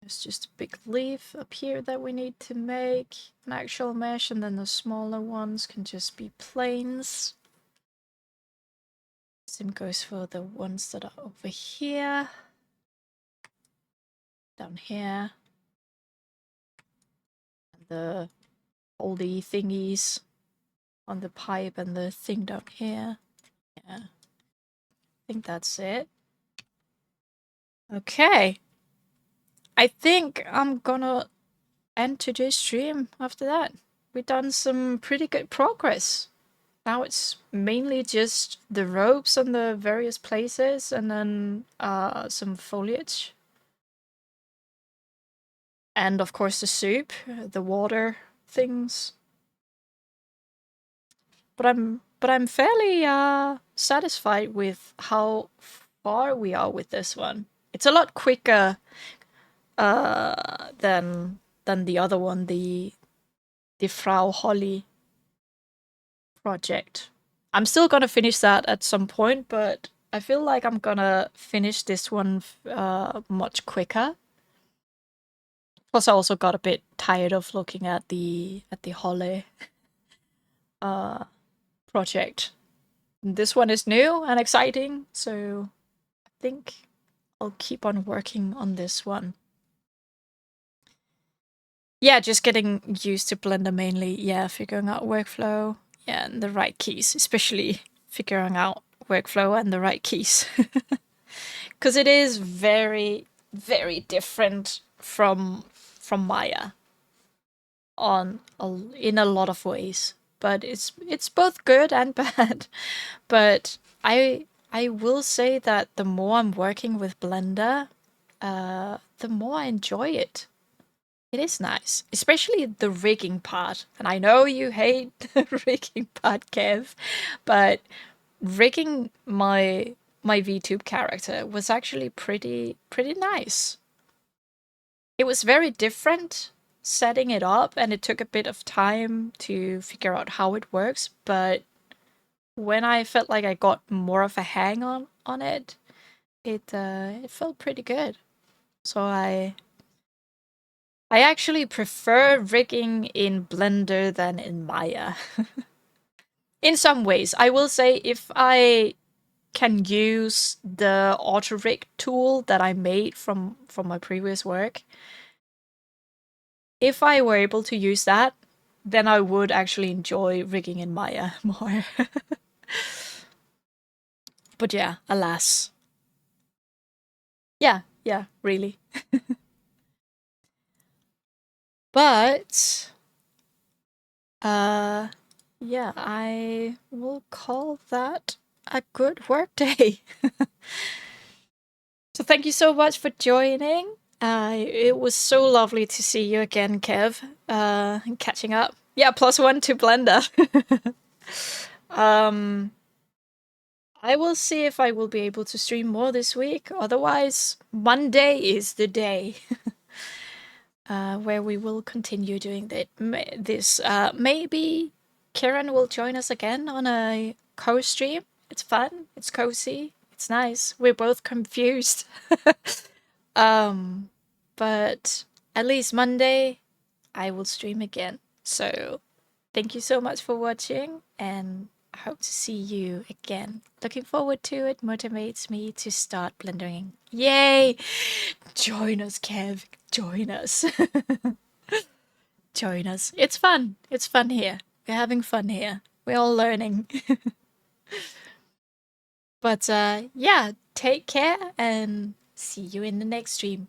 A: there's just a big leaf up here that we need to make an actual mesh, and then the smaller ones can just be planes. Same goes for the ones that are over here. Down here. And the holdy thingies on the pipe and the thing down here. Yeah. I think that's it. Okay. I think I'm gonna end today's stream after that. We've done some pretty good progress. Now it's mainly just the ropes on the various places and then some foliage. And of course the soup, the water things. But I'm fairly satisfied with how far we are with this one. It's a lot quicker than the other one, the Frau Holly project. I'm still gonna finish that at some point, but I feel like I'm gonna finish this one much quicker. Plus, I also got a bit tired of looking at the Holly project. This one is new and exciting, so I think I'll keep on working on this one. Yeah, just getting used to Blender mainly. Yeah, figuring out workflow. Yeah, and the right keys, especially figuring out workflow and the right keys. Because it is very, very different from Maya in a lot of ways. But it's both good and bad. But I will say that the more I'm working with Blender, the more I enjoy it. It is nice, especially the rigging part. And I know you hate the rigging part, Kev, but rigging my VTube character was actually pretty nice. It was very different setting it up, and it took a bit of time to figure out how it works, but when I felt like I got more of a hang on it, it felt pretty good. So I actually prefer rigging in Blender than in Maya. In some ways, I will say if I can use the auto rig tool that I made from my previous work, if I were able to use that, then I would actually enjoy rigging in Maya more. But yeah, alas. Yeah, really. But yeah, I will call that a good work day. So thank you so much for joining. It was so lovely to see you again, Kev. And catching up. Yeah, +1 to Blender. I will see if I will be able to stream more this week. Otherwise, Monday is the day where we will continue doing this. Maybe Kieran will join us again on a co-stream. It's fun. It's cozy. It's nice. We're both confused. But at least Monday, I will stream again. So thank you so much for watching, and I hope to see you again. Looking forward to it. Motivates me to start blendering. Yay! Join us, Kev. Join us. Join us. It's fun. It's fun here. We're having fun here. We're all learning. But yeah, take care and see you in the next stream.